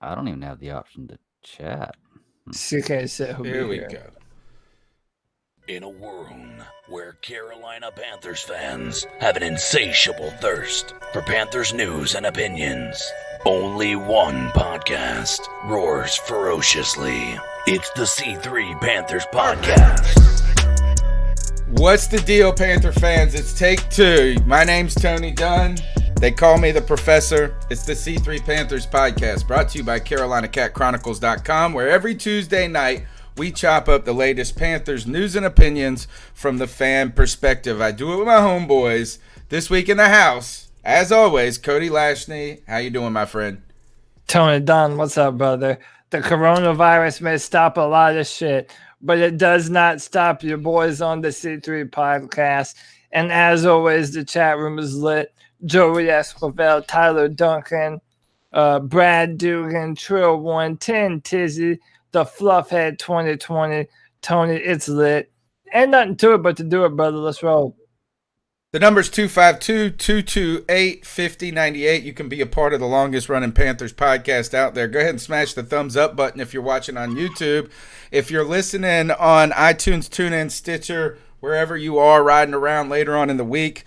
I don't even have the option to chat. She can't say who'll be Here we here. go. In a world where Carolina Panthers fans have an insatiable thirst for Panthers news and opinions, only one podcast roars ferociously. It's the C3 Panthers Podcast. What's the deal, Panther fans? It's take two. My name's Tony Dunn. They call me the Professor. It's the C3 Panthers Podcast, brought to you by CarolinaCatChronicles.com, where every Tuesday night we chop up the latest Panthers news and opinions from the fan perspective. I do it with my homeboys. This week in the house, as always, Cody Lashney. How you doing, my friend? Tony Dunn, what's up, brother? The coronavirus may stop a lot of shit, but it does not stop your boys on the C3 podcast. And as always, the chat room is lit. Joey Esquivel, Tyler Duncan, Brad Dugan, Trill 110, Tizzy, the Fluffhead 2020. Tony, it's lit. Ain't nothing to it but to do it, brother. Let's roll. The number's 252-228-5098. You can be a part of the longest running Panthers podcast out there. Go ahead and smash the thumbs up button if you're watching on YouTube. If you're listening on iTunes, TuneIn, Stitcher, wherever you are riding around later on in the week,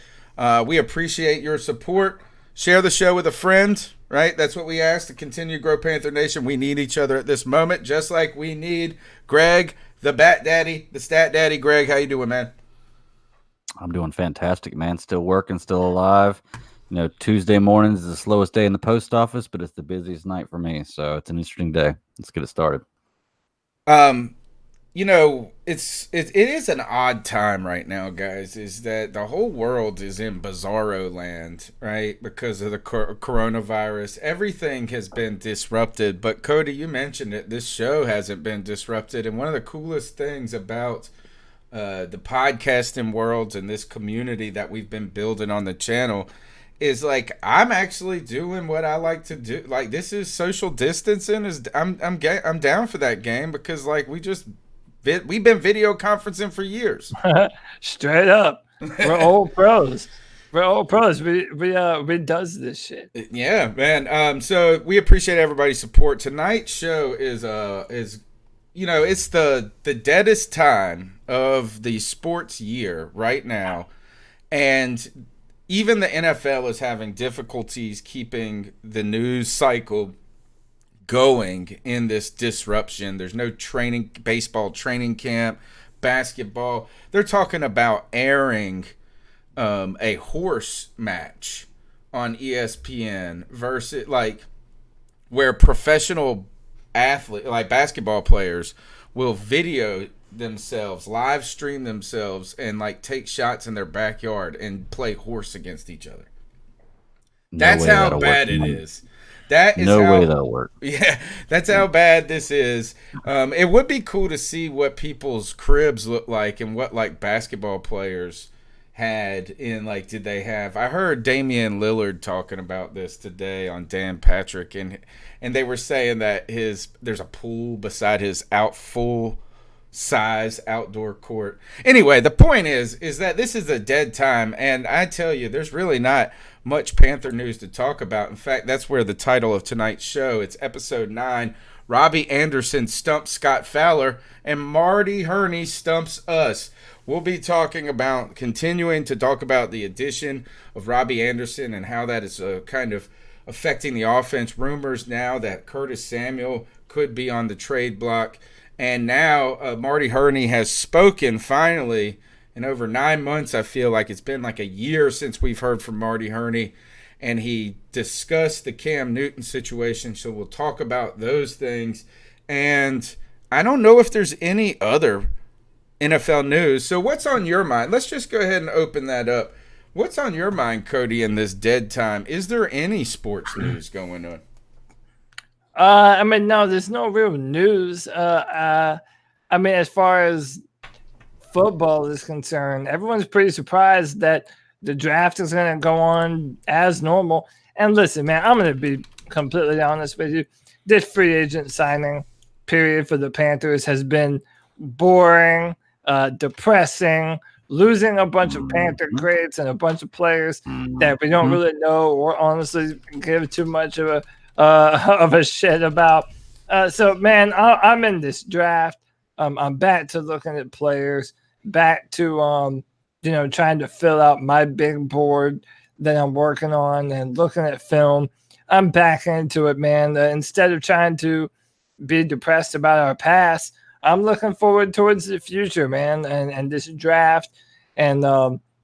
we appreciate your support. Share the show with a friend, right? That's what we ask to continue to grow Panther Nation. We need each other at this moment, just like we need Greg, the Bat Daddy, the Stat Daddy. Greg, how you doing, man? I'm doing fantastic, man. Still working, still alive. You know, Tuesday mornings is the slowest day in the post office, but it's the busiest night for me. So it's an interesting day. Let's get it started. You know, it is an odd time right now, guys. Is that the whole world is in bizarro land, right? Because of the coronavirus, everything has been disrupted. But Cody, you mentioned it. This show hasn't been disrupted, and one of the coolest things about the podcasting worlds and this community that we've been building on the channel is like I'm actually doing what I like to do. Like this is social distancing. I'm down for that game because like we've been video conferencing for years. Straight up. We're old pros. We're old pros. We does this shit. Yeah, man. So we appreciate everybody's support. Tonight's show is you know, it's the deadest time of the sports year right now. And even the NFL is having difficulties keeping the news cycle going in this disruption. There's no baseball training camp, basketball. They're talking about airing a horse match on ESPN versus like where professional athlete like basketball players will video themselves, live stream themselves, and like take shots in their backyard and play horse against each other. That's how bad it is. That is no way that'll work. Yeah, that's how bad this is. It would be cool to see what people's cribs look like and what like basketball players had in like did they have I heard Damian Lillard talking about this today on Dan Patrick and they were saying that there's a pool beside his full size outdoor court. Anyway, the point is that this is a dead time, and I tell you there's really not much Panther news to talk about. In fact, that's where the title of tonight's show, it's episode 9, Robbie Anderson stumps Scott Fowler and Marty Hurney stumps us. We'll be continuing to talk about the addition of Robbie Anderson and how that is kind of affecting the offense. Rumors now that Curtis Samuel could be on the trade block. And now Marty Hurney has spoken finally in over 9 months. I feel like it's been like a year since we've heard from Marty Hurney. And he discussed the Cam Newton situation. So we'll talk about those things. And I don't know if there's any other NFL news. So what's on your mind? Let's just go ahead and open that up. What's on your mind, Cody, in this dead time? Is there any sports news going on? I mean, no, there's no real news. I mean, as far as football is concerned, everyone's pretty surprised that the draft is going to go on as normal. And listen, man, I'm going to be completely honest with you. This free agent signing period for the Panthers has been boring, depressing, losing a bunch of Panther grades and a bunch of players that we don't really know or honestly give too much of of a shit about. So, man, I'm in this draft. I'm back to looking at players, back to trying to fill out my big board that I'm working on and looking at film. I'm back into it, man. Instead of trying to be depressed about our past, I'm looking forward towards the future, man, and this draft, and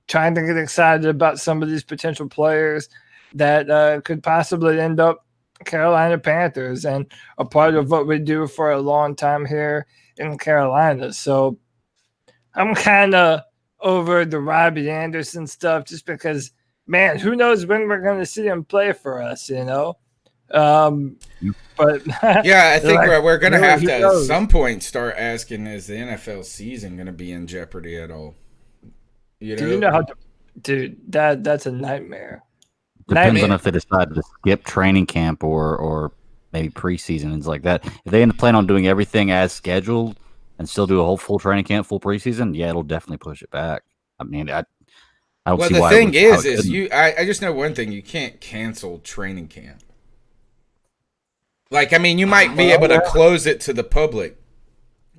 trying to get excited about some of these potential players that could possibly end up Carolina Panthers and a part of what we do for a long time here in Carolina. So I'm kind of over the Robbie Anderson stuff just because, man, who knows when we're going to see him play for us, you know? But yeah, I think like, we're going to have to at knows? some point start asking, is the NFL season going to be in jeopardy at all? Do you know how to, dude, that's a nightmare. Depends on if they decide to skip training camp or maybe preseason and things like that. If they plan on doing everything as scheduled and still do a whole full training camp, full preseason, yeah, it'll definitely push it back. I mean, I don't see why. Well, the thing is I just know one thing: you can't cancel training camp. Like, I mean, you might be able to close it to the public,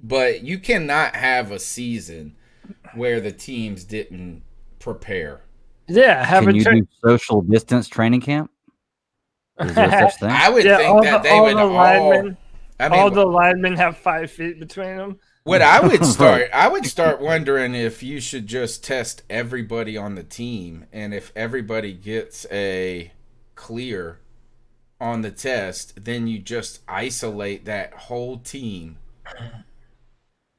but you cannot have a season where the teams didn't prepare. Yeah, can you do social distance training camp? Is there such thing? I would think that they would all the linemen have 5 feet between them. What I would start wondering if you should just test everybody on the team, and if everybody gets a clear on the test, then you just isolate that whole team,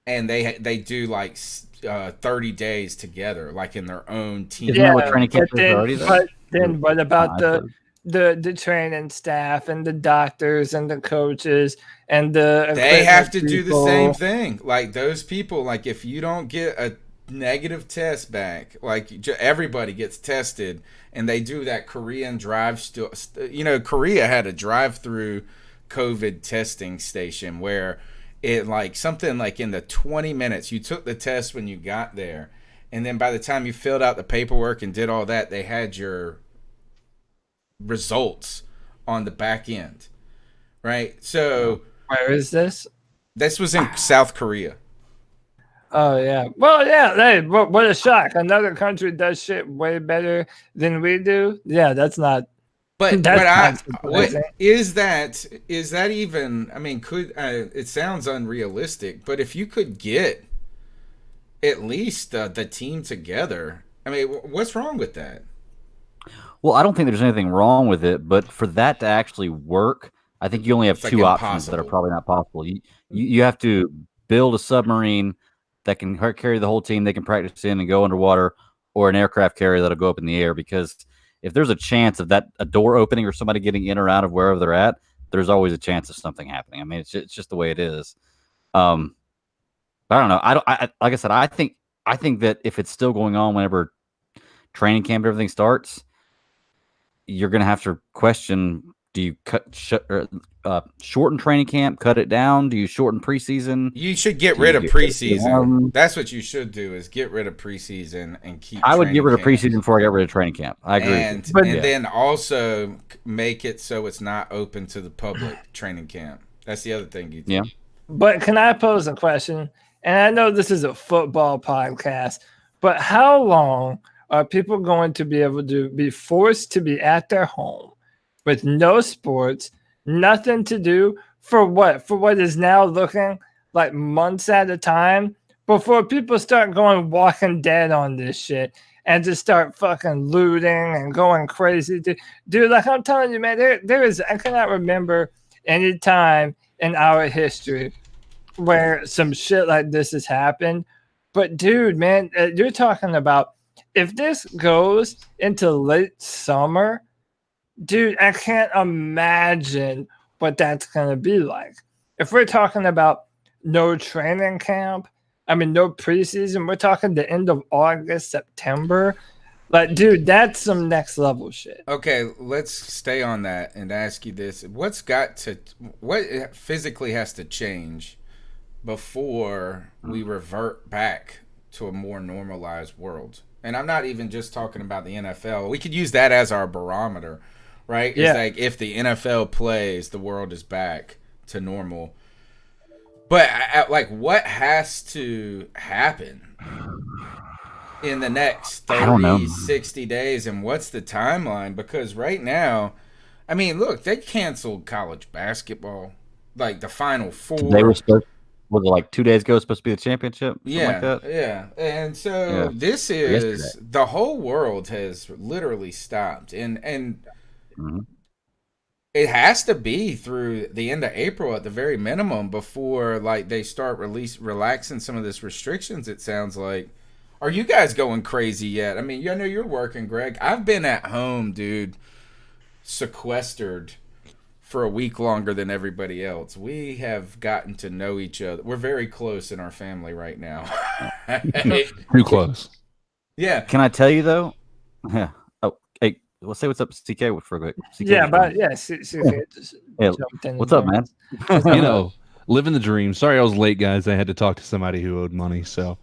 and they do like 30 days together, like in their own team. Isn't that what training camp is already? But then what about the training staff and the doctors and the coaches and they have to do the same thing. Like those people, like if you don't get a negative test back, like everybody gets tested, and they do that Korean drive. Korea had a drive-through COVID testing station where it like something like in the 20 minutes you took the test when you got there, and then by the time you filled out the paperwork and did all that, they had your results on the back end, right? So where is this? This was in South Korea. Oh yeah. Well, yeah. Hey, what a shock! Another country does shit way better than we do. Yeah, that's not. What is that? Is that even? I mean, could it sounds unrealistic? But if you could get at least the team together, I mean, what's wrong with that? Well, I don't think there's anything wrong with it, but for that to actually work, I think you only have two options that are probably not possible. You have to build a submarine that can carry the whole team, they can practice in and go underwater, or an aircraft carrier that'll go up in the air. Because if there's a chance of a door opening or somebody getting in or out of wherever they're at, there's always a chance of something happening. I mean, it's just the way it is. I don't know. Like I said, I think that if it's still going on whenever training camp and everything starts, you're going to have to question: do you shorten training camp, cut it down? Do you shorten preseason? You should get rid of preseason. That's what you should do: is get rid of preseason and keep. I would get rid of preseason before I get rid of training camp. I agree. And then also make it so it's not open to the public. Training camp. That's the other thing you do. Yeah. But can I pose a question? And I know this is a football podcast, but how long are people going to be able to be forced to be at their home with no sports, nothing to do for what? For what is now looking like months at a time before people start going Walking Dead on this shit and just start fucking looting and going crazy. Dude, like I'm telling you, man, I cannot remember any time in our history where some shit like this has happened. But dude, man, you're talking about if this goes into late summer, dude, I can't imagine what that's going to be like. If we're talking about no training camp, I mean, no preseason, we're talking the end of August, September. Like, dude, that's some next level shit. Okay, let's stay on that and ask you this. What physically has to change before we revert back to a more normalized world? And I'm not even just talking about the NFL. We could use that as our barometer. right? Yeah. It's like if the NFL plays, the world is back to normal. But like, what has to happen in the next 30, 60 days, and what's the timeline? Because right now, I mean, look, they canceled college basketball, like the Final Four. They were supposed, was it like 2 days ago? Supposed to be the championship, something like that. Yeah. And so this is yesterday. The whole world has literally stopped, and it has to be through the end of April at the very minimum before like they start relaxing some of this restrictions. It sounds like. Are you guys going crazy yet? I mean, I know you're working, Greg. I've been at home, dude, sequestered for a week longer than everybody else. We have gotten to know each other. We're very close in our family right now. Too close. Yeah. Can I tell you though? Yeah. Oh, hey, let's say what's up, CK, for a quick. CK, Yeah, but what's up, man? You know, living the dream. Sorry I was late, guys. I had to talk to somebody who owed money, so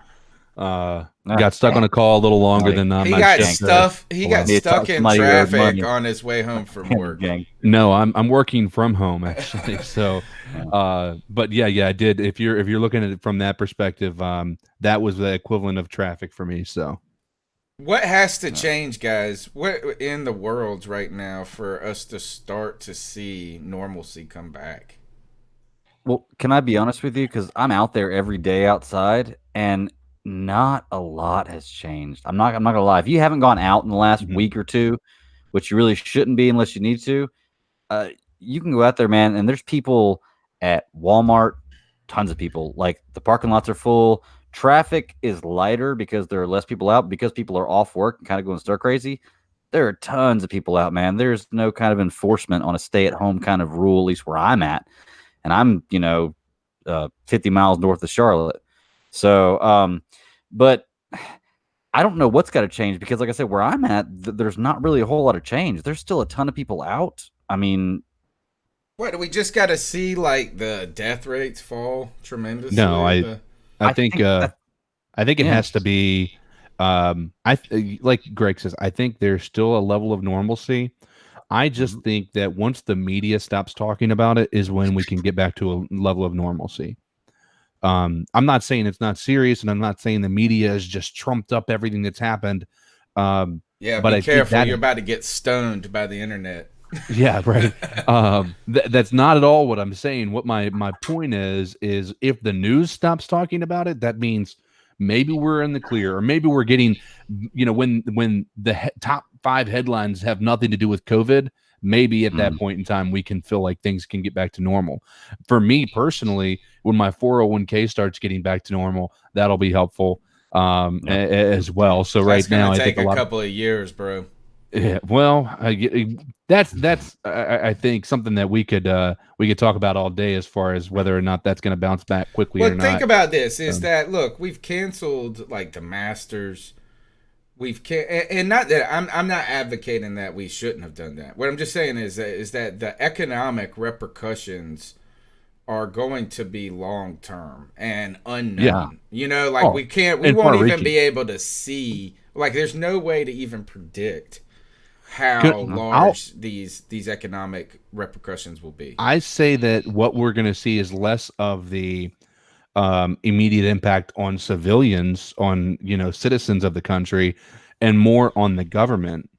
got stuck on a call a little longer than he got stuck in traffic on his way home from work. No, I'm working from home actually. So, but yeah, I did. If you're looking at it from that perspective, that was the equivalent of traffic for me. So, what has to change, guys? What in the world right now for us to start to see normalcy come back? Well, can I be honest with you? Because I'm out there every day outside, and not a lot has changed. I'm not gonna lie. If you haven't gone out in the last week or two, which you really shouldn't be unless you need to, you can go out there, man. And there's people at Walmart, tons of people. Like the parking lots are full. Traffic is lighter because there are less people out because people are off work and kind of going stir crazy. There are tons of people out, man. There's no kind of enforcement on a stay-at-home kind of rule, at least where I'm at, and I'm 50 miles north of Charlotte. So, but I don't know what's got to change because, like I said, where I'm at, there's not really a whole lot of change. There's still a ton of people out. I mean, what, we just got to see like the death rates fall tremendously? No, I think it has to be. Like Greg says, I think there's still a level of normalcy. I just think that once the media stops talking about it is when we can get back to a level of normalcy. I'm not saying it's not serious, and I'm not saying the media has just trumped up everything that's happened. But be careful. You're about to get stoned by the internet. Yeah, right. That's not at all what I'm saying. What my point is if the news stops talking about it, that means maybe we're in the clear, or maybe we're getting, when the top 5 headlines have nothing to do with COVID, maybe at that point in time, we can feel like things can get back to normal. For me personally, when my 401k starts getting back to normal, that'll be helpful as well. So right now, I think a couple of years, bro. Yeah, well, that's I think something that we could talk about all day as far as whether or not that's going to bounce back quickly or not. Well, think about this: is that look, we've canceled like the Masters. And not that I'm not advocating that we shouldn't have done that. What I'm just saying is that the economic repercussions are going to be long term and unknown. Yeah. We won't even be able to see. Like, there's no way to even predict how large these economic repercussions will be. I say that what we're going to see is less of the immediate impact on civilians, on citizens of the country, and more on the government,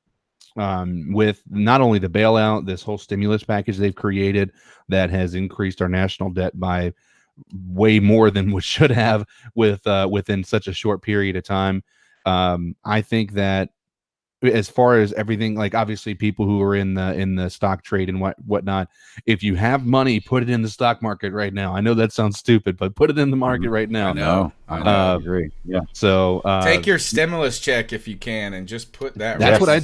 with not only the bailout, this whole stimulus package they've created that has increased our national debt by way more than we should have within such a short period of time. I think that as far as everything, like obviously people who are in the stock trade and whatnot, if you have money, put it in the stock market right now. I know that sounds stupid, but put it in the market right now. I know. I agree. Yeah. So take your stimulus check if you can, and just put that. That's what I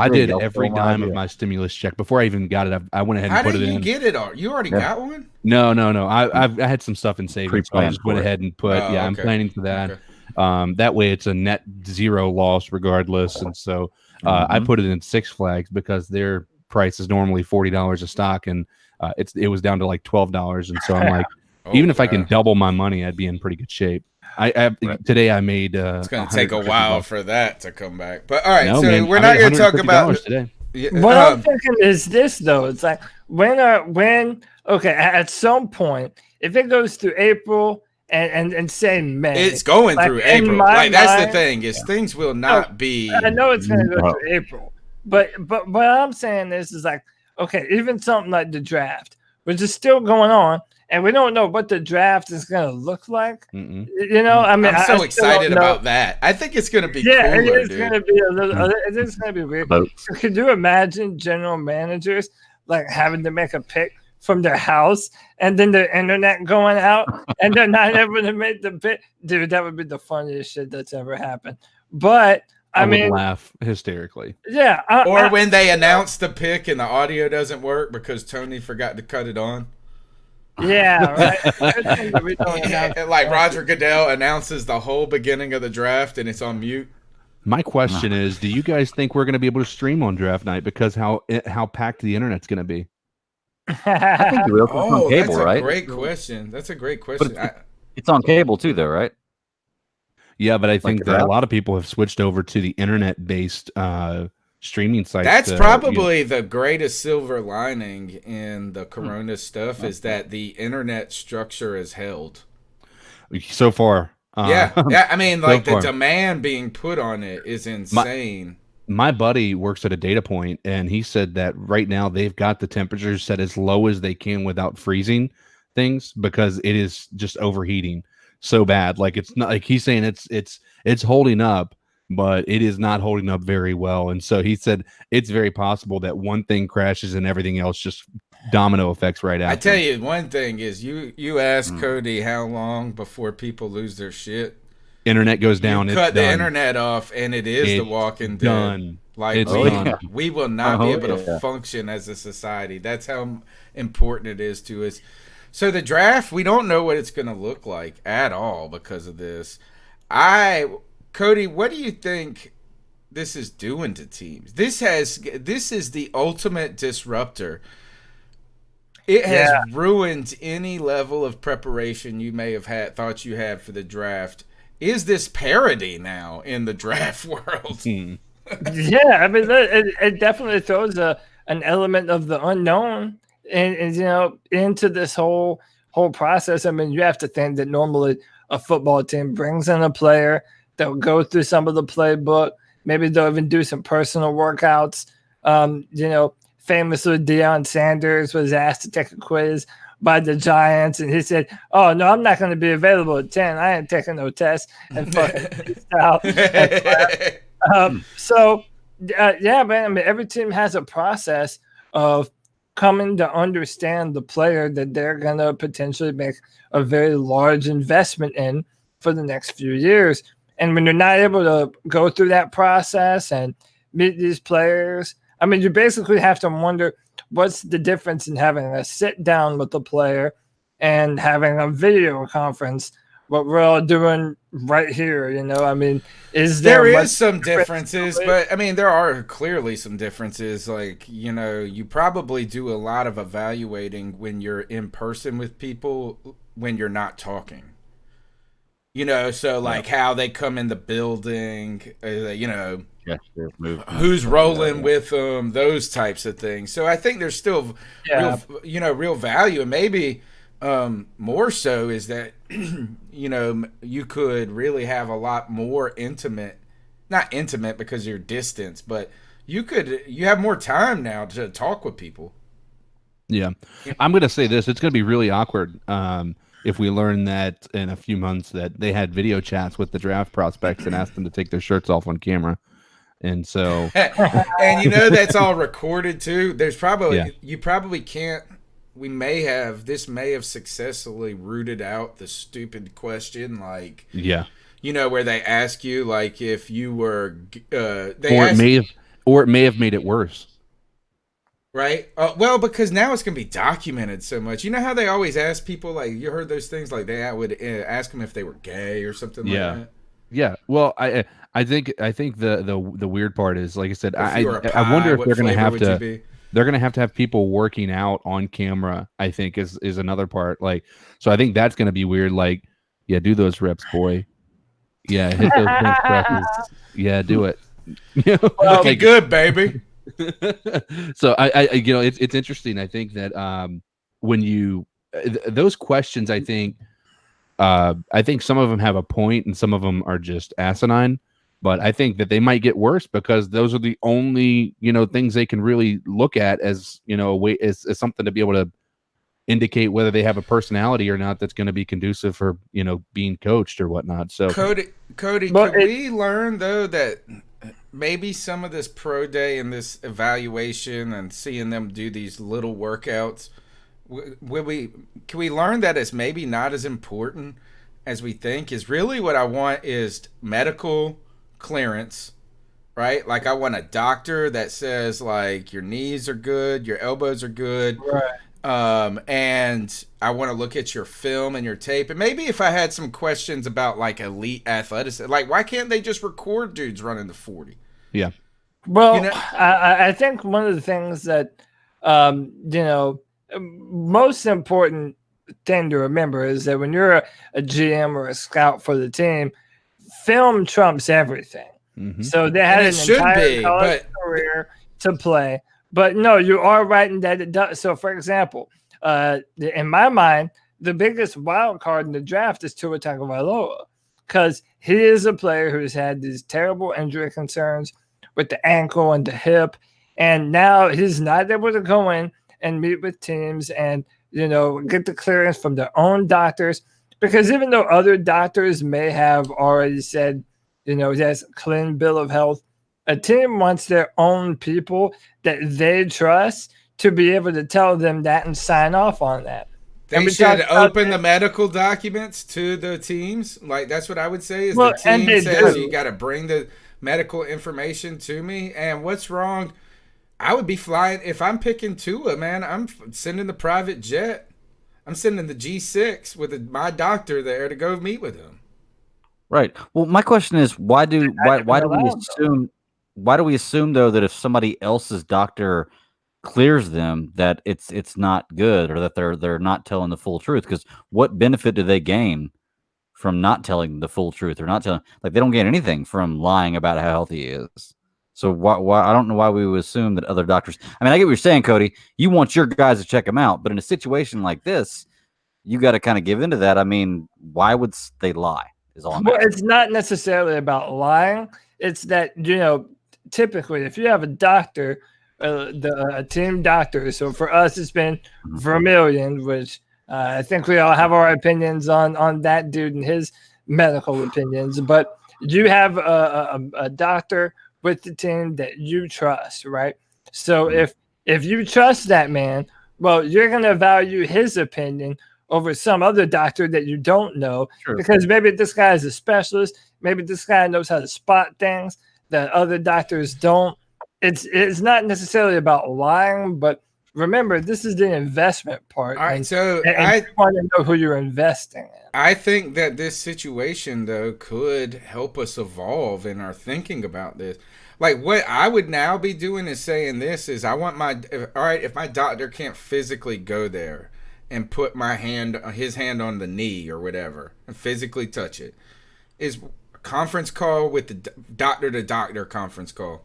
did every dime of my stimulus check before I even got it. I went ahead and put it in. How did you get it? You already got one? No. I had some stuff in savings. So I just went ahead and put. Okay. I'm planning for that. Okay. That way it's a net zero loss regardless. And so I put it in Six Flags because their price is normally $40 a stock, and it was down to like $12. And so I'm like, even if I can double my money, I'd be in pretty good shape. Today I made it's going to take a while for that to come back. But all right, we're not going to talk about today. What I'm thinking is this though. It's like okay, at some point, if it goes through April and say May, it's going through April. Like that's the thing is things will not be. I know it's going to go through April, but what I'm saying is like, okay, even something like the draft, which is still going on, and we don't know what the draft is going to look like. Mm-mm. You know, I mean, I'm so excited about that. I think it's going to be yeah, cooler, it is going to be a little. It is going to be weird. So could you imagine general managers like having to make a pick from their house and then the internet going out and they're not able to make the pick? Dude, that would be the funniest shit that's ever happened. But I mean, would laugh hysterically. Yeah. Or when they announce the pick and the audio doesn't work because Tony forgot to cut it on. Yeah, right. Like Roger Goodell announces the whole beginning of the draft and it's on mute. My question is, do you guys think we're going to be able to stream on draft night because how packed the internet's going to be? I think you will. It's on cable, that's a right? great question. That's a great question. It's on cable too, though, right? Yeah, but I think that a lot of people have switched over to the internet-based streaming sites. That's probably the greatest silver lining in the Corona stuff is that the internet structure is held. So far. Yeah. I mean, like the demand being put on it is insane. My buddy works at a data point, and he said that right now they've got the temperatures set as low as they can without freezing things because it is just overheating so bad. Like it's not like he's saying it's holding up, but it is not holding up very well. And so he said it's very possible that one thing crashes and everything else just domino effects right after. I tell you, one thing is you ask Cody how long before people lose their shit. Internet goes down. You cut the internet off, and it's The Walking Dead. Done. Like we will not be able to function as a society. That's how important it is to us. So the draft, we don't know what it's going to look like at all because of this. Cody, what do you think this is doing to teams? This is the ultimate disruptor. It has ruined any level of preparation you may have thought you had for the draft. Is this parody now in the draft world? Yeah, I mean, it definitely throws an element of the unknown and into this whole process. I mean, you have to think that normally a football team brings in a player, they'll go through some of the playbook, maybe they'll even do some personal workouts. Famously, Deion Sanders was asked to take a quiz by the Giants, and he said, "Oh no, I'm not going to be available at 10. I ain't taking no test." And fucking out. Yeah, man. I mean, every team has a process of coming to understand the player that they're going to potentially make a very large investment in for the next few years. And when you're not able to go through that process and meet these players, I mean, you basically have to wonder what's the difference in having a sit down with the player and having a video conference, what we're all doing right here, I mean, there is some differences, but I mean, there are clearly some differences. Like, you probably do a lot of evaluating when you're in person with people when you're not talking. So like how they come in the building, who's rolling with them, those types of things. So I think there's still real value, and maybe more so is that you could really have a lot more not intimate because you're distance, but you have more time now to talk with people. Yeah. I'm going to say this, it's going to be really awkward if we learn that in a few months that they had video chats with the draft prospects and asked them to take their shirts off on camera. And so and that's all recorded too. There's probably you probably can't. This may have successfully rooted out the stupid question, like where they ask you like if you were it may have made it worse. Right. Well, because now it's gonna be documented so much. You know how they always ask people, like, you heard those things, like they would ask them if they were gay or something like that. Yeah. Well, I think the weird part is, like I said, I wonder if they're gonna have to. They're gonna have to have people working out on camera. I think is another part. Like, so I think that's gonna be weird. Like, do those reps, boy. Yeah, hit those bench presses. Yeah, do it. Looking good, baby. So I it's interesting. I think that when you those questions, I think some of them have a point and some of them are just asinine. But I think that they might get worse because those are the only things they can really look at as a way as something to be able to indicate whether they have a personality or not that's going to be conducive for being coached or whatnot. So Cody, could we learn though that maybe some of this pro day and this evaluation and seeing them do these little workouts, can we learn that it's maybe not as important as we think? Is really what I want is medical clearance, right? Like I want a doctor that says like your knees are good, your elbows are good, right? And I want to look at your film and your tape. And maybe if I had some questions about like elite athleticism, like why can't they just record dudes running the 40? Yeah. Well, I think one of the things that, most important thing to remember is that when you're a GM or a scout for the team, film trumps everything. Mm-hmm. So they had an entire college career to play. But no, you are right in that it does. So, for example, in my mind, the biggest wild card in the draft is Tua Tagovailoa because he is a player who's had these terrible injury concerns with the ankle and the hip, and now he's not able to go in and meet with teams and get the clearance from their own doctors because even though other doctors may have already said he has a clean bill of health, a team wants their own people that they trust to be able to tell them that and sign off on that. They should open the medical documents to the teams. Like that's what I would say is the team says you got to bring the medical information to me. And what's wrong? I would be flying if I'm picking Tua, man. I'm sending the private jet. I'm sending the G6 with my doctor there to go meet with him. Right. Well, my question is why do we assume though that if somebody else's doctor clears them that it's not good or that they're not telling the full truth? Because what benefit do they gain from not telling the full truth or not telling? Like they don't gain anything from lying about how healthy he is. So why I don't know why we would assume that other doctors. I mean, I get what you're saying, Cody. You want your guys to check him out, but in a situation like this, you got to kind of give into that. I mean, why would they lie? Is all I'm asking. It's not necessarily about lying. It's that typically, if you have a doctor, a team doctor. So for us, it's been Vermillion, which I think we all have our opinions on that dude and his medical opinions. But you have a doctor with the team that you trust, right? So if you trust that man, well, you're going to value his opinion over some other doctor that you don't know, because maybe this guy is a specialist. Maybe this guy knows how to spot things that other doctors don't. It's not necessarily about lying, but remember, this is the investment part. All right, and I want to know who you're investing in. I think that this situation, though, could help us evolve in our thinking about this. Like, what I would now be doing is saying this is I want if my doctor can't physically go there and put his hand on the knee or whatever and physically touch it, is a conference call with the doctor-to-doctor conference call.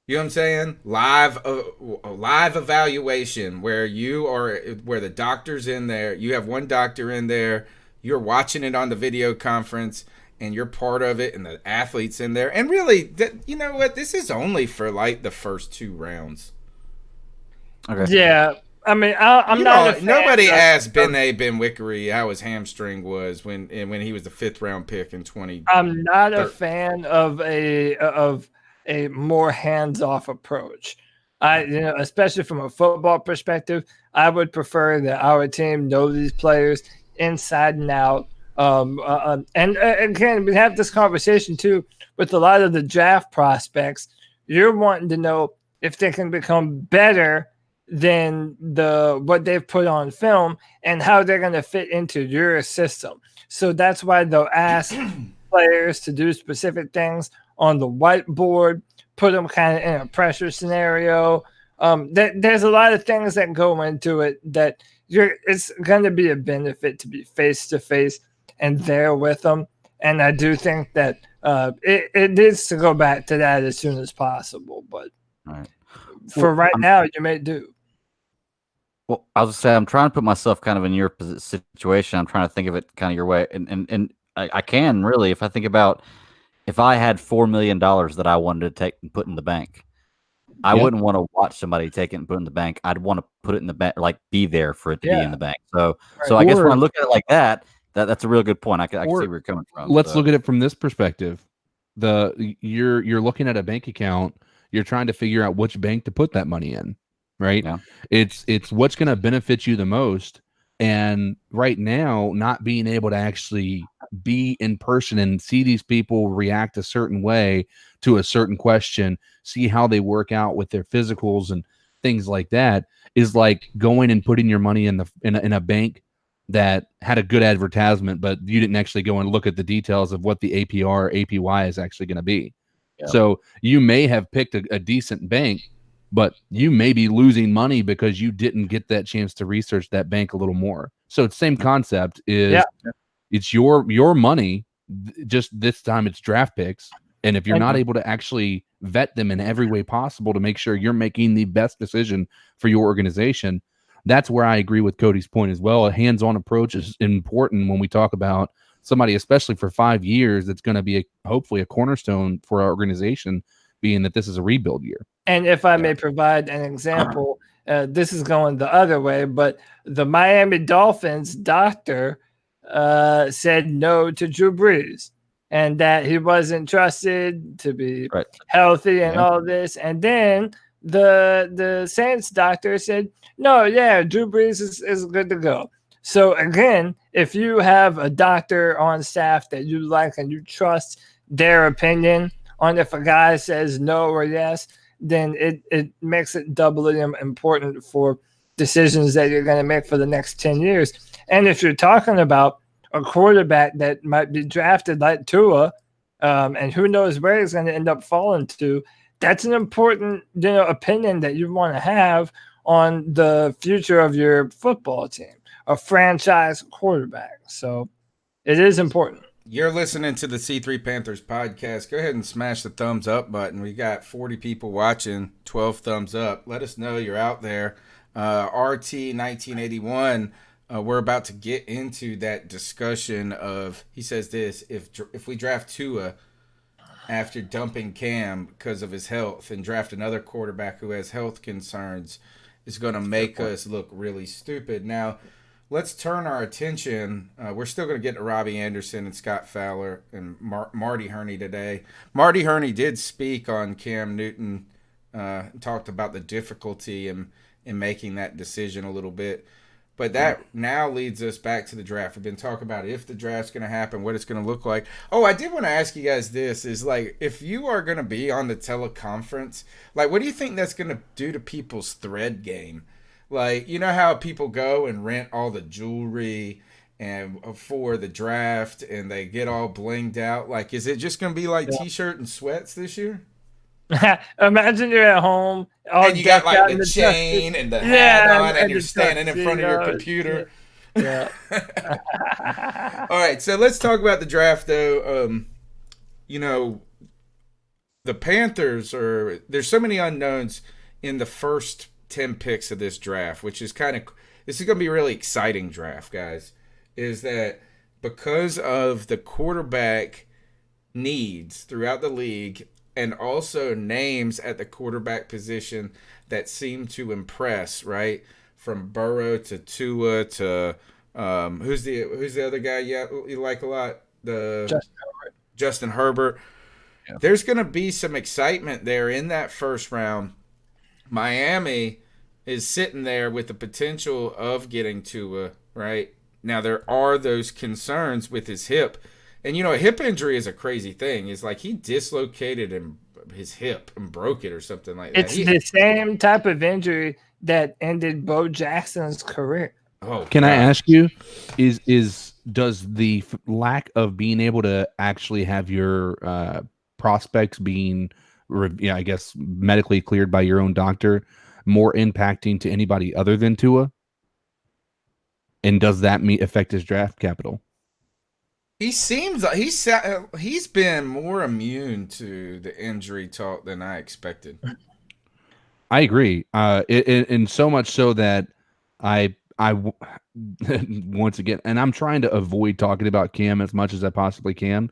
You know what I'm saying? Live evaluation where the doctor's in there. You have one doctor in there. You're watching it on the video conference, and you're part of it, and the athlete's in there. And really, you know what? This is only for like the first 2 rounds. Okay. Yeah. I mean, I'm not a fan. Nobody asked Ben Wickery how his hamstring was when he was the 5th round pick in 20. I'm not a fan of a more hands-off approach. Especially from a football perspective, I would prefer that our team know these players inside and out. And again, we have this conversation too with a lot of the draft prospects. You're wanting to know if they can become better than what they've put on film and how they're going to fit into your system. So that's why they'll ask players to do specific things on the whiteboard, put them kind of in a pressure scenario. There's a lot of things that go into it that it's going to be a benefit to be face-to-face and there with them. And I do think that it needs to go back to that as soon as possible. But Right. For right now, you may do. Well, I was say I'm trying to put myself kind of in your situation. I'm trying to think of it kind of your way, and I can really, if I think about if I had $4 million that I wanted to take and put in the bank, I wouldn't want to watch somebody take it and put it in the bank. I'd want to put it in the bank, like be there for it to be in the bank. So I guess when I look at it like that, that's a real good point. I can see where you're coming from. Let's look at it from this perspective. You're looking at a bank account. You're trying to figure out which bank to put that money in, right? Yeah. It's what's going to benefit you the most. And right now, not being able to actually be in person and see these people react a certain way to a certain question, see how they work out with their physicals and things like that, is like going and putting your money in a bank that had a good advertisement, but you didn't actually go and look at the details of what the APR or APY is actually going to be. Yeah. So you may have picked a decent bank, but you may be losing money because you didn't get that chance to research that bank a little more. So it's the same concept is it's your money, just this time it's draft picks. And if you're not able to actually vet them in every way possible to make sure you're making the best decision for your organization, that's where I agree with Cody's point as well. A hands-on approach is important when we talk about somebody, especially for 5 years, that's going to be hopefully a cornerstone for our organization, being that this is a rebuild year. And if I may provide an example, this is going the other way, but the Miami Dolphins doctor said no to Drew Brees and that he wasn't trusted to be healthy and all this. And then the Saints doctor said, no, Drew Brees is good to go. So again, if you have a doctor on staff that you like and you trust their opinion on if a guy says no or yes, then it makes it doubly important for decisions that you're going to make for the next 10 years. And if you're talking about a quarterback that might be drafted like Tua, and who knows where he's going to end up falling to, that's an important opinion that you want to have on the future of your football team, a franchise quarterback. So it is important. You're listening to the C3 Panthers podcast. Go ahead and smash the thumbs up button. We got 40 people watching, 12 thumbs up. Let us know you're out there. RT1981, we're about to get into that discussion of, he says this, if we draft Tua after dumping Cam because of his health and draft another quarterback who has health concerns, it's going to make us look really stupid. Now, let's turn our attention. We're still going to get to Robbie Anderson and Scott Fowler and Marty Hurney today. Marty Hurney did speak on Cam Newton, talked about the difficulty in making that decision a little bit. But that now leads us back to the draft. We've been talking about if the draft's going to happen, what it's going to look like. Oh, I did want to ask you guys this, is like, if you are going to be on the teleconference, like, what do you think that's going to do to people's thread game? Like, you know how people go and rent all the jewelry and for the draft and they get all blinged out? Like, is it just going to be like T-shirt and sweats this year? Imagine you're at home and you got like the chain and the hat on and you're standing in front of your computer. Yeah. All right, so let's talk about the draft though. The Panthers there's so many unknowns in the first 10 picks of this draft, which is this is going to be a really exciting draft, guys, is that because of the quarterback needs throughout the league and also names at the quarterback position that seem to impress, right? From Burrow to Tua to who's the other guy you like a lot? Justin Herbert. Yeah. There's going to be some excitement there in that first round. Miami is sitting there with the potential of getting Tua, right? Now, there are those concerns with his hip. And, a hip injury is a crazy thing. It's like he dislocated his hip and broke it or something like that. It's the same type of injury that ended Bo Jackson's career. Oh, can I ask you, does the lack of being able to actually have your prospects being, I guess, medically cleared by your own doctor more impacting to anybody other than Tua? And does that affect his draft capital? He seems like he's been more immune to the injury talk than I expected. I agree. And so much so that I once again, and I'm trying to avoid talking about Cam as much as I possibly can,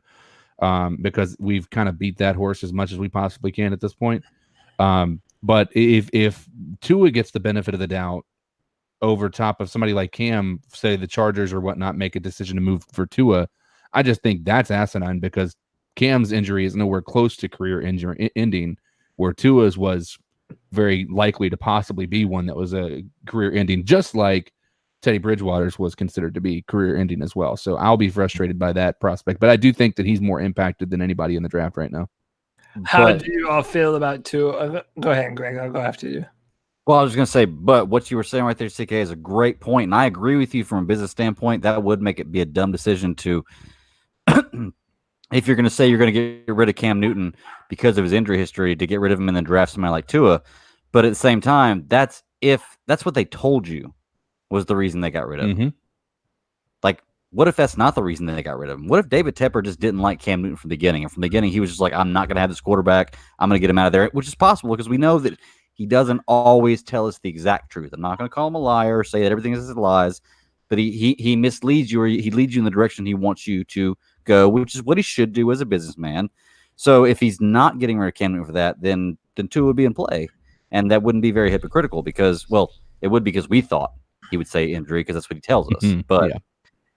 because we've kind of beat that horse as much as we possibly can at this point. But if Tua gets the benefit of the doubt over top of somebody like Cam, say the Chargers or whatnot, make a decision to move for Tua, I just think that's asinine because Cam's injury is nowhere close to career injury ending, where Tua's was very likely to possibly be one that was a career ending, just like Teddy Bridgewater's was considered to be career ending as well. So I'll be frustrated by that prospect, but I do think that he's more impacted than anybody in the draft right now. How do you all feel about Tua? Go ahead, Greg. I'll go after you. Well, I was going to say, but what you were saying right there, CK, is a great point, and I agree with you from a business standpoint. That would make it be a dumb decision to, if you're going to say you're going to get rid of Cam Newton because of his injury history, to get rid of him and then draft somebody like Tua. But at the same time, that's what they told you was the reason they got rid of him. Like, what if that's not the reason they got rid of him? What if David Tepper just didn't like Cam Newton from the beginning? And from the beginning, he was just like, I'm not going to have this quarterback. I'm going to get him out of there, which is possible because we know that he doesn't always tell us the exact truth. I'm not going to call him a liar or say that everything is lies, but he misleads you, or he leads you in the direction he wants you to go, which is what he should do as a businessman. So if he's not getting rid of Cam Newton for that, then Tua would be in play. And that wouldn't be very hypocritical because, well, it would because we thought he would say injury because that's what he tells us. But yeah.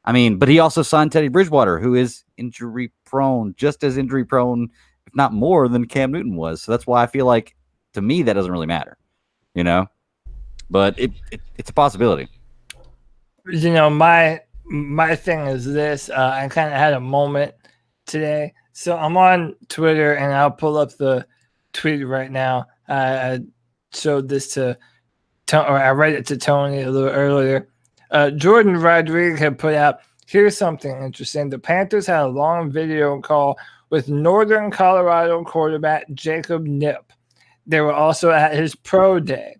I mean, but he also signed Teddy Bridgewater, who is injury prone, just as injury prone, if not more than Cam Newton was. So that's why I feel like, to me, that doesn't really matter, you know, but it's a possibility. You know, my thing is this, I kind of had a moment today. So I'm on Twitter and I'll pull up the tweet right now. I showed this or I read it to Tony a little earlier. Jordan Rodriguez had put out, here's something interesting. The Panthers had a long video call with Northern Colorado quarterback Jacob Knipp. They were also at his pro day,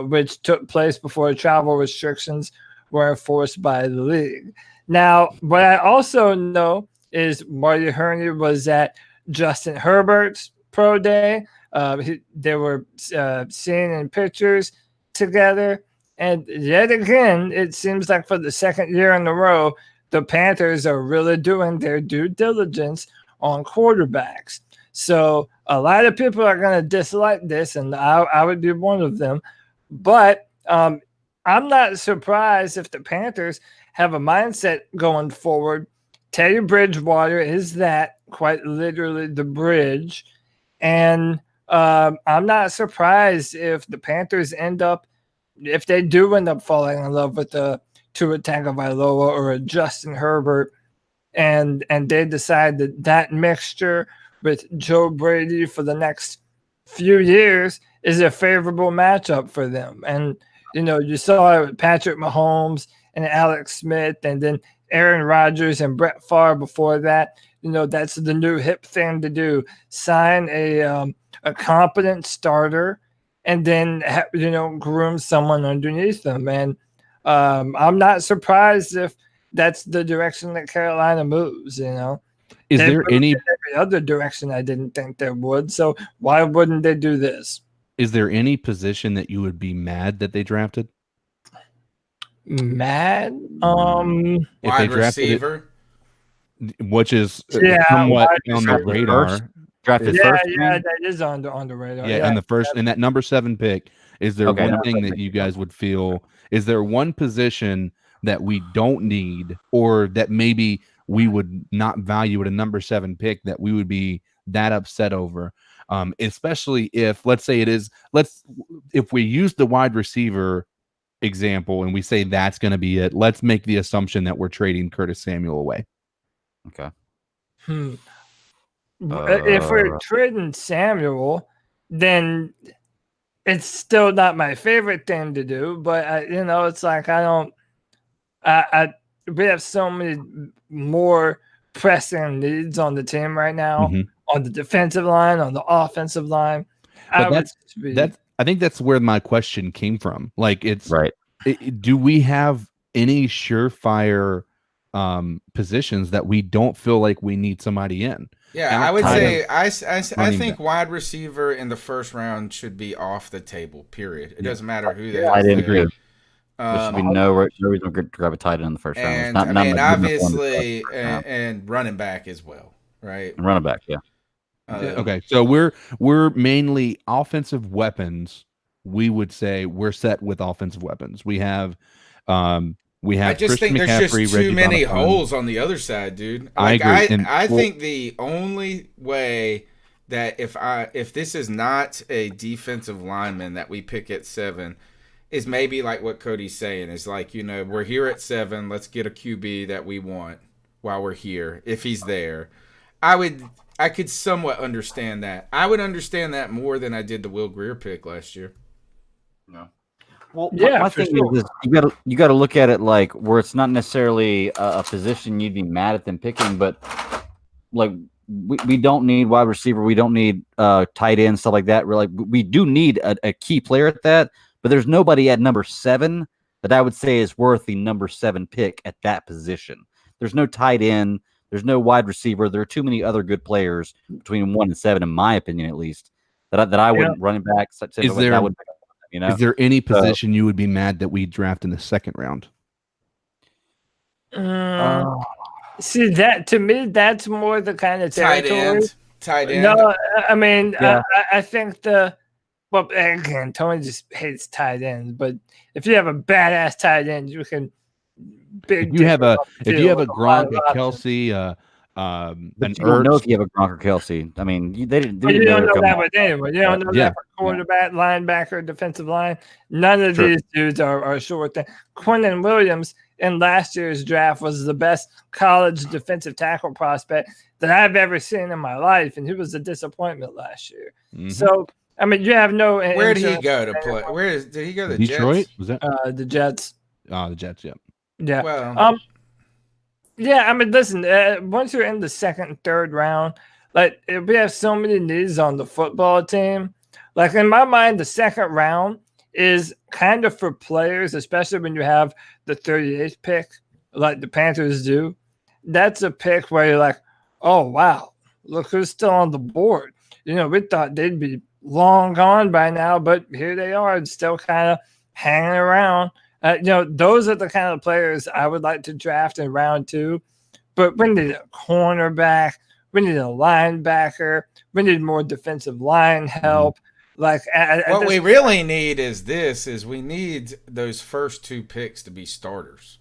which took place before travel restrictions were enforced by the league. Now, what I also know is Marty Hurney was at Justin Herbert's pro day. They were seen in pictures together. And yet again, it seems like for the second year in a row, the Panthers are really doing their due diligence on quarterbacks. So a lot of people are going to dislike this, and I would be one of them. But I'm not surprised if the Panthers have a mindset going forward. Teddy Bridgewater is that, quite literally the bridge. And I'm not surprised if the Panthers if they do end up falling in love with a Tua Tagovailoa or a Justin Herbert, and they decide that mixture with Joe Brady for the next few years is a favorable matchup for them. And, you know, you saw Patrick Mahomes and Alex Smith and then Aaron Rodgers and Brett Favre before that. You know, that's the new hip thing to do. Sign a competent starter and then, you know, groom someone underneath them. And I'm not surprised if that's the direction that Carolina moves, you know. Is there any other direction I didn't think there would? So why wouldn't they do this? Is there any position that you would be mad that they drafted? Mad? Wide receiver, which is somewhat on the radar. Drafted first. Yeah, that is on the radar. Yeah, and the first and that number 7 pick. Is there one thing that you guys would feel? Is there one position that we don't need, or that maybe we would not value at a number 7 pick that we would be that upset over? Especially if, let's say if we use the wide receiver example and we say that's going to be it, let's make the assumption that we're trading Curtis Samuel away. Okay. If we're trading Samuel, then it's still not my favorite thing to do, but you know, it's like we have so many more pressing needs on the team right now, on the defensive line, on the offensive line. But I think that's where my question came from. Like, it's right. Do we have any surefire positions that we don't feel like we need somebody in. Yeah, I would say I think wide receiver in the first round should be off the table. Period. It doesn't matter who they are. I didn't agree. There should be no reason to grab a tight end in the first round. And I mean, obviously, and running back as well, right? And running back, yeah. Okay, so we're mainly offensive weapons. We would say we're set with offensive weapons. We have I just think there's just too many holes on the other side, dude. Like, I agree. I think the only way that if this is not a defensive lineman that we pick at 7 is maybe like what Cody's saying is like, we're here at 7. Let's get a QB that we want while we're here. If he's there, I could somewhat understand that. I would understand that more than I did the Will Grier pick last year. No. Well, my thing is you got to look at it like where it's not necessarily a position you'd be mad at them picking, but like we don't need wide receiver, we don't need tight end, stuff like that. We're like we do need a key player at that, but there's nobody at number 7 that I would say is worth the number 7 pick at that position. There's no tight end, there's no wide receiver. There are too many other good players between 1 and 7, in my opinion, at least. That I wouldn't running back. Is there any position you would be mad that we draft in the second round? See, that to me, that's more the kind of territory. Tight end. No, I mean, I think again, Tony just hates tight ends. But if you have a badass tight end, you can. If you have a Gronk, a Kelsey, an you don't know if you have a Gronk or Kelsey. I mean, they didn't. You don't know that with anyone. You don't know that for quarterback, linebacker, defensive line. None of these dudes are short. Quinnen Williams in last year's draft was the best college defensive tackle prospect that I've ever seen in my life, and he was a disappointment last year. Mm-hmm. So, I mean, you have no. Where did he go to play? Did he go to the Detroit? Jets? Was that the Jets? The Jets. Yeah. Yeah. Well. Yeah, I mean, listen. Once you're in the second and third round, like we have so many needs on the football team. Like in my mind, the second round is kind of for players, especially when you have the 38th pick, like the Panthers do. That's a pick where you're like, oh wow, look who's still on the board. We thought they'd be long gone by now, but here they are, still kind of hanging around. Those are the kind of players I would like to draft in round 2. But we need a cornerback. We need a linebacker. We need more defensive line help. Like what we really need is we need those first 2 picks to be starters.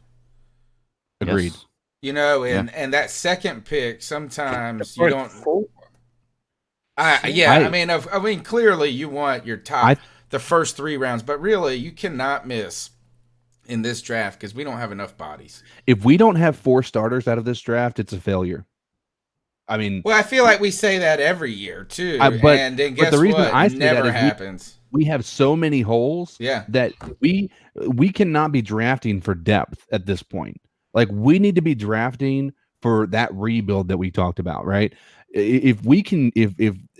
Agreed. Yes. And that second pick, sometimes you don't. I mean, clearly you want your top, the first 3 rounds, but really you cannot miss in this draft because we don't have enough bodies. If we don't have 4 starters out of this draft, it's a failure. I mean, I feel like we say that every year too, and then guess the reason what? I It say never that is happens. We have so many holes that we cannot be drafting for depth at this point. Like we need to be drafting for that rebuild that we talked about, right? If we can,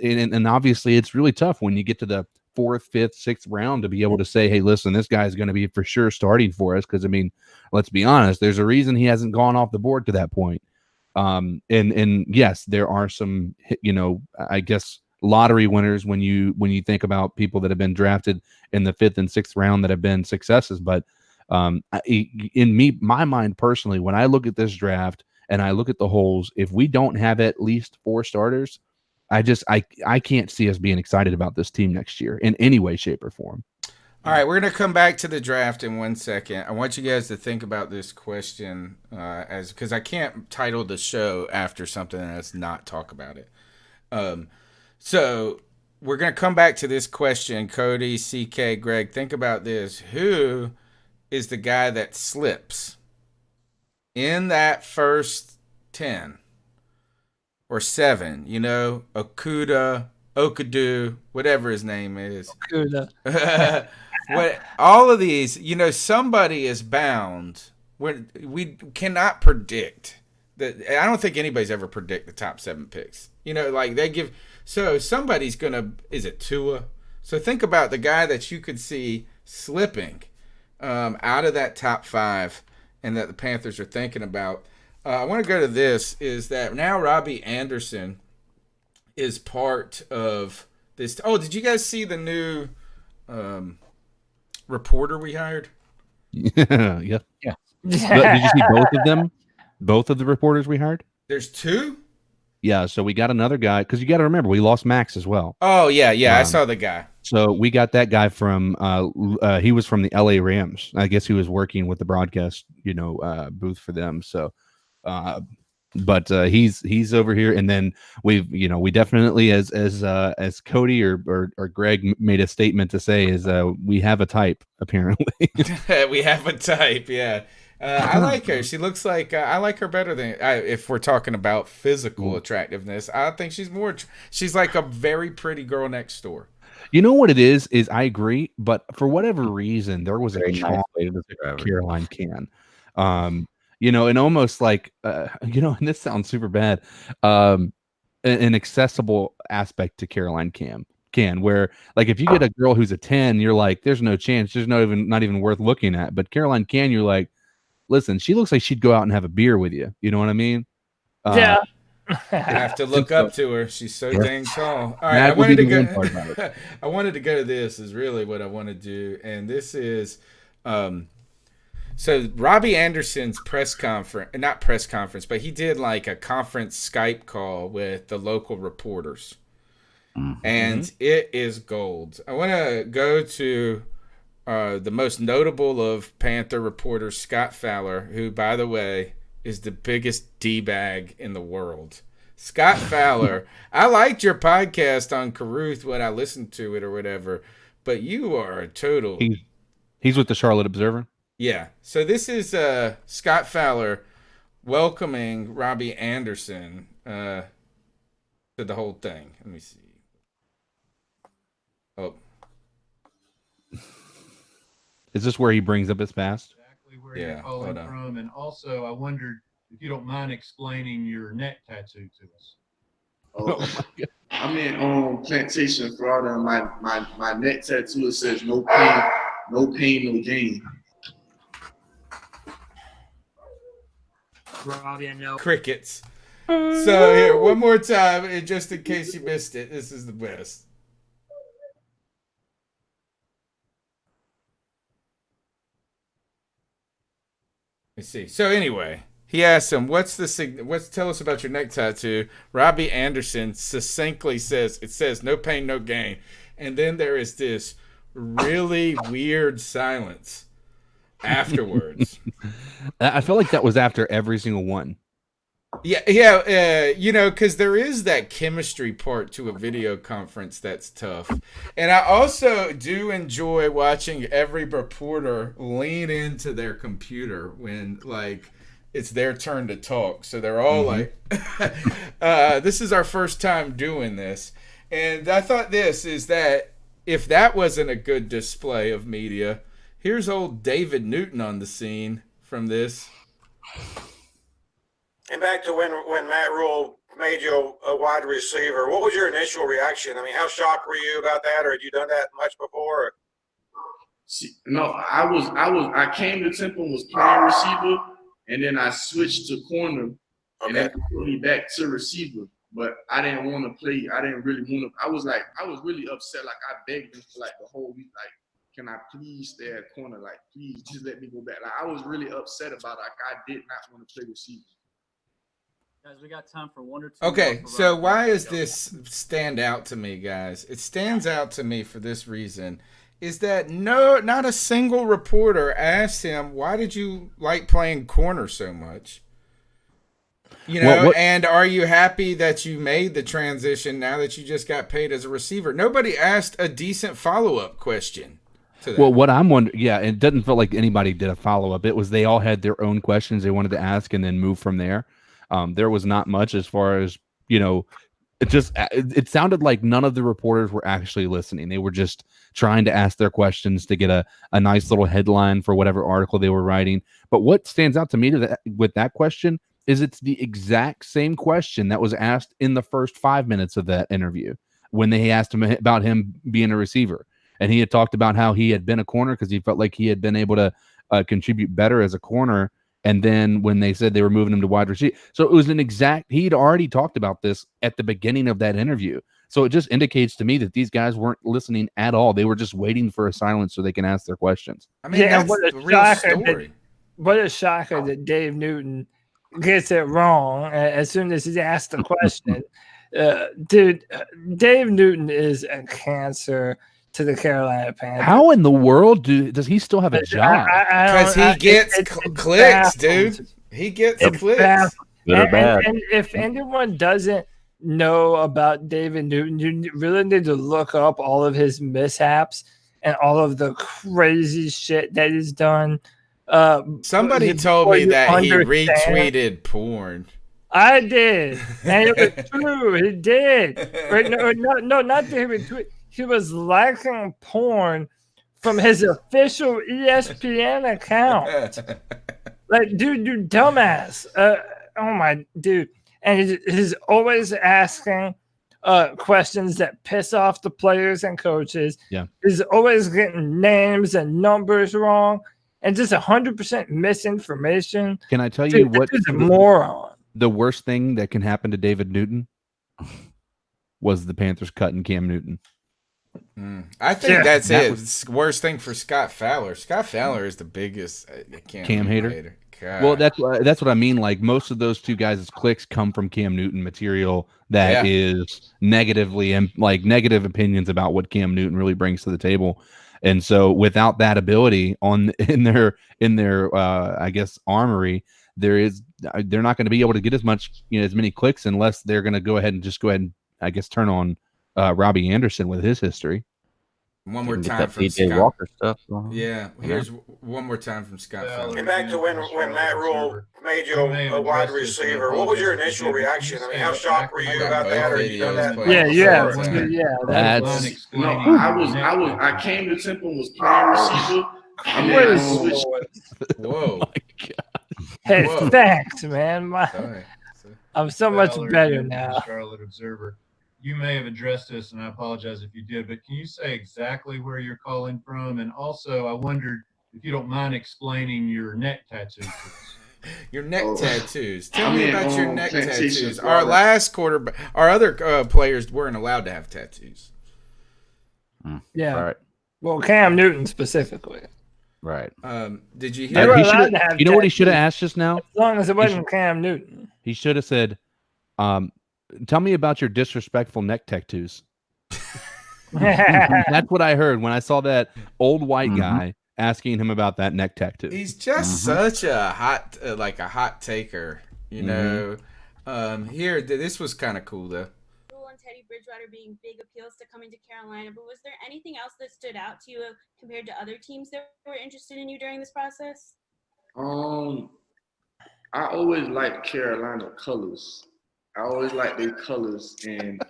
and obviously it's really tough when you get to the 4th, 5th, 6th round to be able to say, hey, listen, this guy is going to be for sure starting for us. Because I mean, let's be honest, there's a reason he hasn't gone off the board to that point. And yes, there are some, I guess lottery winners when you think about people that have been drafted in the 5th and 6th round that have been successes. But my mind personally, when I look at this draft and I look at the holes, if we don't have at least 4 starters, I can't see us being excited about this team next year in any way, shape, or form. All right, we're going to come back to the draft in 1 second. I want you guys to think about this question because I can't title the show after something that's not talk about it. So we're going to come back to this question. Cody, CK, Greg, think about this. Who is the guy that slips in that first 10? Or 7, Okuda, Okadu, whatever his name is. Okuda. All of these, somebody is bound. We cannot predict that. I don't think anybody's ever predict the top 7 picks. They give. So somebody's gonna. Is it Tua? So think about the guy that you could see slipping out of that top 5, and that the Panthers are thinking about. I want to go to this. Is that now Robbie Anderson is part of this? Oh, did you guys see the new reporter we hired? Yeah. Did you see both of them? Both of the reporters we hired? There's two? Yeah, so we got another guy, because you got to remember, we lost Max as well. Oh, yeah, I saw the guy. So we got that guy from, he was from the LA Rams. I guess he was working with the broadcast, booth for them. So, but he's over here. And then we definitely, as Cody or Greg made a statement to say, is we have a type, apparently. We have a type, yeah. I like her. She looks like I like her better than if we're talking about physical attractiveness. I think she's like a very pretty girl next door. You know what it is I agree, but for whatever reason, there was a charm to Caroline Can. And almost like, and this sounds super bad, an accessible aspect to Caroline Can, where like if you get a girl who's a 10, you're like, there's no chance, there's not even worth looking at. But Caroline Can, you're like, listen, she looks like she'd go out and have a beer with you. You know what I mean? Yeah. You have to look up to her. She's so dang tall. All right, I wanted to go to this is really what I want to do. And this is so Robbie Anderson's not press conference, but he did like a conference Skype call with the local reporters. Mm-hmm. And it is gold. I want to go to the most notable of Panther reporters, Scott Fowler, who, by the way, is the biggest D-bag in the world. Scott Fowler, I liked your podcast on Caruth when I listened to it or whatever, but you are a total... He's with the Charlotte Observer? Yeah. So this is Scott Fowler welcoming Robbie Anderson to the whole thing. Let me see. Oh. Is this where he brings up his past? Exactly where you're calling from. And also, I wondered if you don't mind explaining your neck tattoo to us. Oh, I'm in Plantation, Florida, and my neck tattoo says no pain, no gain. Robbie, I know. Crickets. So here, one more time, and just in case you missed it, this is the best. Let's see. So anyway, he asked him, tell us about your neck tattoo. Robbie Anderson succinctly says, it says no pain, no gain. And then there is this really weird silence afterwards. I feel like that was after every single one. Yeah, because there is that chemistry part to a video conference that's tough. And I also do enjoy watching every reporter lean into their computer when, like, it's their turn to talk. So they're all like, this is our first time doing this. And I thought this is that if that wasn't a good display of media, here's old David Newton on the scene from this. And back to when Matt Rule made you a wide receiver, what was your initial reaction? I mean, how shocked were you about that, or had you done that much before? No, I came to Temple and was playing receiver, and then I switched to corner, and then put me back to receiver. But I didn't want to play. I didn't really want to. I was really upset. Like, I begged him for like the whole week, like, can I please stay at corner? Like, please just let me go back. Like, I was really upset about it. Like, I did not want to play receiver. Guys, we got time for one or two. Okay, so why does this stand out to me, guys? It stands out to me for this reason, is that not a single reporter asked him, why did you like playing corner so much? And are you happy that you made the transition now that you just got paid as a receiver? Nobody asked a decent follow-up question to that. Well, what I'm wondering, it doesn't feel like anybody did a follow-up. It was they all had their own questions they wanted to ask and then move from there. There was not much as far as, it sounded like none of the reporters were actually listening. They were just trying to ask their questions to get a nice little headline for whatever article they were writing. But what stands out to me with that question is it's the exact same question that was asked in the first 5 minutes of that interview when they asked him about him being a receiver. And he had talked about how he had been a corner because he felt like he had been able to contribute better as a corner. And then when they said they were moving him to wide receiver, so it was he'd already talked about this at the beginning of that interview. So it just indicates to me that these guys weren't listening at all. They were just waiting for a silence so they can ask their questions. I mean, that's the real story. What a shocker that Dave Newton gets it wrong as soon as he asked the question. Dude, Dave Newton is a cancer to the Carolina Panthers. How in the world does he still have a job? Because he gets clicks, dude. He gets clicks. Good or bad. And if anyone doesn't know about David Newton, you really need to look up all of his mishaps and all of the crazy shit that he's done. Somebody told me that he retweeted porn. I did, and it was true. He did. Right? No, not that he retweeted. He was liking porn from his official ESPN account. Like, dude, you dumbass. Oh my dude. And he's always asking questions that piss off the players and coaches. Yeah. He's always getting names and numbers wrong and just 100% misinformation. Can I tell you what? He's a moron. The worst thing that can happen to David Newton was the Panthers cutting Cam Newton. I think that's it. It's the worst thing for Scott Fowler. Scott Fowler is the biggest Cam hater. Well, that's what I mean. Like, most of those two guys' clicks come from Cam Newton material that is negatively and like negative opinions about what Cam Newton really brings to the table. And so without that ability in their I guess armory, they're not going to be able to get as many clicks unless they're going to go ahead and I guess turn on Robbie Anderson with his history. One more time from Scott Walker stuff. Yeah, here's one more time from Scott Fowler. Get back to when Matt Rule made you a wide receiver. What was your initial reaction? I mean, how shocked were you about that? Or you done that? I came to Temple and was playing receiver. And then I switched. Whoa. My God. Hey, thanks, man. I'm so much better now. Charlotte Observer. You may have addressed this, and I apologize if you did, but can you say exactly where you're calling from? And also, I wondered if you don't mind explaining your neck tattoos. Your neck tattoos. Tell me about your neck tattoos. Our last quarterback, our other players weren't allowed to have tattoos. Yeah. Right. Well, Cam Newton specifically. Right. Did you hear? You know what he should have asked just now? As long as it wasn't Cam Newton. He should have said, tell me about your disrespectful neck tattoos. That's what I heard when I saw that old white guy asking him about that neck tattoo. He's just such a hot, like a hot taker, you know. Here, this was kind of cool though. And Teddy Bridgewater being big appeals to coming to Carolina, but was there anything else that stood out to you compared to other teams that were interested in you during this process? I always liked Carolina colors. I always like their colors and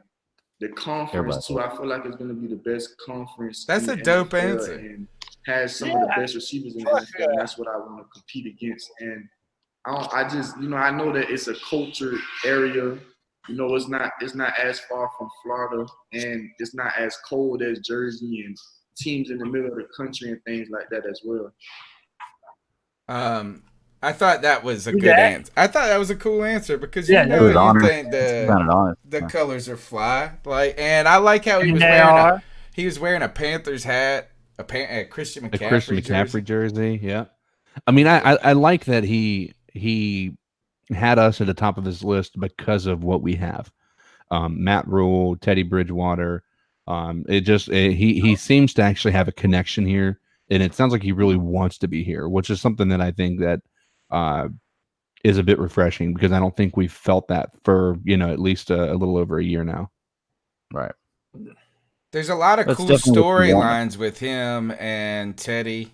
the conference too. I feel like it's going to be the best conference. That's a dope answer. And has some of the best receivers in the NFL. And that's what I want to compete against. And I just, I know that it's a culture area. It's not as far from Florida, and it's not as cold as Jersey and teams in the middle of the country and things like that as well. I thought that was a good answer. I thought that was a cool answer because you think the colors are fly. And I like how he was wearing a Panthers hat, a Christian McCaffrey jersey. Yeah, I mean, I like that he had us at the top of his list because of what we have. Matt Rule, Teddy Bridgewater. He seems to actually have a connection here, and it sounds like he really wants to be here, which is something that I think that is a bit refreshing because I don't think we've felt that for at least a little over a year now. Right. There's a lot of cool storylines with him and Teddy,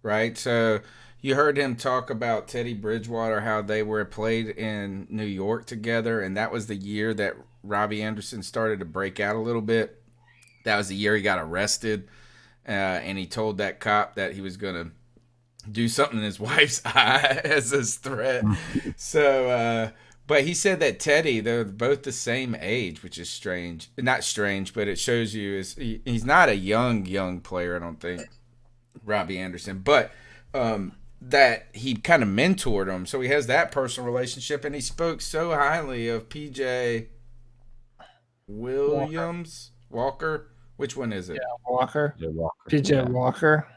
right? So you heard him talk about Teddy Bridgewater, how they were played in New York together, and that was the year that Robbie Anderson started to break out a little bit. That was the year he got arrested, and he told that cop that he was going to do something in his wife's eye as a threat. So, but he said that Teddy, they're both the same age, which is strange. Not strange, but it shows you he's not a young player, I don't think, Robbie Anderson. But that he kind of mentored him, so he has that personal relationship, and he spoke so highly of PJ Williams Walker. Which one is it? Yeah, Walker. Yeah, Walker. PJ Yeah. Walker.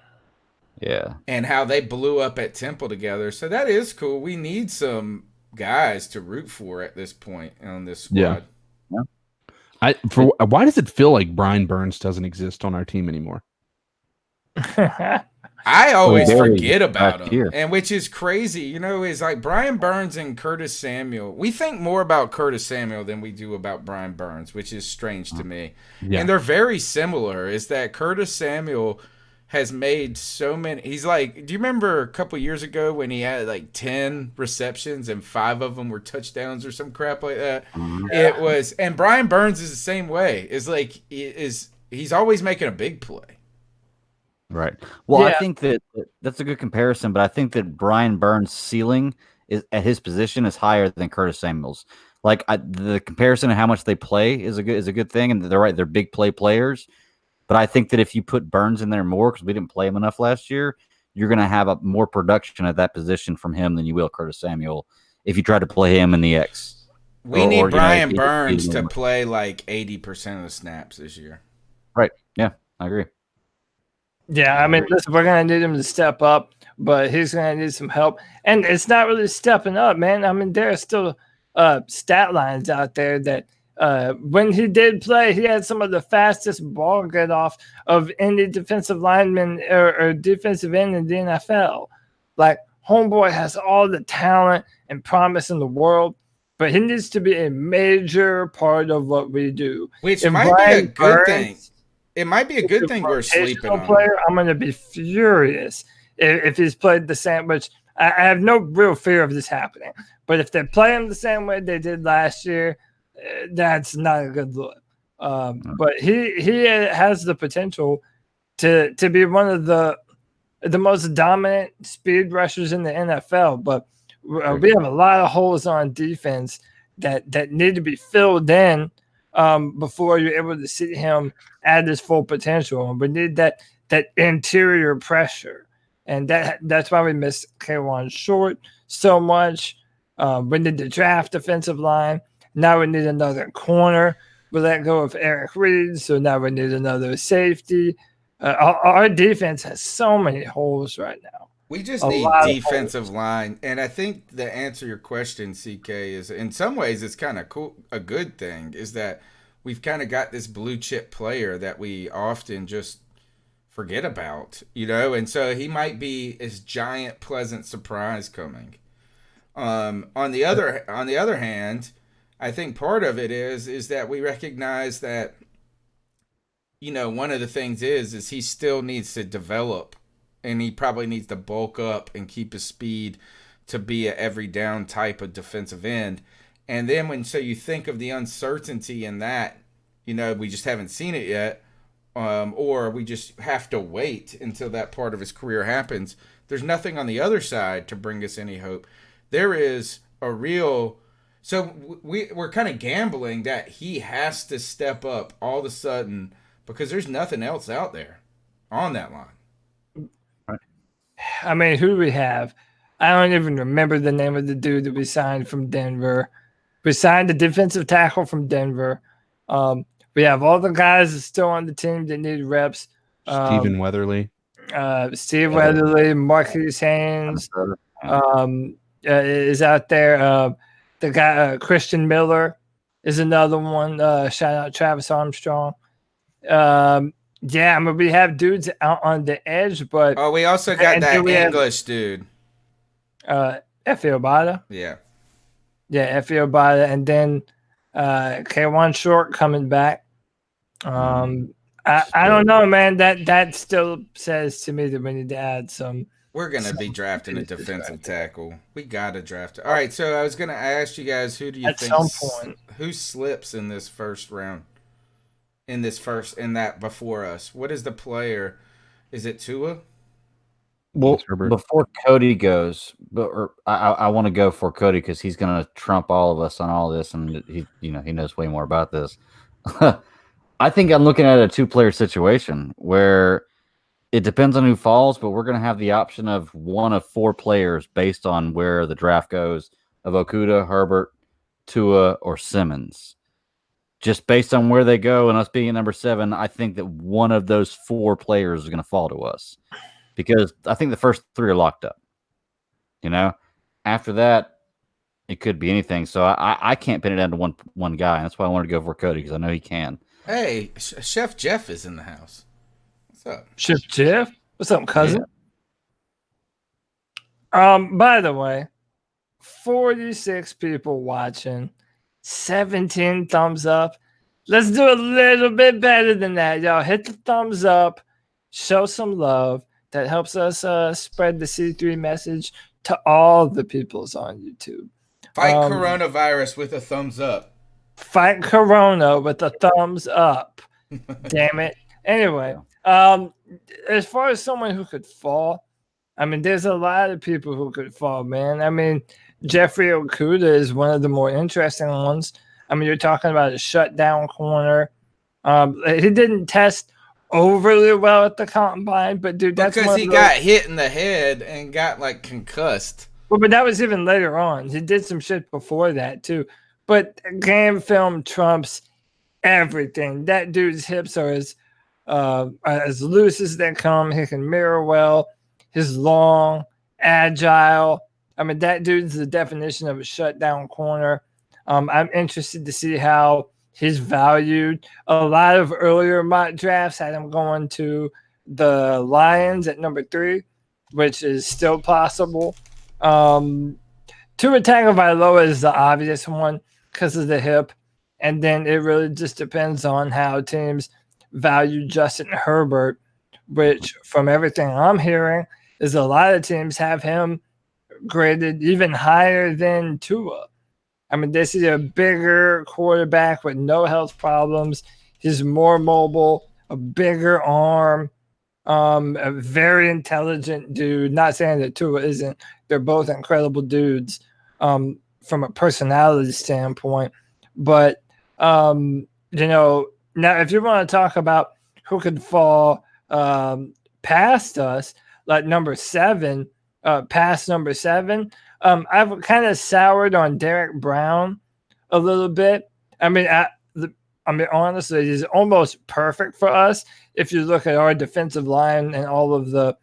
Yeah. And how they blew up at Temple together. So that is cool. We need some guys to root for at this point on this squad. Yeah. Why does it feel like Brian Burns doesn't exist on our team anymore? I always forget about him, and which is crazy, you know, is like Brian Burns and Curtis Samuel. We think more about Curtis Samuel than we do about Brian Burns, which is strange to me. Yeah. And they're very similar, is that Curtis Samuel has made so many. He's like, do you remember a couple years ago when he had like 10 receptions and 5 of them were touchdowns or some crap like that? Yeah. It was, and Brian Burns is the same way. Is like, he's always making a big play. Right. Well, I think that's a good comparison, but I think that Brian Burns' ceiling is at his position is higher than Curtis Samuel's. Like the comparison of how much they play is a good thing, and they're right. They're big players, but I think that if you put Burns in there more, because we didn't play him enough last year, you're going to have a more production at that position from him than you will Curtis Samuel if you try to play him in the X. We need Brian Burns to play like 80% of the snaps this year. Right. Yeah, I agree. Yeah, I mean, listen, we're going to need him to step up, but he's going to need some help. And it's not really stepping up, man. I mean, there are still stat lines out there that when he did play, he had some of the fastest ball get-off of any defensive lineman or defensive end in the NFL. Like, homeboy has all the talent and promise in the world, but he needs to be a major part of what we do. Which might be a good thing. It might be a good thing we're sleeping on. I'm going to be furious if he's played the same, which I have no real fear of this happening. But if they play him the same way they did last year, that's not a good look. But he has the potential to be one of the most dominant speed rushers in the NFL. But we have a lot of holes on defense that need to be filled in before you're able to see him at his full potential. We need that interior pressure, and that's why we miss K1 Short so much. We need to draft defensive line. Now we need another corner. We let go of Eric Reed, so now we need another safety. Our defense has so many holes right now. We just need defensive line, and I think the answer to your question, CK, is in some ways it's kind of cool. A good thing is that we've kind of got this blue chip player that we often just forget about, you know, and so he might be this giant pleasant surprise coming. On the other hand, I think part of it is that we recognize that, you know, one of the things is he still needs to develop. And he probably needs to bulk up and keep his speed to be a every down type of defensive end. And then so you think of the uncertainty in that, you know, we just haven't seen it yet, or we just have to wait until that part of his career happens. There's nothing on the other side to bring us any hope. There is a real – so we're kind of gambling that he has to step up all of a sudden because there's nothing else out there on that line. I mean, who do we have? I don't even remember the name of the dude that we signed from Denver. We signed a defensive tackle from Denver. We have all the guys that's still on the team that need reps. Stephen Weatherly. Steve Weatherly, Marquise Haynes is out there. The guy, Christian Miller, is another one. Shout out Travis Armstrong. Yeah, I mean, we have dudes out on the edge, but... Oh, we also got that English dude. Efe Obada. Yeah. Yeah, Efe Obada. And then K1 Short coming back. I don't know, man. That still says to me that we need to add some... We're going to be drafting a defensive tackle. We got to draft it. All right, so I was going to ask you guys, who do you think... At some point. Who slips in this first round? In that before us, what is the player? Is it Tua? Well, before Cody goes, I want to go for Cody because he's going to trump all of us on all this, and he knows way more about this. I think I'm looking at a 2-player situation where It depends on who falls, but we're going to have the option of one of 4 players based on where the draft goes of Okudah, Herbert, Tua, or Simmons. Just based on where they go and us being at number 7, I think that one of those 4 players is going to fall to us because I think the first 3 are locked up. After that, it could be anything. So I can't pin it down to one guy. And that's why I wanted to go for Cody because I know he can. Hey, Chef Jeff is in the house. What's up? Chef Jeff? What's up, cousin? Yeah. By the way, 46 people watching, 17 thumbs up. Let's do a little bit better than that, y'all. Hit the thumbs up, show some love. That helps us spread the C3 message to all the peoples on YouTube. Fight coronavirus with a thumbs up. Fight Corona with a thumbs up. Damn it. Anyway, as far as someone who could fall, I mean, there's a lot of people who could fall, man. I mean, Jeffrey Okudah is one of the more interesting ones. I mean, you're talking about a shutdown corner. He didn't test overly well at the combine, but dude, that's because he got hit in the head and got like concussed. Well, but that was even later on. He did some shit before that too. But game film trumps everything. That dude's hips are as loose as they come. He can mirror well. He's long, agile. I mean, that dude's the definition of a shutdown corner. I'm interested to see how he's valued. A lot of earlier mock drafts had him going to the Lions at number 3, which is still possible. Tua Tagovailoa is the obvious one because of the hip. And then it really just depends on how teams value Justin Herbert, which from everything I'm hearing is a lot of teams have him graded even higher than Tua. I mean, they see a bigger quarterback with no health problems. He's more mobile, a bigger arm, a very intelligent dude. Not saying that Tua isn't. They're both incredible dudes from a personality standpoint. But, now if you want to talk about who could fall past us, like number 7, past number 7, I've kind of soured on Derek Brown a little bit. I mean, honestly, he's almost perfect for us if you look at our defensive line and all of the,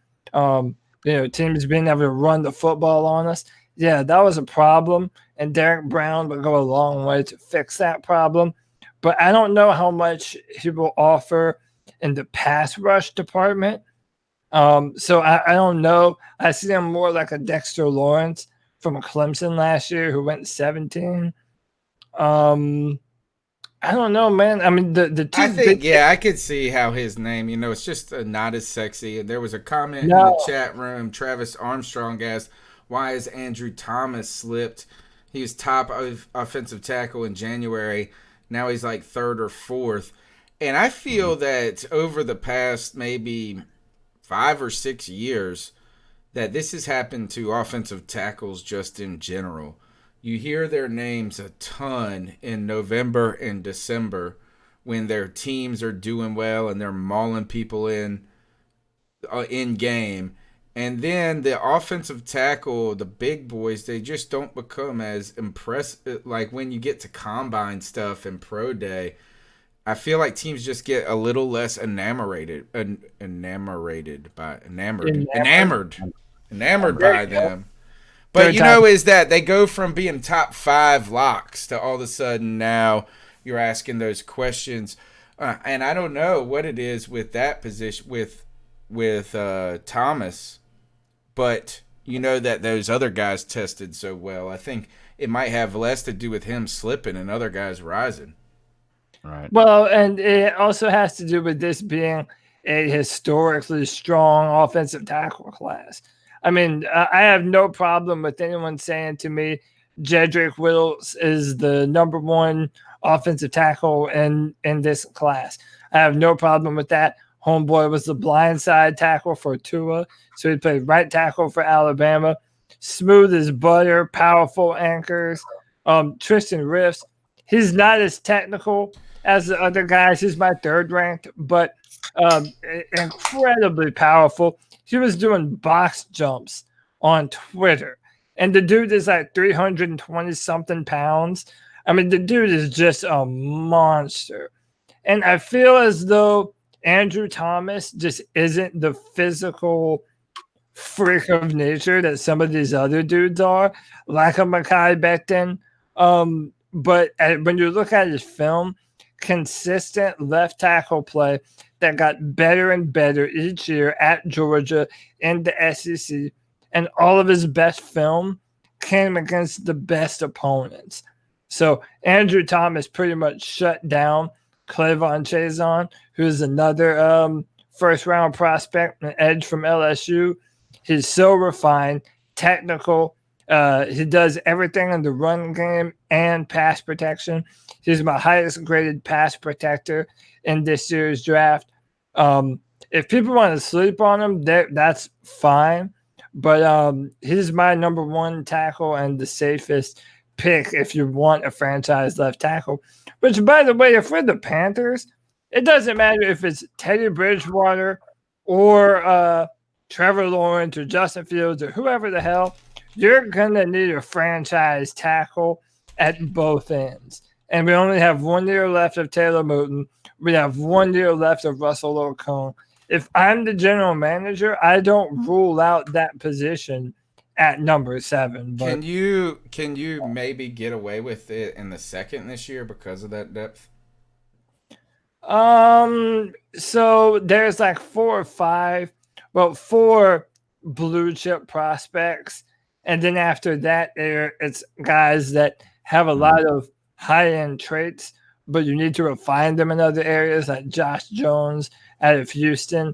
teams being able to run the football on us. Yeah, that was a problem, and Derek Brown would go a long way to fix that problem. But I don't know how much he will offer in the pass rush department. So I don't know. I see him more like a Dexter Lawrence from Clemson last year who went 17. I don't know, man. I mean, the two. I think, I could see how his name, it's just not as sexy. And there was a comment in the chat room. Travis Armstrong asked, why is Andrew Thomas slipped? He was top of offensive tackle in January. Now he's like 3rd or 4th. And I feel that over the past maybe 5 or 6 years that this has happened to offensive tackles just in general. You hear their names a ton in November and December when their teams are doing well and they're mauling people in game. And then the offensive tackle, the big boys, they just don't become as impressive. Like when you get to combine stuff and pro day, I feel like teams just get a little less enamored by them. But is that they go from being top 5 locks to all of a sudden now you're asking those questions. And I don't know what it is with that position with Thomas, but that those other guys tested so well. I think it might have less to do with him slipping and other guys rising. Right. Well, and it also has to do with this being a historically strong offensive tackle class. I mean, I have no problem with anyone saying to me, Jedrick Wills is the number 1 offensive tackle in this class. I have no problem with that. Homeboy was the blindside tackle for Tua, so he played right tackle for Alabama. Smooth as butter, powerful anchors. Tristan Riffs, he's not as technical as the other guys. He's my third ranked, but incredibly powerful. He was doing box jumps on Twitter, and the dude is like 320 something pounds. I mean, the dude is just a monster. And I feel as though Andrew Thomas just isn't the physical freak of nature that some of these other dudes are, like a Mekhi Becton. But when you look at his film, consistent left tackle play that got better and better each year at Georgia in the SEC, and all of his best film came against the best opponents. So Andrew Thomas pretty much shut down Clavon Chazon, who's another first-round prospect, an edge from LSU. He's so refined, technical. He does everything in the run game and pass protection. He's my highest graded pass protector in this year's draft. If people want to sleep on him, that's fine. But he's my number one tackle and the safest pick if you want a franchise left tackle. Which, by the way, if we're the Panthers, it doesn't matter if it's Teddy Bridgewater or Trevor Lawrence or Justin Fields or whoever the hell. You're going to need a franchise tackle at both ends. And we only have 1 year left of Taylor Moton. We have 1 year left of Russell Okung. If I'm the general manager, I don't rule out that position at number 7. But Can you maybe get away with it in the second this year because of that depth? So there's like 4 or 5, well, 4 blue chip prospects. And then after that, it's guys that have a lot of high-end traits, but you need to refine them in other areas, like Josh Jones out of Houston.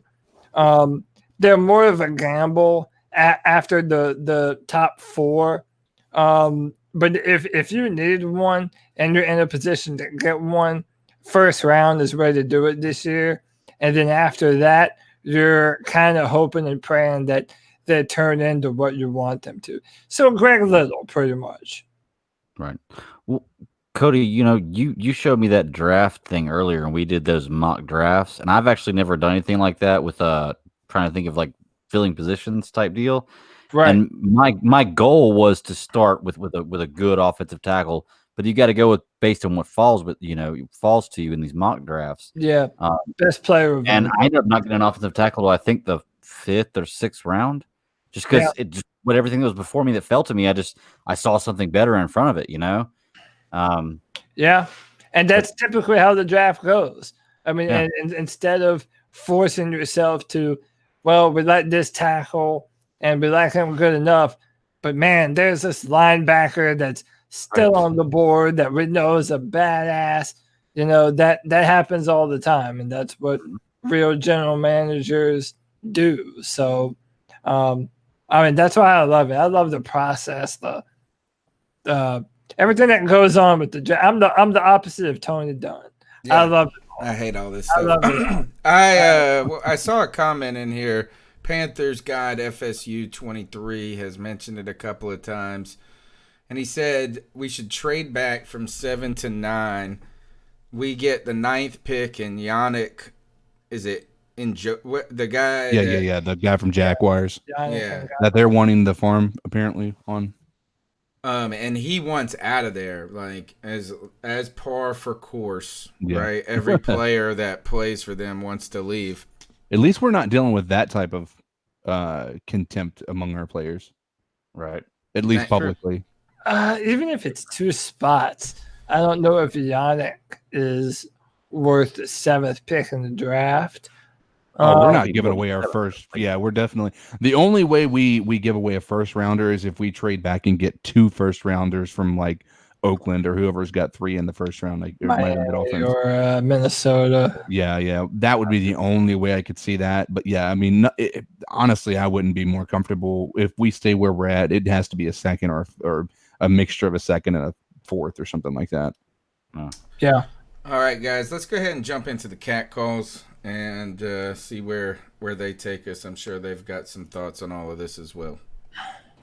They're more of a gamble after the top 4. But if you need one and you're in a position to get one, first round is ready to do it this year. And then after that, you're kind of hoping and praying that they turn into what you want them to. So Greg Little, pretty much. Right. Well, Cody, you showed me that draft thing earlier, and we did those mock drafts, and I've actually never done anything like that with trying to think of like filling positions type deal. Right. And my goal was to start with a good offensive tackle, but you got to go with based on what falls to you in these mock drafts. Yeah. Best player of and I ended up not getting an offensive tackle. I think the 5th or 6th round. Just because what everything that was before me that fell to me, I saw something better in front of it, Yeah, and that's typically how the draft goes. I mean, and instead of forcing yourself to, well, we like this tackle and we like him good enough, but man, there's this linebacker that's still on the board that we know is a badass. That happens all the time, and that's what real general managers do. So, I mean, that's why I love it. I love the process, the everything that goes on with the draft. I'm the opposite of Tony Dunn. Yeah, I love it. I hate all this stuff. I love it. I saw a comment in here. Panthers guide FSU 23 has mentioned it a couple of times, and he said we should trade back from 7 to 9. We get the 9th pick, and Yannick, is it? The guy, the guy from Jaguars, that they're wanting the farm apparently on. And he wants out of there, like as par for course, right? Every player that plays for them wants to leave. At least we're not dealing with that type of contempt among our players, right? At least publicly. Even if it's 2 spots, I don't know if Yannick is worth the 7th pick in the draft. We're not giving away our first. Yeah, we're definitely the only way we give away a first rounder is if we trade back and get 2 first rounders from like Oakland or whoever's got 3 in the first round, like or Minnesota. Yeah, that would be the only way I could see that. But yeah, I mean, honestly, I wouldn't be more comfortable if we stay where we're at. It has to be a 2nd or a mixture of a 2nd and a 4th or something like that. Yeah. All right, guys, let's go ahead and jump into the cat calls and see where they take us. I'm sure they've got some thoughts on all of this as well.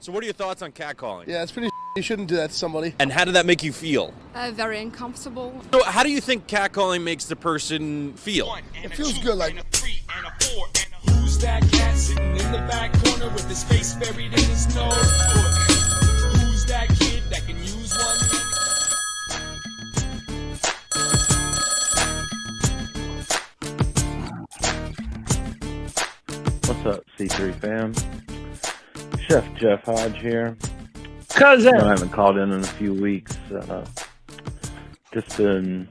So what are your thoughts on catcalling? Yeah, it's pretty. You shouldn't do that to somebody. And how did that make you feel? Very uncomfortable. So how do you think catcalling makes the person feel? It feels good, like. Who's that cat sitting in the back corner with his face buried in his nose? Who's that kid that can use one? What's up, C3 fam? Chef Jeff Hodge here. Cousin. I haven't called in a few weeks. Just been.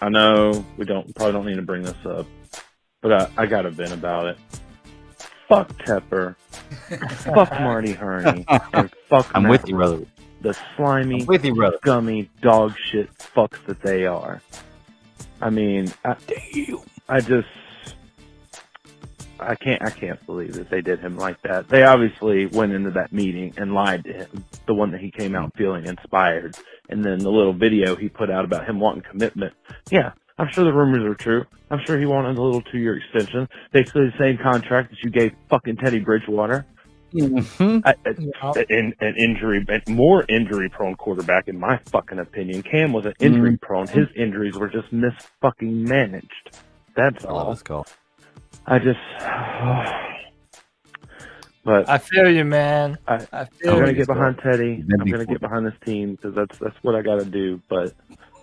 I know we probably don't need to bring this up, but I got a vent about it. Fuck Tepper. Fuck Marty Hurney. And fuck I'm Matt with you, brother. The slimy, with you, brother. scummy, dog shit fucks that they are. I mean, I can't believe that they did him like that. They obviously went into that meeting and lied to him, the one that he came out feeling inspired. And then the little video he put out about him wanting commitment. Yeah, I'm sure the rumors are true. I'm sure he wanted a little 2-year extension. Basically the same contract that you gave fucking Teddy Bridgewater. Mm-hmm. An injury, more injury-prone quarterback, in my fucking opinion. Cam wasn't injury-prone. His injuries were just fucking managed. That's all. Let's go. But I feel you, man. I'm gonna get behind Teddy. I'm gonna get behind this team because that's what I gotta do. But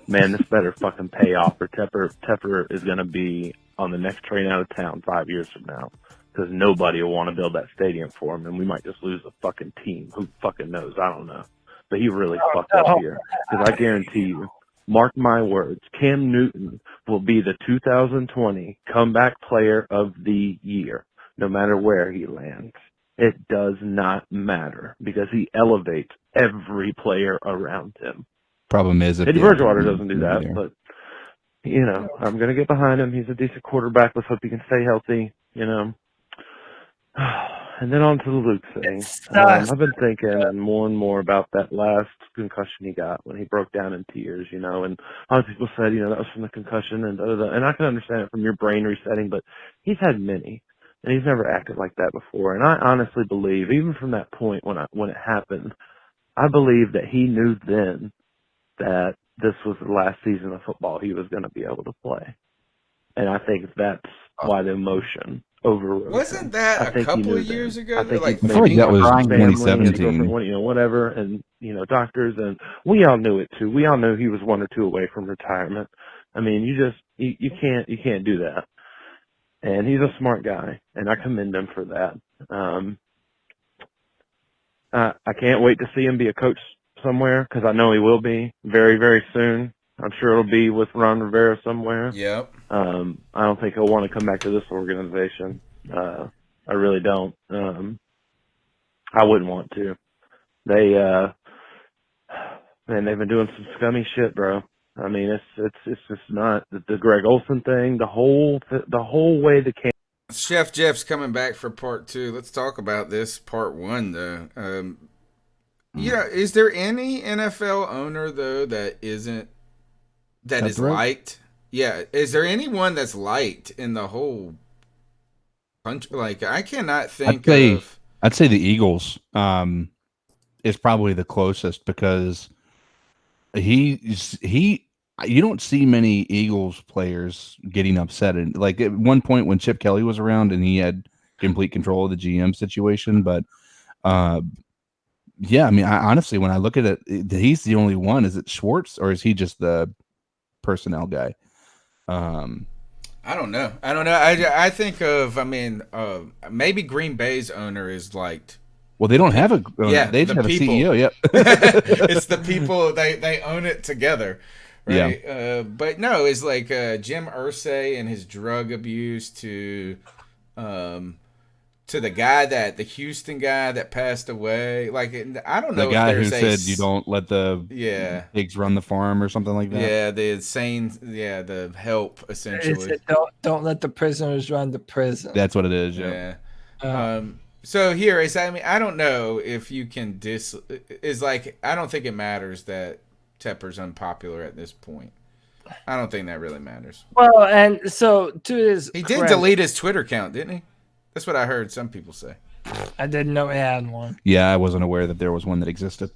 man, this better fucking pay off, or Tepper is gonna be on the next train out of town 5 years from now, because nobody will want to build that stadium for him, and we might just lose the fucking team. Who fucking knows? I don't know. But he really fucked up here, because I guarantee you, mark my words, Cam Newton will be the 2020 comeback player of the year, no matter where he lands. It does not matter, because he elevates every player around him. Problem is, Teddy Bridgewater doesn't do that, but, you know, I'm going to get behind him. He's a decent quarterback. Let's hope he can stay healthy, you know. And then on to the Luke thing. I've been thinking more and more about that last concussion he got when he broke down in tears, you know, and a lot of people said, you know, that was from the concussion and da-da-da. And I can understand it from your brain resetting, but he's had many, and he's never acted like that before. And I honestly believe, even from that point when it happened, I believe that he knew then that this was the last season of football he was going to be able to play. And I think that's why the emotion overrode. Wasn't that a couple of years ago? I think I feel like that was 2017. You know, whatever, and you know, doctors, and we all knew it too. We all knew he was 1 or 2 away from retirement. I mean, you can't do that. And he's a smart guy, and I commend him for that. I can't wait to see him be a coach somewhere, because I know he will be very, very soon. I'm sure it'll be with Ron Rivera somewhere. Yep. I don't think he'll want to come back to this organization. I really don't. I wouldn't want to. They've been doing some scummy shit, bro. I mean, it's just not the Greg Olsen thing. The whole way the camp. Chef Jeff's coming back for part 2. Let's talk about this part 1 though. Yeah, is there any NFL owner though that is liked? Yeah, is there anyone that's liked in the whole country? Like, I cannot think of. I'd say the Eagles is probably the closest, because you don't see many Eagles players getting upset. And like at one point when Chip Kelly was around and he had complete control of the GM situation, but yeah, I mean, honestly, when I look at it, he's the only one. Is it Schwartz, or is he just the personnel guy? I don't know. I think of, maybe Green Bay's owner is liked. Well, they don't have a they just have a CEO. Yep. It's the people, they own it together, right? Yeah. But no, it's like Jim Irsay and his drug abuse to the Houston guy that passed away. Like, I don't know. The guy who said you don't let the pigs run the farm or something like that. Yeah, the help essentially. Don't let the prisoners run the prison. That's what it is. Yeah. So here is, I don't know if you can I don't think it matters that Tepper's unpopular at this point. I don't think that really matters. Well, and so to his he did delete his Twitter account, didn't he? That's what I heard some people say. I didn't know he had one. Yeah, I wasn't aware that there was one that existed.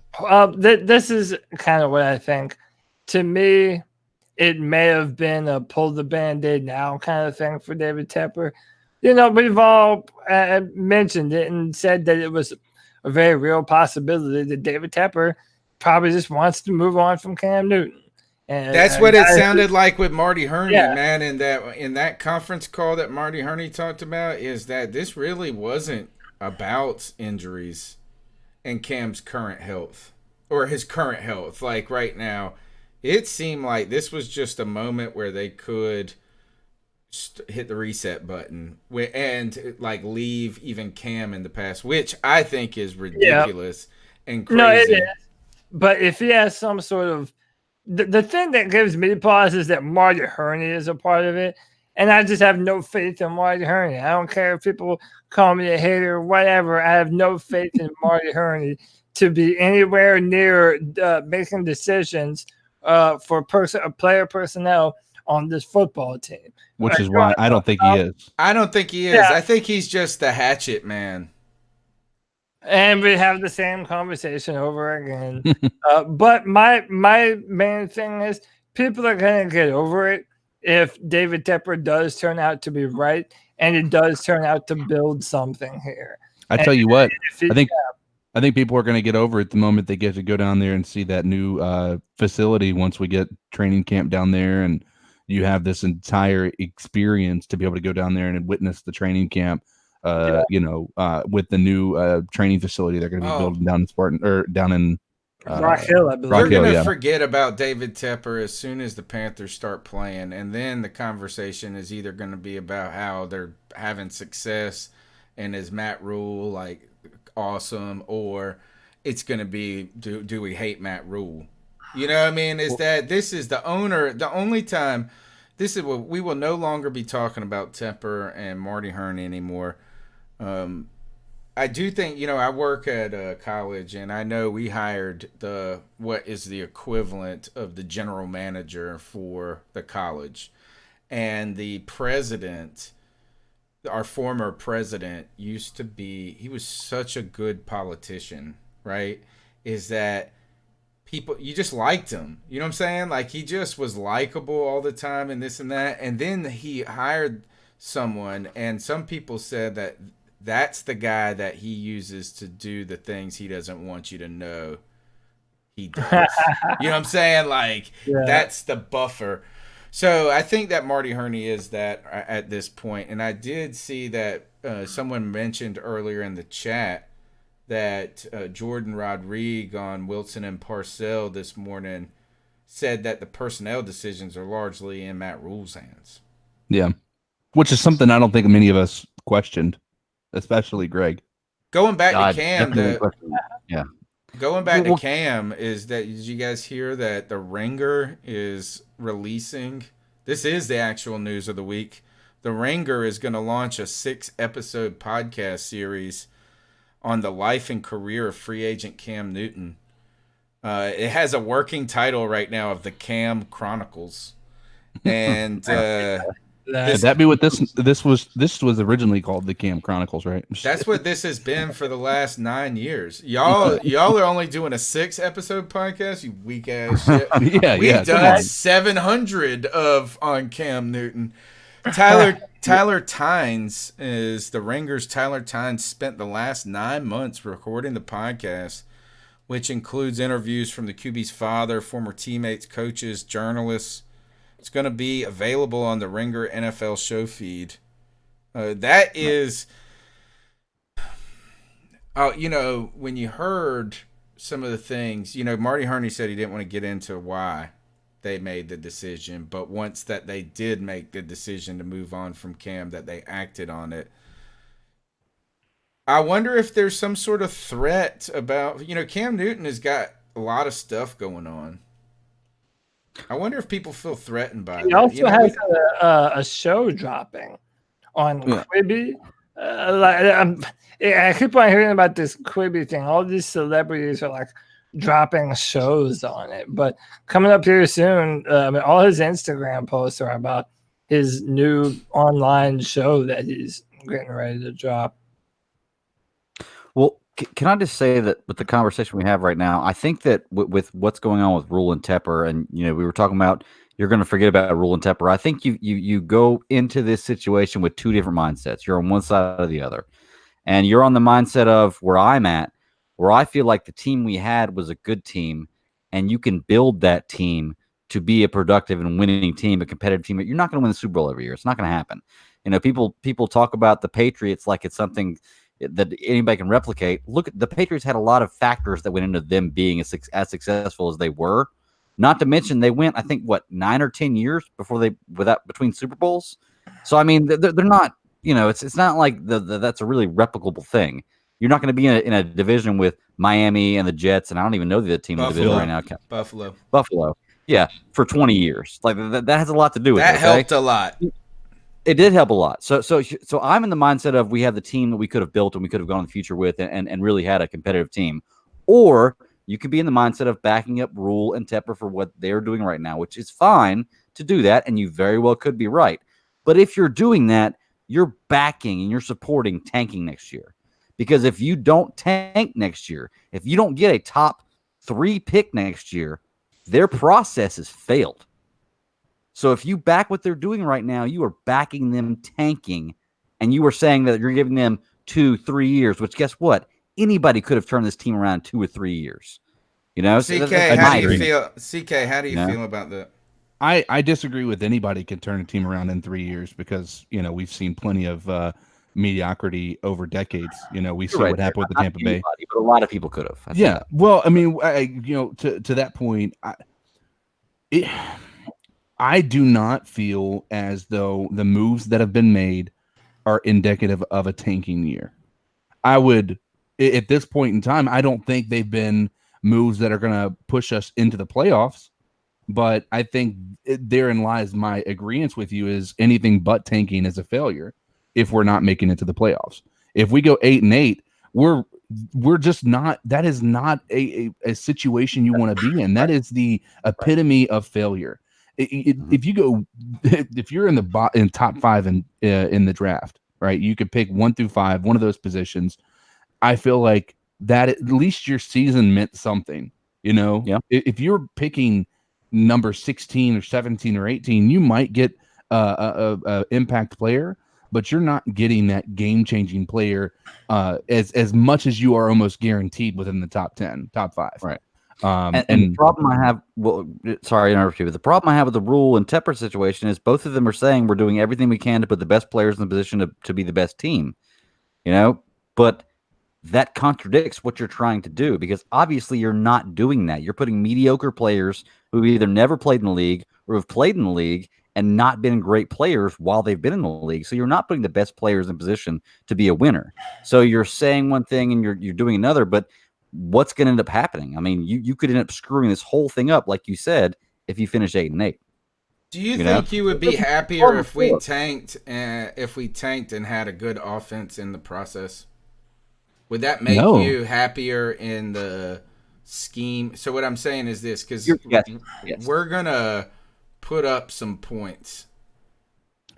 This is kind of what I think. To me, it may have been a pull the Band-Aid now kind of thing for David Tepper. We've all mentioned it and said that it was a very real possibility that David Tepper probably just wants to move on from Cam Newton. And that's what it sounded like with Marty Hurney, Yeah. man. In that conference call that Marty Hurney talked about, is that this really wasn't about injuries and Cam's current health or his current health. Like right now, it seemed like this was just a moment where they could hit the reset button and like leave even Cam in the past, which I think is ridiculous and crazy. No, it is. But if he has some sort of the thing that gives me pause is that Marty Hurney is a part of it. And I just have no faith in Marty Hurney. I don't care if people call me a hater or whatever. I have no faith in Marty Hurney to be anywhere near making decisions for player personnel on this football team. Which is why I don't think he is. I don't think he is. Yeah. I think he's just the hatchet man. And we have the same conversation over again. But my main thing is people are going to get over it if David Tepper does turn out to be right and it does turn out to build something here. I tell you what, I think people are going to get over it the moment they get to go down there and see that new facility once we get training camp down there and you have this entire experience to be able to go down there and witness the training camp. With the new training facility they're going to be building down in Spartan or down in Rock Hill, I believe. We're going to forget about David Tepper as soon as the Panthers start playing, and then the conversation is either going to be about how they're having success and is Matt Rule like awesome, or it's going to be do we hate Matt Rule? You know what I mean? Is that this is the owner? The only time this is what we will no longer be talking about Tepper and Marty Hurney anymore. I do think, I work at a college and I know we hired what is the equivalent of the general manager for the college. And the president, our former president, he was such a good politician, right? Is that people, you just liked him. You know what I'm saying? Like he just was likable all the time and this and that. And then he hired someone and some people said that that's the guy that he uses to do the things he doesn't want you to know he does. You know what I'm saying? Like, that's the buffer. So I think that Marty Hurney is that at this point. And I did see that someone mentioned earlier in the chat that Jordan Rodriguez on Wilson and Parcell this morning said that the personnel decisions are largely in Matt Rule's hands. Yeah. Which is something I don't think many of us questioned. Especially Greg. Going back to Cam, Going back Well, to Cam is that, did you guys hear that the Ringer is releasing? This is the actual news of the week. The Ringer is going to launch a 6-episode podcast series on the life and career of free agent Cam Newton. It has a working title right now of the Cam Chronicles. And Could that be what this was originally called, the Cam Chronicles, right? That's what this has been for the last 9 years. Y'all are only doing a 6-episode podcast, you weak ass shit. We've done 700 on Cam Newton. Tyler Tynes is the Ringer's. Tyler Tynes spent the last 9 months recording the podcast, which includes interviews from the QB's father, former teammates, coaches, journalists. It's going to be available on the Ringer NFL show feed. That is, when you heard some of the things, Marty Hurney said he didn't want to get into why they made the decision, but once that they did make the decision to move on from Cam, that they acted on it. I wonder if there's some sort of threat about, Cam Newton has got a lot of stuff going on. I wonder if people feel threatened by it. He also has a show dropping on Quibi. I keep on hearing about this Quibi thing. All these celebrities are dropping shows on it. But coming up here soon, all his Instagram posts are about his new online show that he's getting ready to drop. Can I just say that with the conversation we have right now, I think that with what's going on with Rule and Tepper, and we were talking about you're going to forget about Rule and Tepper. I think you go into this situation with two different mindsets. You're on one side or the other, and you're on the mindset of where I'm at, where I feel like the team we had was a good team, and you can build that team to be a productive and winning team, a competitive team. You're not going to win the Super Bowl every year. It's not going to happen. People talk about the Patriots like it's something that anybody can replicate. Look, the Patriots had a lot of factors that went into them being as successful as they were. Not to mention they went, I think, 9 or 10 years between Super Bowls. So I mean, they're not. It's not like that's a really replicable thing. You're not going to be in a division with Miami and the Jets, and I don't even know the team in the division right now. Buffalo. Yeah, for 20 years. Like that has a lot to do with it. That helped a lot. It did help a lot. So I'm in the mindset of we have the team that we could have built and we could have gone in the future with and really had a competitive team. Or you could be in the mindset of backing up Rule and Tepper for what they're doing right now, which is fine to do that, and you very well could be right. But if you're doing that, you're backing and you're supporting tanking next year. Because if you don't tank next year, if you don't get a top 3 pick next year, their process has failed. So if you back what they're doing right now, you are backing them tanking, and you are saying that you're giving them 2-3 years, which guess what? Anybody could have turned this team around 2 or 3 years. CK, how do you feel? CK, how do you feel about that? I disagree with anybody can turn a team around in 3 years because, we've seen plenty of mediocrity over decades. We saw what happened with the Tampa Bay. But a lot of people could have. Yeah. Well, I mean, to that point, I do not feel as though the moves that have been made are indicative of a tanking year. I would, at this point in time, I don't think they've been moves that are going to push us into the playoffs. But I think therein lies my agreement with you is anything but tanking is a failure if we're not making it to the playoffs. If we go 8-8, we're just not. That is not a situation you want to be in. That is the epitome of failure. If you're in the top 5 in the draft, right? You could pick 1 through 5, one of those positions. I feel like that at least your season meant something. Yeah. If you're picking number 16 or 17 or 18, you might get a impact player, but you're not getting that game-changing player as much as you are almost guaranteed within the top 10, top 5. Right. And the problem I have, sorry to interrupt you, but the problem I have with the Rule and Tepper situation is both of them are saying we're doing everything we can to put the best players in the position to be the best team, but that contradicts what you're trying to do because obviously you're not doing that. You're putting mediocre players who either never played in the league or have played in the league and not been great players while they've been in the league. So you're not putting the best players in position to be a winner. So you're saying one thing and you're doing another, but what's going to end up happening? I mean, you could end up screwing this whole thing up, like you said, if you finish 8-8. Do you think you would be happier if we tanked and had a good offense in the process? Would that make you happier in the scheme? So what I'm saying is this, because we're going to put up some points.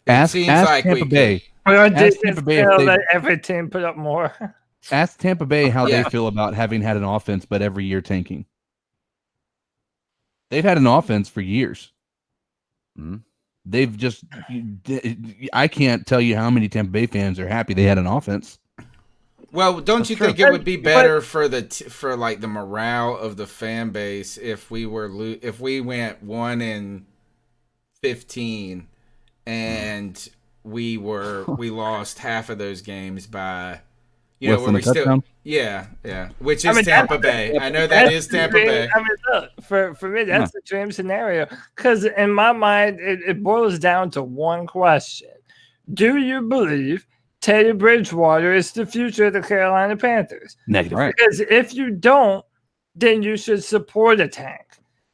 Ask Tampa Bay. Ask Tampa Bay if every team put up more. Ask Tampa Bay how they feel about having had an offense, but every year tanking. They've had an offense for years. Mm-hmm. They've just, I can't tell you how many Tampa Bay fans are happy they had an offense. Well, don't you think it would be better for the morale of the fan base if we went 1-15 and we lost half of those games by where we still which is Tampa Bay. I know that is Tampa Bay. I mean, look, for me that's the dream scenario because in my mind it boils down to one question: do you believe Teddy Bridgewater is the future of the Carolina Panthers? Negative. Right. Because if you don't, then you should support a tank.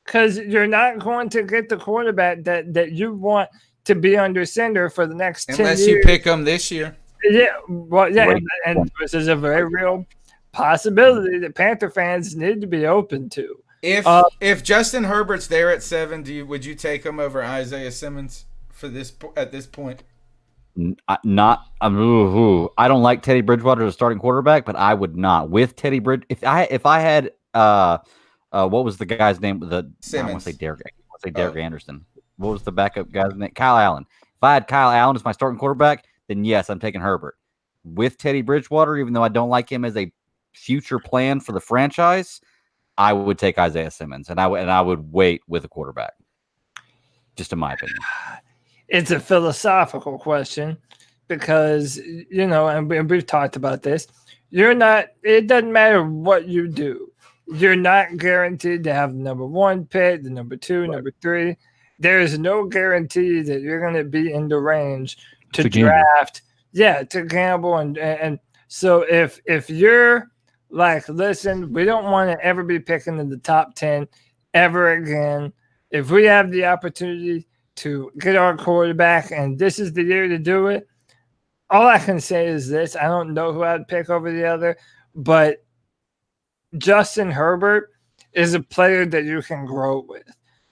Because you're not going to get the quarterback that you want to be under center for the next 10 years. Unless you pick them this year. Yeah, well, yeah, and this is a very real possibility that Panther fans need to be open to. If Justin Herbert's there at 7, would you take him over Isaiah Simmons at this point? I don't like Teddy Bridgewater as a starting quarterback, but I would not with Teddy Bridge. If I had what was the guy's name? I want to say Derek. I want to say Derek Anderson. What was the backup guy's name? Kyle Allen. If I had Kyle Allen as my starting quarterback, then yes, I'm taking Herbert. With Teddy Bridgewater, even though I don't like him as a future plan for the franchise, I would take Isaiah Simmons, and I would wait with a quarterback. Just in my opinion. It's a philosophical question because, and we've talked about this. It doesn't matter what you do. You're not guaranteed to have the number 1 pick, the number 2, number 3. There is no guarantee that you're going to be in the range to draft. Yeah, to gamble. And so if you're like, listen, we don't want to ever be picking in the top 10 ever again. If we have the opportunity to get our quarterback and this is the year to do it, all I can say is this. I don't know who I'd pick over the other, but Justin Herbert is a player that you can grow with.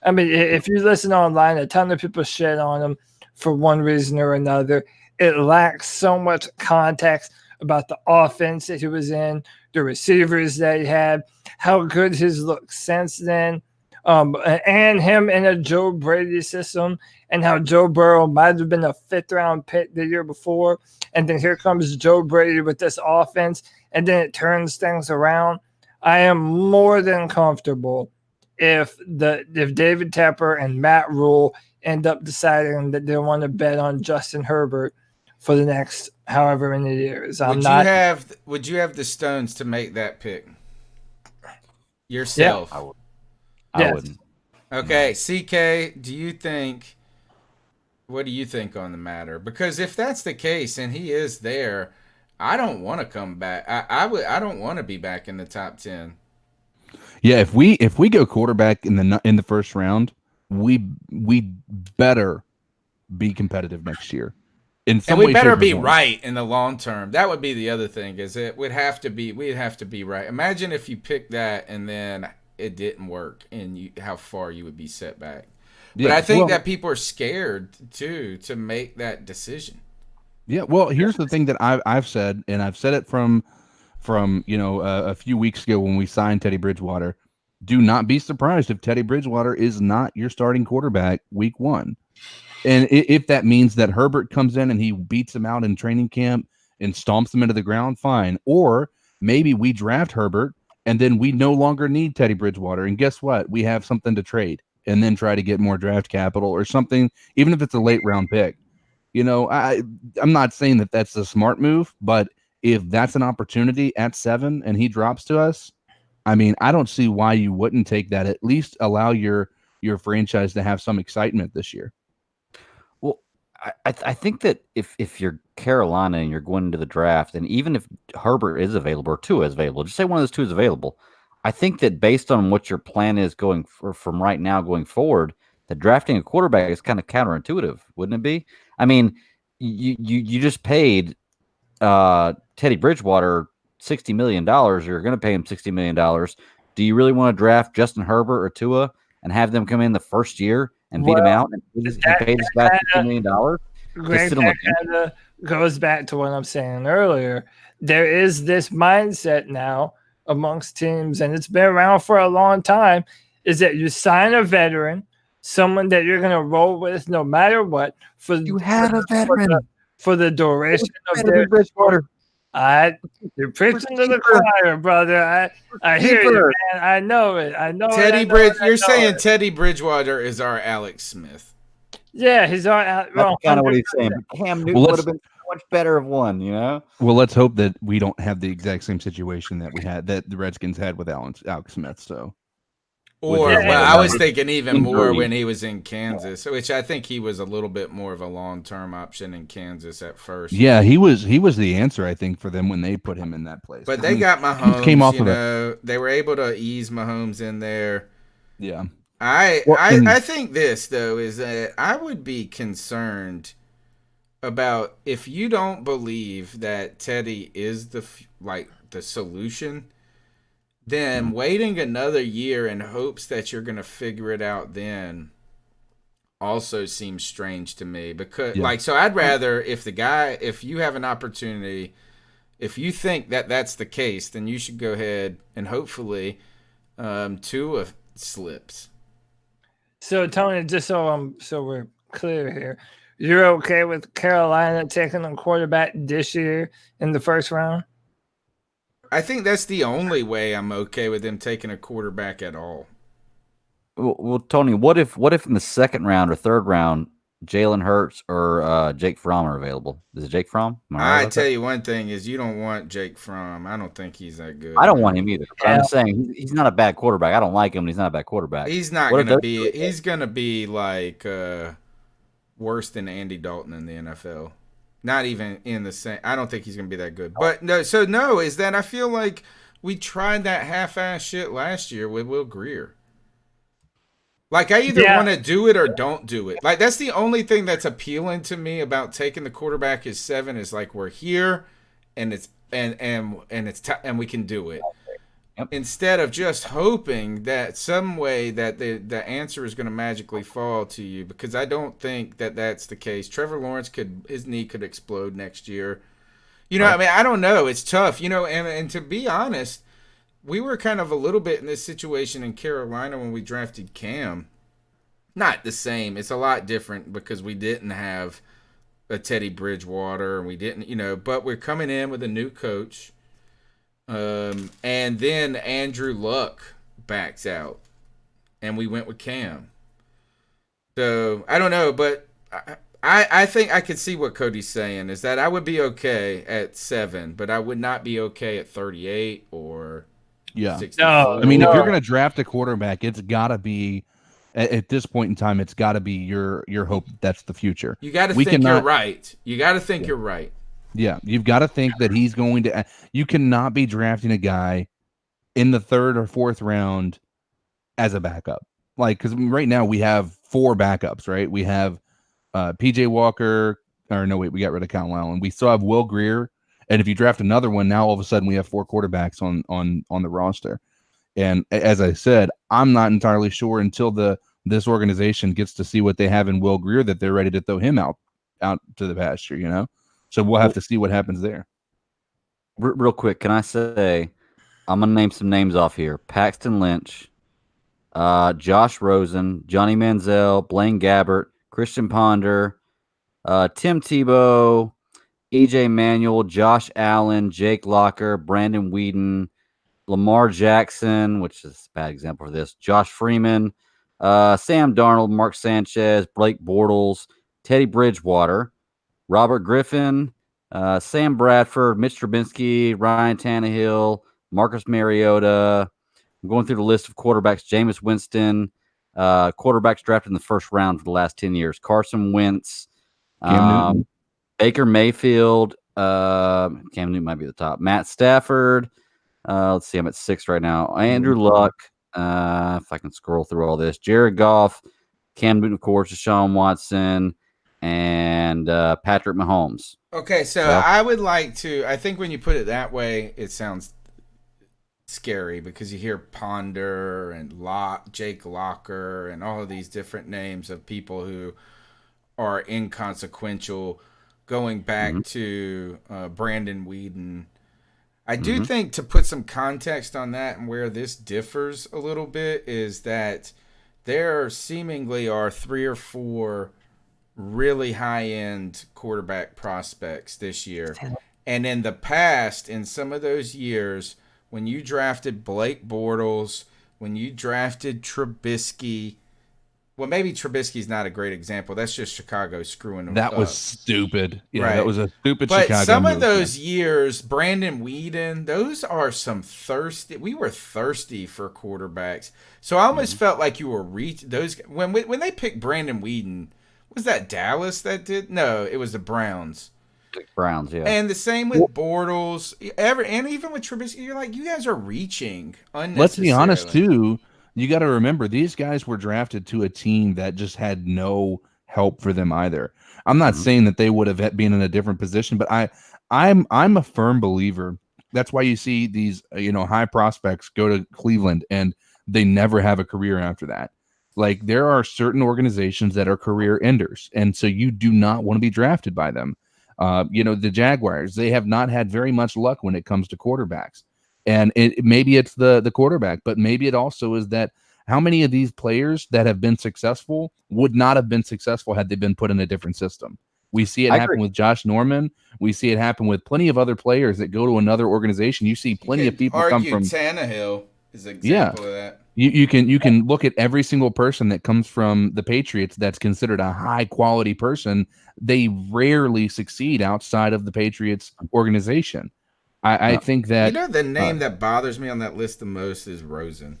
I mean, if you listen online, a ton of people shit on him for one reason or another. It lacks so much context about the offense that he was in, the receivers that he had, how good his look since then, and him in a Joe Brady system, and how Joe Burrow might have been a 5th-round pick the year before, and then here comes Joe Brady with this offense, and then it turns things around. I am more than comfortable if David Tepper and Matt Rule end up deciding that they want to bet on Justin Herbert for the next however many years. Would you have the stones to make that pick yourself? Yeah, I wouldn't. Okay, CK, what do you think on the matter? Because if that's the case and he is there, I don't want to come back. I don't want to be back in the top 10. Yeah, if we go quarterback in the first round, we better be competitive next year. And we better be right in the long term. That would be the other thing. We'd have to be right. Imagine if you picked that and then it didn't work, and how far you would be set back. But I think that people are scared too to make that decision. Yeah, well, here's the thing that I've said, and I've said it from a few weeks ago when we signed Teddy Bridgewater. Do not be surprised if Teddy Bridgewater is not your starting quarterback week 1. And if that means that Herbert comes in and he beats him out in training camp and stomps him into the ground, fine. Or maybe we draft Herbert and then we no longer need Teddy Bridgewater. And guess what? We have something to trade and then try to get more draft capital or something, even if it's a late round pick. I'm not saying that that's a smart move, but if that's an opportunity at 7 and he drops to us, I mean, I don't see why you wouldn't take that. At least allow your franchise to have some excitement this year. Well, I think that if you're Carolina and you're going into the draft, and even if Herbert is available or Tua is available, just say one of those two is available. I think that based on what your plan is from right now going forward, that drafting a quarterback is kind of counterintuitive, wouldn't it be? I mean, you just paid Teddy Bridgewater $60 million. You're going to pay him $60 million. Do you really want to draft Justin Herbert or Tua and have them come in the first year and beat him out and pay this guy $60 million? Greg, that kind of goes back to what I'm saying earlier. There is this mindset now amongst teams, and it's been around for a long time, is that you sign a veteran, someone that you're going to roll with no matter what. For the duration of their Bridgewater. You're preaching to the choir, brother. I hear you, man. I know it. You're saying Teddy Bridgewater is our Alex Smith. Yeah, he's our. That's kind of what he's saying. Cam Newton would have been so much better of one, Well, let's hope that we don't have the exact same situation that the Redskins had with Alex Smith. So. I was thinking even more when he was in Kansas, which I think he was a little bit more of a long-term option in Kansas at first. Yeah, he was the answer, I think, for them when they put him in that place. But they got Mahomes. Came off they were able to ease Mahomes in there. Yeah, I think this though is that I would be concerned about if you don't believe that Teddy is the solution. Then waiting another year in hopes that you're going to figure it out then also seems strange to me because Yeah. so I'd rather if you have an opportunity, if you think that that's the case, then you should go ahead and hopefully Tua slips. So Tony, just so we're clear here, you're okay with Carolina taking a quarterback this year in the first round? I think that's the only way I'm okay with them taking a quarterback at all. Well, Tony, what if in the second round or third round, Jalen Hurts or Jake Fromm are available? Is it Jake Fromm? I tell you one thing is you don't want Jake Fromm. I don't think he's that good. I don't want him either. I'm saying he's not a bad quarterback. I don't like him, but he's not a bad quarterback. He's not going to be. He's going to be like worse than Andy Dalton in the NFL. Not even in the same. I don't think he's going to be that good. But no, is that I feel like we tried that half-ass shit last year with Will Grier. Like, I either want to do it or don't do it. Like, that's the only thing that's appealing to me about taking the quarterback as 7 is like we're here, and it's and we can do it. Yep. Instead of just hoping that some way that the answer is going to magically fall to you, because I don't think that that's the case. Trevor Lawrence his knee could explode next year. You know, I mean, I don't know. It's tough, you know, and to be honest, we were kind of a little bit in this situation in Carolina when we drafted Cam. Not the same. It's a lot different because we didn't have a Teddy Bridgewater and we didn't, you know, but we're coming in with a new coach. And then Andrew Luck backs out and we went with Cam. So I don't know, but I think I could see what Cody's saying is that I would be okay at 7, but I would not be okay at 38 or 64. I mean, if you're going to draft a quarterback, it's got to be at this point in time. It's got to be your hope that's the future. You got to think you're right. You got to think you're right. Yeah, you've got to think that he's going to. You cannot be drafting a guy in the 3rd or 4th round as a backup. Like, because right now we have 4 backups, right? We have PJ Walker. Or no, wait, we got rid of Kyle Allen. We still have Will Grier. And if you draft another one, now all of a sudden we have 4 quarterbacks on the roster. And as I said, I'm not entirely sure until this organization gets to see what they have in Will Grier that they're ready to throw him out to the pasture, you know? So we'll have to see what happens there. Real quick, can I say, I'm going to name some names off here. Paxton Lynch, Josh Rosen, Johnny Manziel, Blaine Gabbert, Christian Ponder, Tim Tebow, EJ Manuel, Josh Allen, Jake Locker, Brandon Whedon, Lamar Jackson, which is a bad example for this, Josh Freeman, Sam Darnold, Mark Sanchez, Blake Bortles, Teddy Bridgewater, Robert Griffin, Sam Bradford, Mitch Trubisky, Ryan Tannehill, Marcus Mariota. I'm going through the list of quarterbacks. Jameis Winston, quarterbacks drafted in the first round for the last 10 years. Carson Wentz, Baker Mayfield, Cam Newton might be the top. Matt Stafford. Let's see, I'm at 6 right now. Andrew Luck. If I can scroll through all this. Jared Goff, Cam Newton, of course, Deshaun Watson, and Patrick Mahomes. Okay, so I would like to. I think when you put it that way, it sounds scary because you hear Ponder and Jake Locker and all of these different names of people who are inconsequential. Going back to Brandon Whedon, I do think to put some context on that and where this differs a little bit is that there seemingly are 3 or 4 really high-end quarterback prospects this year. And in the past, in some of those years, when you drafted Blake Bortles, when you drafted Trubisky, well, maybe Trubisky's not a great example. That's just Chicago screwing them up. That was stupid. Yeah, right. That was a stupid but Chicago some move, of those years, Brandon Whedon, those are some thirsty. We were thirsty for quarterbacks. So I almost felt like you were those when they picked Brandon Whedon. Was that Dallas that did? No, it was the Browns. Browns, yeah. And the same with Bortles. And even with Trubisky, you're like, you guys are reaching unnecessarily. Let's be honest, too. You got to remember, these guys were drafted to a team that just had no help for them either. I'm not saying that they would have been in a different position, but I'm a firm believer. That's why you see these high prospects go to Cleveland and they never have a career after that. Like there are certain organizations that are career enders, and so you do not want to be drafted by them. The Jaguars, they have not had very much luck when it comes to quarterbacks, and maybe it's the quarterback, but maybe it also is that how many of these players that have been successful would not have been successful had they been put in a different system. We see it happen with Josh Norman. We see it happen with plenty of other players that go to another organization. You see plenty of people come from Tannehill is an example of that. You can look at every single person that comes from the Patriots that's considered a high quality person. They rarely succeed outside of the Patriots organization. I think that the name that bothers me on that list the most is Rosen.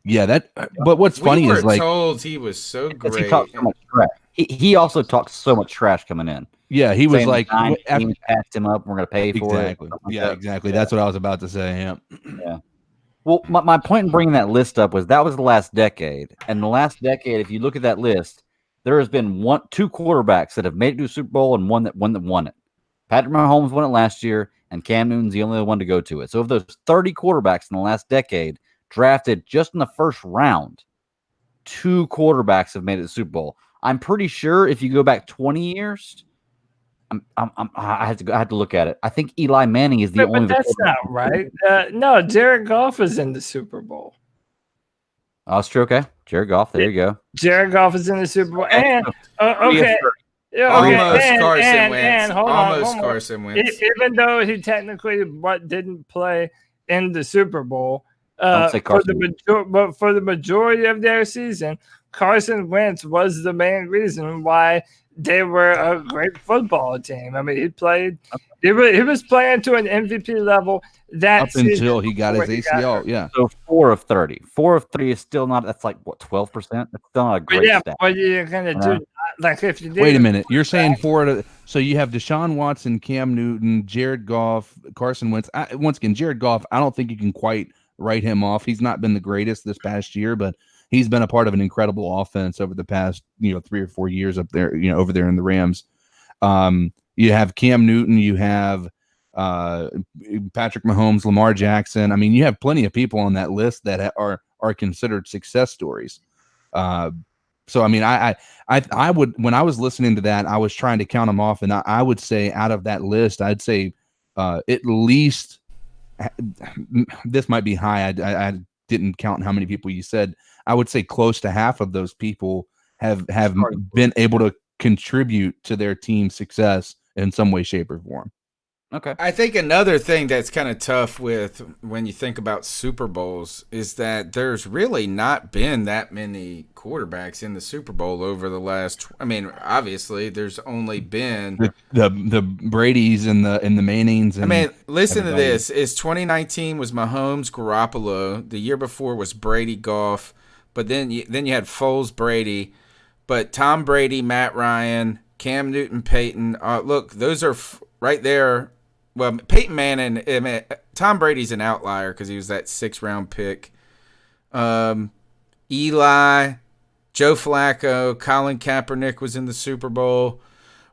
Yeah, but what's funny is like told he was so great. He talked so much trash. He also talked so much trash coming in. Yeah, he was like passed him up. We're going to pay for it. Exactly. That's what I was about to say. Yeah. Well, my point in bringing that list up was that was the last decade, and the last decade, if you look at that list, there has been two quarterbacks that have made it to a Super Bowl and one that won it. Patrick Mahomes won it last year, and Cam Newton's the only one to go to it. So of those 30 quarterbacks in the last decade drafted just in the first round, 2 quarterbacks have made it to the Super Bowl. I'm pretty sure if you go back 20 years, I had to look at it. I think Eli Manning is the only. But that's not right. No, Jared Goff is in the Super Bowl. Oh, that's true. Okay, Jared Goff. There you go. Jared Goff is in the Super Bowl, and okay. Almost Carson Wentz. Even though he technically didn't play in the Super Bowl, for the majority of their season, Carson Wentz was the main reason why they were a great football team. I mean, he was playing to an MVP level that up until he got his ACL. Yeah. So 4 of 30. 4 of 30 is still not. That's like what 12%. That's still not a great stat. What you're gonna do? Like if you did. Wait a minute. You're saying 4 so you have Deshaun Watson, Cam Newton, Jared Goff, Carson Wentz. Once again, Jared Goff. I don't think you can quite write him off. He's not been the greatest this past year, but he's been a part of an incredible offense over the past 3 or 4 years up there. Over there in the Rams. You have Cam Newton. You have Patrick Mahomes, Lamar Jackson. I mean, you have plenty of people on that list that are considered success stories. So, I mean, I would, when I was listening to that, I was trying to count them off, and I would say out of that list, I'd say at least, this might be high. I didn't count how many people you said. I would say close to half of those people have been able to contribute to their team's success in some way, shape, or form. Okay. I think another thing that's kind of tough with when you think about Super Bowls is that there's really not been that many quarterbacks in the Super Bowl over the last. I mean, obviously, there's only been the Brady's and the Mannings. And I mean, listen to this: is 2019 was Mahomes, Garoppolo. The year before was Brady, Goff, but then you had Foles, Brady, but Tom Brady, Matt Ryan, Cam Newton, Peyton. Look, those are right there. Well, Peyton Manning, Tom Brady's an outlier because he was that 6th-round pick. Eli, Joe Flacco, Colin Kaepernick was in the Super Bowl.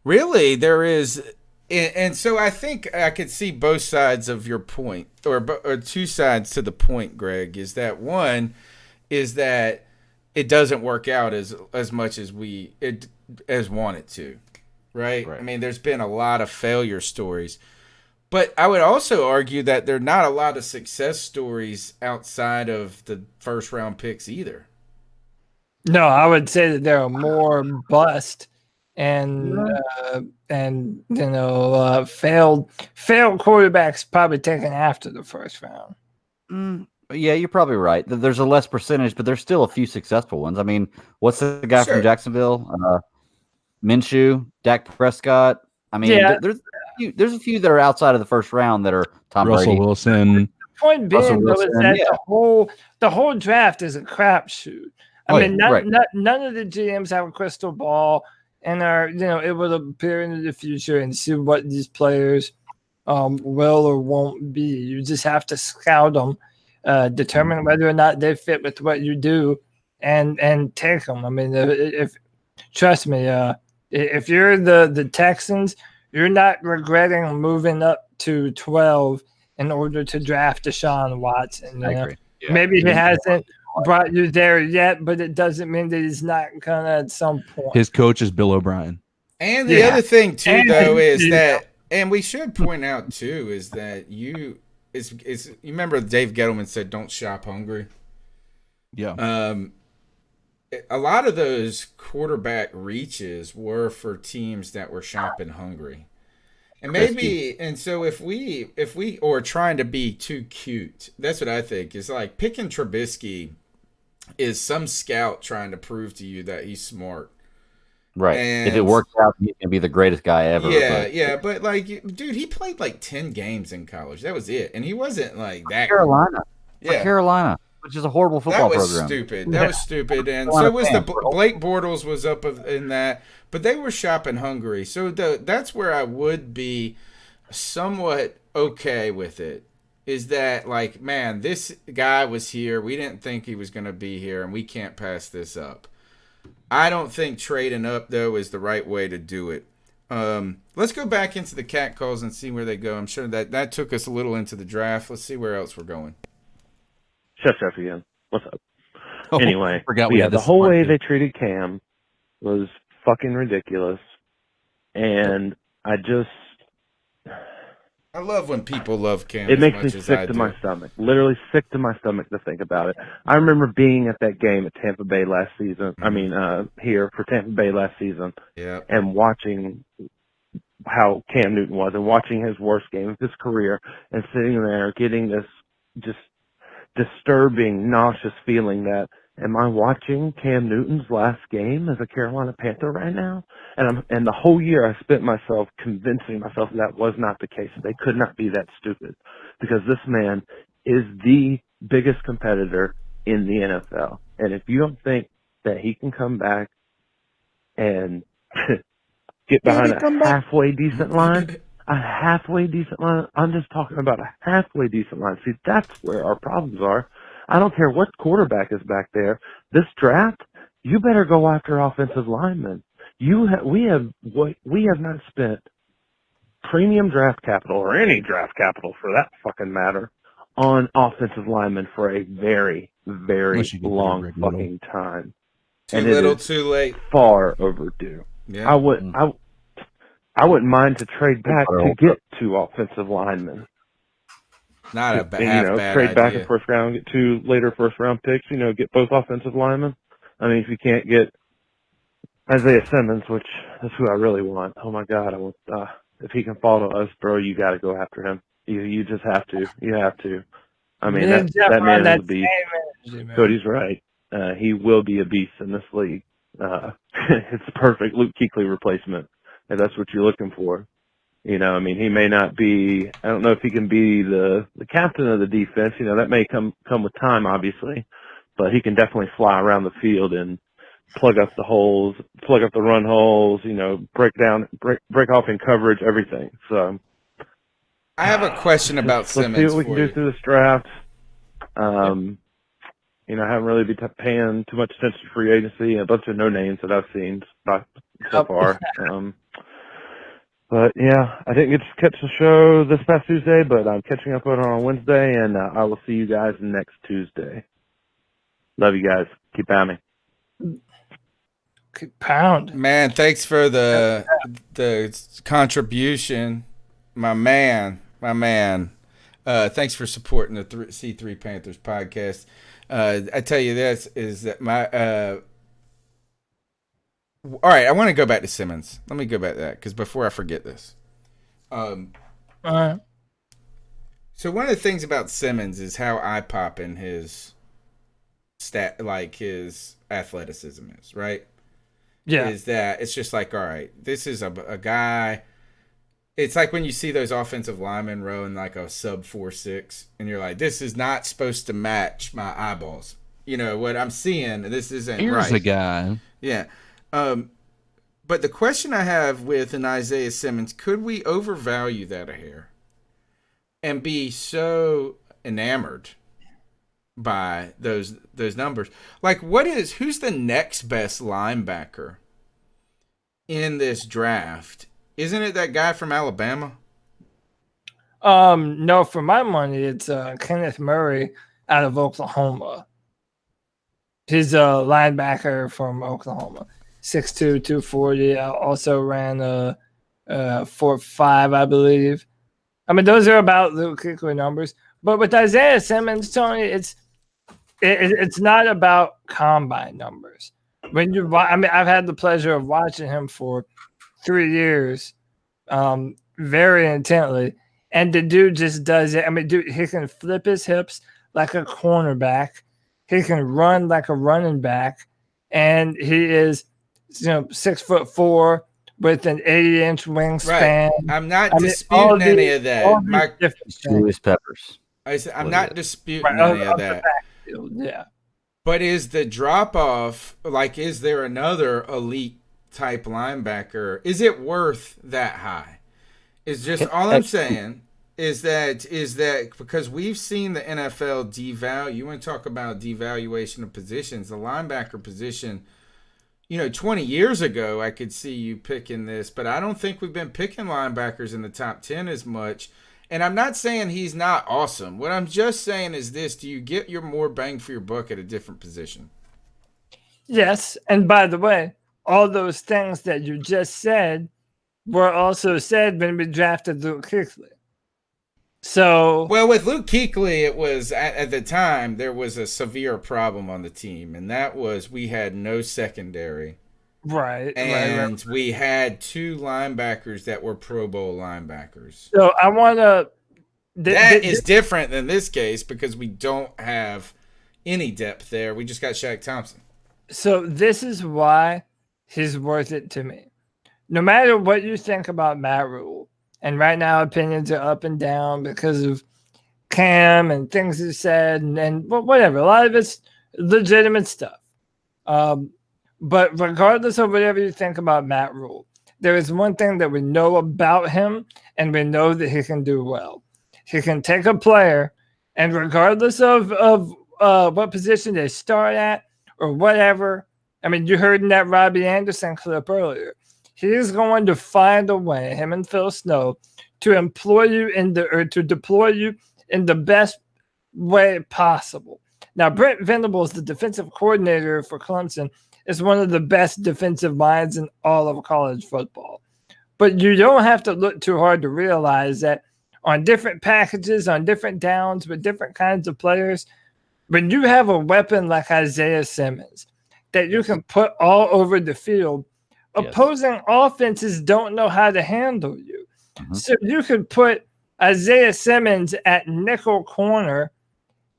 Really, there is, and so I think I could see both sides of your point, or 2 sides to the point, Greg, is that one is that it doesn't work out as much as as wanted to, right? I mean, there's been a lot of failure stories. But I would also argue that there are not a lot of success stories outside of the first-round picks either. No, I would say that there are more bust and failed quarterbacks probably taken after the first round. Yeah, you're probably right. There's a less percentage, but there's still a few successful ones. I mean, what's the guy from Jacksonville? Minshew, Dak Prescott. I mean, there's a few that are outside of the first round that are Tom Russell Brady. Wilson. The point being, though, is that the whole draft is a crapshoot. I mean, none of the GMs have a crystal ball and are able to peer into the future and see what these players will or won't be. You just have to scout them, determine whether or not they fit with what you do, and take them. I mean, trust me, if you're the Texans, you're not regretting moving up to 12 in order to draft Deshaun Watson. I agree. Yeah. Maybe he hasn't brought you there yet, but it doesn't mean that he's not gonna at some point. His coach is Bill O'Brien. And the other thing too, though, is that, and we should point out too, is that you remember Dave Gettleman said, "Don't shop hungry." Yeah. A lot of those quarterback reaches were for teams that were shopping hungry. And maybe, and so if we or trying to be too cute, that's what I think is like picking Trubisky is some scout trying to prove to you that he's smart. Right. And if it works out, he can be the greatest guy ever. But like, dude, he played like 10 games in college. That was it. And he wasn't like that. Carolina. Carolina, which is a horrible football program. That was stupid. That was stupid. And so was Blake Bortles was up in that. But they were shopping hungry. So that's where I would be somewhat okay with it. Is that like, man, this guy was here. We didn't think he was going to be here, and we can't pass this up. I don't think trading up, though, is the right way to do it. Let's go back into the cat calls and see where they go. I'm sure that took us a little into the draft. Let's see where else we're going. Chef again. What's up? Oh, Anyway, the whole way they treated Cam was fucking ridiculous. And I love when people love Cam. It makes me sick to my stomach. Literally sick to my stomach to think about it. I remember being at that game at Tampa Bay last season. I mean, here for Tampa Bay last season. Yeah. And watching how Cam Newton was and watching his worst game of his career and sitting there getting this just disturbing, nauseous feeling that, am I watching Cam Newton's last game as a Carolina Panther right now? And the whole year I spent myself convincing myself that was not the case. They could not be that stupid because this man is the biggest competitor in the NFL. And if you don't think that he can come back and get behind a halfway decent line, I'm just talking about a halfway decent line. See, that's where our problems are. I don't care what quarterback is back there. This draft, you better go after offensive linemen. We have not spent premium draft capital or any draft capital for that fucking matter on offensive linemen for a very, very long fucking time. Too little, too late. Far overdue. Yeah. I wouldn't mind to trade back to get 2 offensive linemen. Not a bad trade idea. back in first round, get 2 later first round picks, get both offensive linemen. I mean, if you can't get Isaiah Simmons, which is who I really want. Oh my God. If he can fall to us, bro, you got to go after him. You just have to. You have to. I mean, that man is a beast. Cody's right. He will be a beast in this league. It's a perfect Luke Kuechly replacement. If that's what you're looking for. I mean, he may not be, I don't know if he can be the captain of the defense. That may come with time, obviously, but he can definitely fly around the field and plug up the holes, plug up the run holes, break off in coverage, everything. So I have a question about Simmons. Let's see what we can do through this draft. I haven't really been paying too much attention to free agency. A bunch of no names that I've seen so far. But yeah, I didn't get to catch the show this past Tuesday, but I'm catching up on Wednesday, and I will see you guys next Tuesday. Love you guys. Keep pounding. Keep pound. Man, thanks for the contribution, my man. Thanks for supporting the C3 Panthers podcast. I tell you this is that all right, I want to go back to Simmons. Let me go back to that because before I forget this. So one of the things about Simmons is how eye-popping his his athleticism is, right? Yeah. Is that it's just like, all right, this is a guy. It's like when you see those offensive linemen rowing like a sub 4.6, and you're like, this is not supposed to match my eyeballs. What I'm seeing, this isn't right. Here's a guy. Yeah. But the question I have with an Isaiah Simmons, could we overvalue that a hair and be so enamored by those numbers? Like, who's the next best linebacker in this draft? Isn't it that guy from Alabama? No, for my money, it's Kenneth Murray out of Oklahoma. He's a linebacker from Oklahoma, 6'2", 240. Also ran a 4.5, I believe. I mean, those are about the Kuechly numbers. But with Isaiah Simmons, Tony, it's not about combine numbers. When you, I mean, I've had the pleasure of watching him for 3 years, very intently, and the dude just does it. I mean, dude, he can flip his hips like a cornerback. He can run like a running back, and he is, 6'4" with an 80-inch wingspan. Right. I'm not disputing any of that. Julius Peppers. I'm not disputing any of that. Yeah. But is the drop off, like, is there another elite type linebacker? Is it worth that high? It's just all I'm saying is that because we've seen the NFL devalue. You want to talk about devaluation of positions? The linebacker position, 20 years ago, I could see you picking this, but I don't think we've been picking linebackers in the top 10 as much. And I'm not saying he's not awesome. What I'm just saying is this: do you get your more bang for your buck at a different position? Yes, and by the way, all those things that you just said were also said when we drafted Luke Kuechly. So, well, with Luke Kuechly, it was at the time there was a severe problem on the team, and that was we had no secondary, right? And we had 2 linebackers that were Pro Bowl linebackers. So I want to. That is different than this case because we don't have any depth there. We just got Shaq Thompson. So this is why he's worth it to me. No matter what you think about Matt Rule, and right now opinions are up and down because of Cam and things he said and whatever. A lot of it's legitimate stuff. But regardless of whatever you think about Matt Rule, there is one thing that we know about him, and we know that he can do well. He can take a player, and regardless of what position they start at or whatever, I mean, you heard in that Robbie Anderson clip earlier, he is going to find a way, him and Phil Snow, to employ you to deploy you in the best way possible. Now, Brent Venables, the defensive coordinator for Clemson, is one of the best defensive minds in all of college football. But you don't have to look too hard to realize that on different packages, on different downs, with different kinds of players, when you have a weapon like Isaiah Simmons that you can put all over the field, opposing offenses don't know how to handle you. Mm-hmm. So you could put Isaiah Simmons at nickel corner,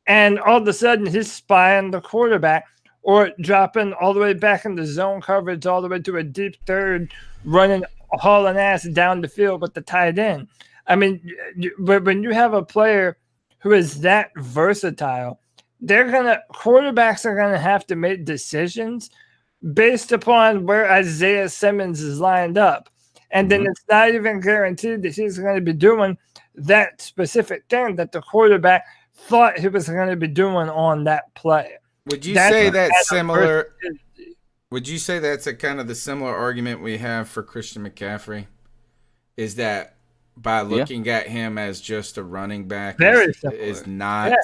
and all of a sudden he's spying the quarterback or dropping all the way back into zone coverage all the way to a deep third, hauling ass down the field with the tight end. I mean, when you have a player who is that versatile, quarterbacks are going to have to make decisions based upon where Isaiah Simmons is lined up. And then it's not even guaranteed that he's going to be doing that specific thing that the quarterback thought he was going to be doing on that play. Would you say that's similar? Would you say that's a kind of the similar argument we have for Christian McCaffrey? Is that by looking at him as just a running back is not... Yeah.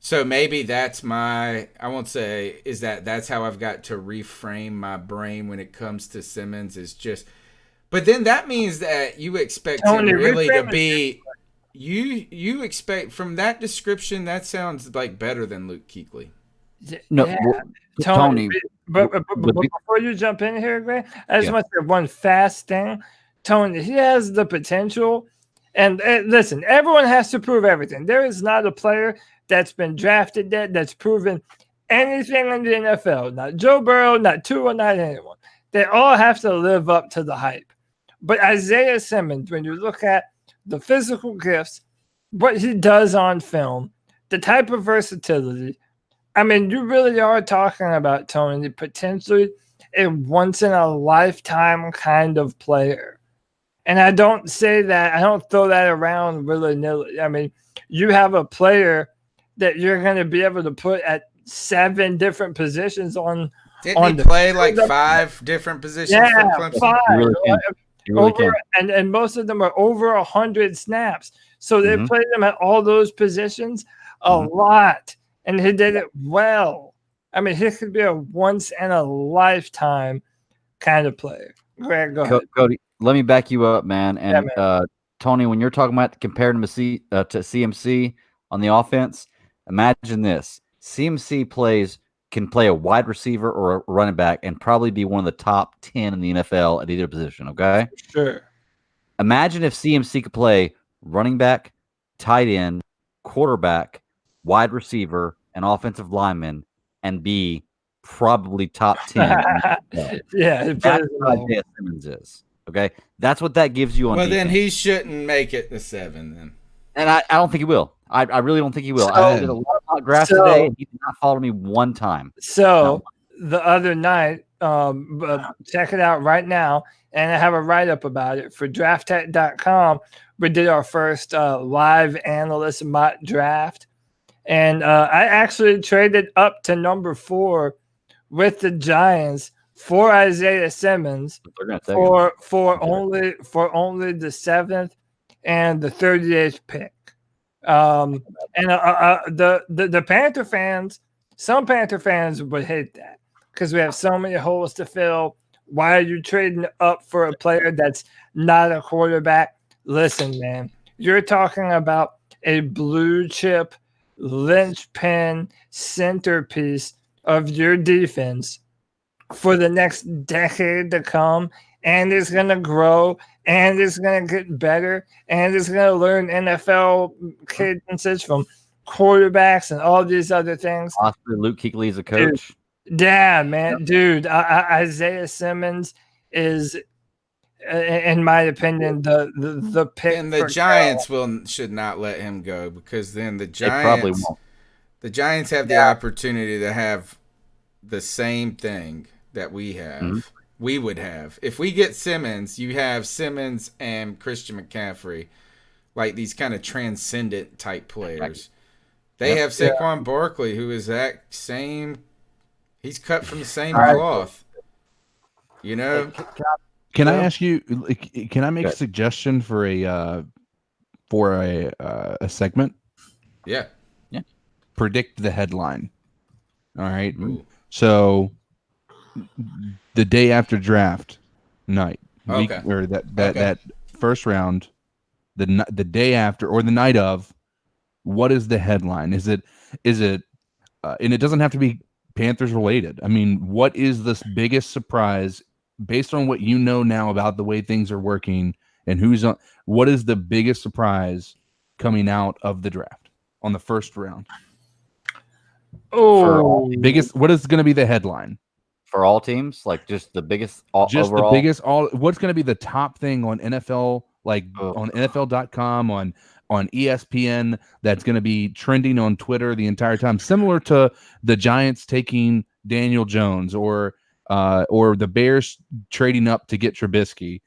So maybe that's I won't say is that's how I've got to reframe my brain when it comes to Simmons is just, but then that means that you expect him really to be, you expect from that description, that sounds like better than Luke Kuechly. No, Tony. But before you jump in here, Greg, I just want to say one fast thing. Tony, he has the potential, and listen, everyone has to prove everything. There is not a player that's been drafted that's proven anything in the NFL. Not Joe Burrow, not Tua, not anyone. They all have to live up to the hype. But Isaiah Simmons, when you look at the physical gifts, what he does on film, the type of versatility, I mean, you really are talking about, Tony, potentially a once-in-a-lifetime kind of player. And I don't say that, I don't throw that around willy-nilly. I mean, you have a player that you're going to be able to put at 7 different positions on. Didn't he play like 5 different positions for Clemson? 5. You really can. And most of them are over 100 snaps. So they played them at all those positions a lot. And he did it well. I mean, he could be a once in a lifetime kind of player. Greg, go ahead. Cody, let me back you up, man. And Yeah, Tony, when you're talking about comparing him to CMC on the offense, imagine this: CMC can play a wide receiver or a running back and probably be one of the top 10 in the NFL at either position. Okay, sure. Imagine if CMC could play running back, tight end, quarterback, wide receiver, and offensive lineman, and be probably top 10. Yeah, that's what Isaiah Simmons is. Okay, that's what that gives you on. Well, defense. then he shouldn't make it the 7 then. And I don't think he will. I really don't think he will. I did a lot of mock drafts today, and he did not follow me one time. So the other night, check it out right now, and I have a write-up about it for drafttech.com. We did our first live analyst mock draft, and I actually traded up to number 4 with the Giants for Isaiah Simmons for only the 7th and the 38th pick. And the Panther fans, some Panther fans would hate that because we have so many holes to fill. Why are you trading up for a player that's not a quarterback? Listen, man, you're talking about a blue chip linchpin centerpiece of your defense for the next decade to come, and it's going to grow, and it's going to get better, and it's going to learn NFL cadences from quarterbacks and all these other things. Possibly Luke Kuechly's a coach. Yeah, man, dude. Isaiah Simmons is, in my opinion, the pick. And the Giants should not let him go, because then the Giants probably won't. The Giants have the opportunity to have the same thing that we have. Mm-hmm. We would have. If we get Simmons, you have Simmons and Christian McCaffrey, like these kind of transcendent type players. They have Saquon Barkley, who is that same. He's cut from the same cloth. You know. Can I ask you? Can I make a suggestion for a segment? Yeah. Predict the headline. All right. Ooh. So the day after draft night, or that first round, the day after or the night of, what is the headline? Is it and it doesn't have to be Panthers related. I mean, what is this biggest surprise based on what you know now about the way things are working and who's on? What is the biggest surprise coming out of the draft on the first round? Oh, biggest. What is going to be the headline for all teams? Like just the biggest, overall? The biggest. What's going to be the top thing on NFL? Like on NFL.com, on ESPN, that's going to be trending on Twitter the entire time, similar to the Giants taking Daniel Jones or the Bears trading up to get Trubisky.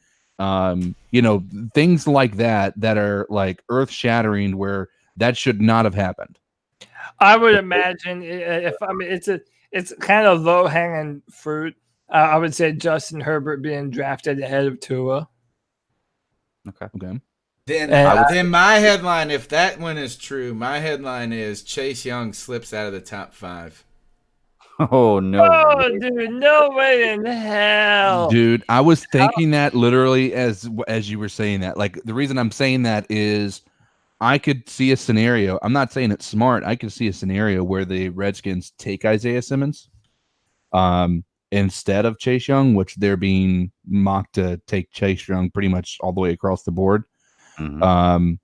Things like that are like earth-shattering, where that should not have happened. I would imagine it's kind of low-hanging fruit. I would say Justin Herbert being drafted ahead of Tua. Okay. Then my headline, if that one is true, my headline is Chase Young slips out of the top 5. Oh no! Oh, dude, no way in hell, dude. I was thinking that literally as you were saying that. Like, the reason I'm saying that is I could see a scenario. I'm not saying it's smart. I could see a scenario where the Redskins take Isaiah Simmons, instead of Chase Young, which they're being mocked to take Chase Young pretty much all the way across the board. Mm-hmm.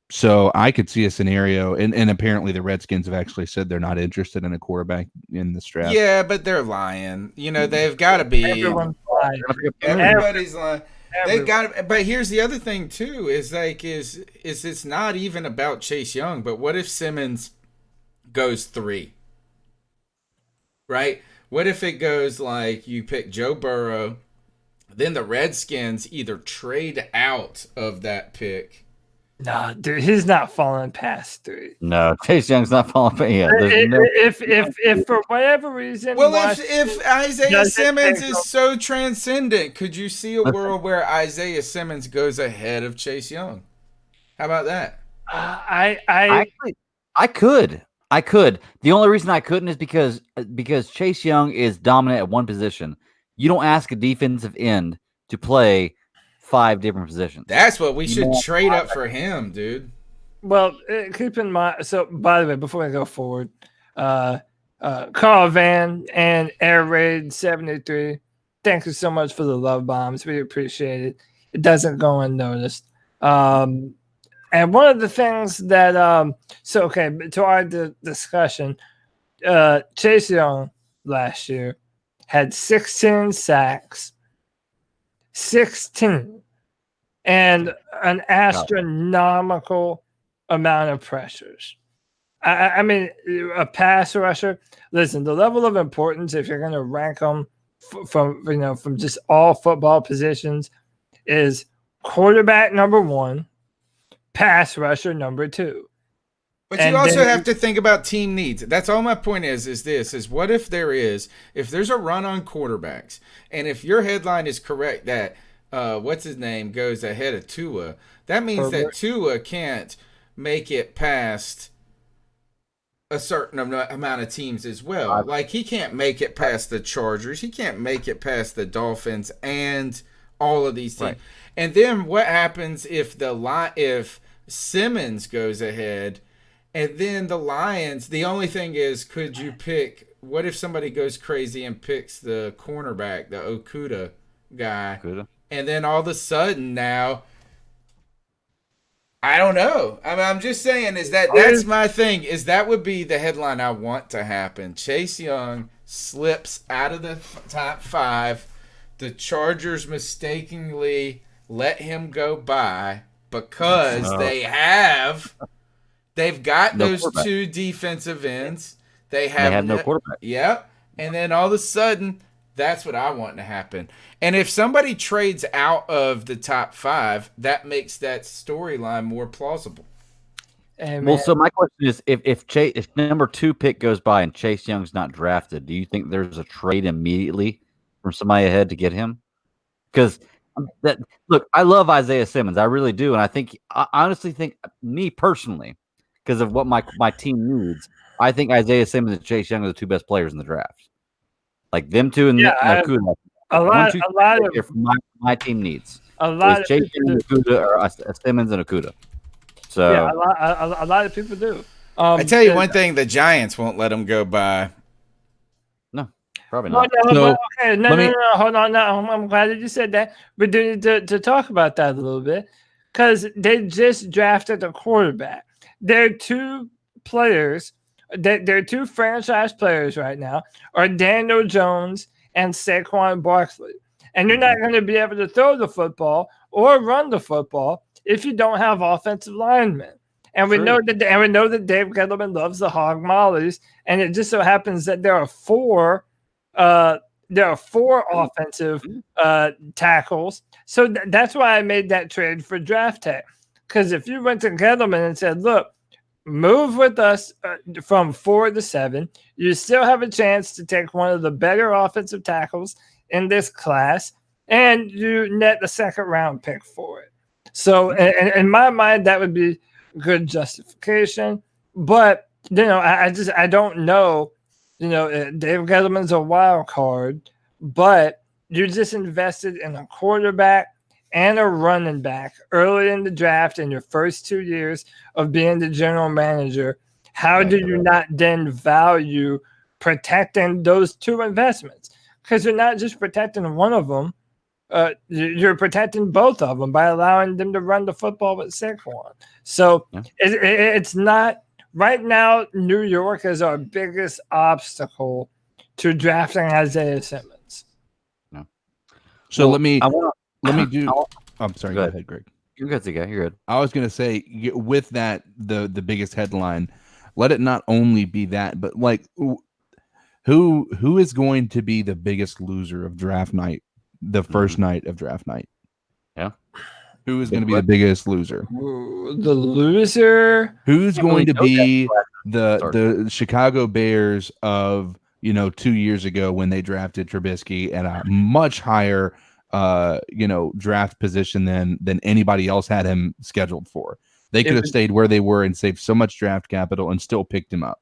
So I could see a scenario, and apparently the Redskins have actually said they're not interested in a quarterback in this draft. Yeah, but they're lying. They've got to be. Everyone's lying. Everybody's lying. They got. But here's the other thing too: is it's not even about Chase Young. But what if Simmons goes 3? Right? What if it goes like you pick Joe Burrow, then the Redskins either trade out of that pick? No, dude, he's not falling past 3. No, Chase Young's not falling past. Yeah, if for whatever reason, if Isaiah Simmons is so transcendent, could you see a world where Isaiah Simmons goes ahead of Chase Young? How about that? I could. I could. The only reason I couldn't is because Chase Young is dominant at one position. You don't ask a defensive end to play 5 different positions. That's what we should trade up for him, dude. Well, keep in mind. So, by the way, before I go forward, Carl Van and Air Raid 73. Thank you so much for the love bombs. We appreciate it. It doesn't go unnoticed. And one of the things that to our discussion, Chase Young last year had 16 sacks, 16, and an astronomical amount of pressures. I mean, a pass rusher. Listen, the level of importance, if you're going to rank them from just all football positions, is quarterback number 1, pass rusher number 2. But you also have to think about team needs. That's all my point is what if there's a run on quarterbacks, and if your headline is correct that what's his name goes ahead of Tua, that means that Tua can't make it past a certain amount of teams as well. Like, he can't make it past the Chargers. He can't make it past the Dolphins and all of these teams. Right. And then what happens if Simmons goes ahead and then the Lions, the only thing is, could you pick, what if somebody goes crazy and picks the cornerback, the Okuda guy, and then all of a sudden now, I don't know. I mean, I'm just saying that's my thing, is that would be the headline I want to happen. Chase Young slips out of the top 5. The Chargers mistakenly let him go by because they've got those 2 defensive ends. They have no quarterback. Yep. And then all of a sudden, that's what I want to happen. And if somebody trades out of the top 5, that makes that storyline more plausible. Well, so my question is, if number 2 pick goes by and Chase Young's not drafted, do you think there's a trade immediately from somebody ahead to get him? Because look, I love Isaiah Simmons, I really do, and I honestly think, me personally, because of what my team needs, I think Isaiah Simmons and Chase Young are the 2 best players in the draft. Like them 2 and Nakuda. A lot of my team needs. A lot of Chase Young and Nakuda, or Simmons and Nakuda. So yeah, a lot of people do. I tell you one thing: the Giants won't let them go by. No, probably not. No, hold on. No, I'm glad that you said that. We do need to talk about that a little bit, because they just drafted a quarterback. They're 2 players. They're 2 franchise players right now, are Daniel Jones and Saquon Barkley. And you're not going to be able to throw the football or run the football if you don't have offensive linemen. And we know that Dave Gettleman loves the hog mollies, and it just so happens that there are 4 offensive tackles. So that's why I made that trade for draft tag. Because if you went to Gettleman and said, look, move with us from 4 to 7, you still have a chance to take one of the better offensive tackles in this class, and you net the 2nd round pick for it. So in my mind, that would be good justification. But I don't know. Dave Gettleman's a wild card, but you just invested in a quarterback and a running back early in the draft in your first 2 years of being the general manager. How do you not then value protecting those 2 investments? Because you're not just protecting one of them, you're protecting both of them by allowing them to run the football with Saquon. So it's not right now. New York is our biggest obstacle to drafting Isaiah Simmons. No. So let me do. I'm sorry. Go ahead, Greg. You're good, You're good. I was going to say, with that, the biggest headline, let it not only be that, but like, who is going to be the biggest loser of draft night, the first night of draft night? Yeah. Who is going to be the biggest loser? The loser? Who's going to be the Chicago Bears of 2 years ago when they drafted Trubisky at a much higher draft position than anybody else had him scheduled for? They could have stayed where they were and saved so much draft capital and still picked him up.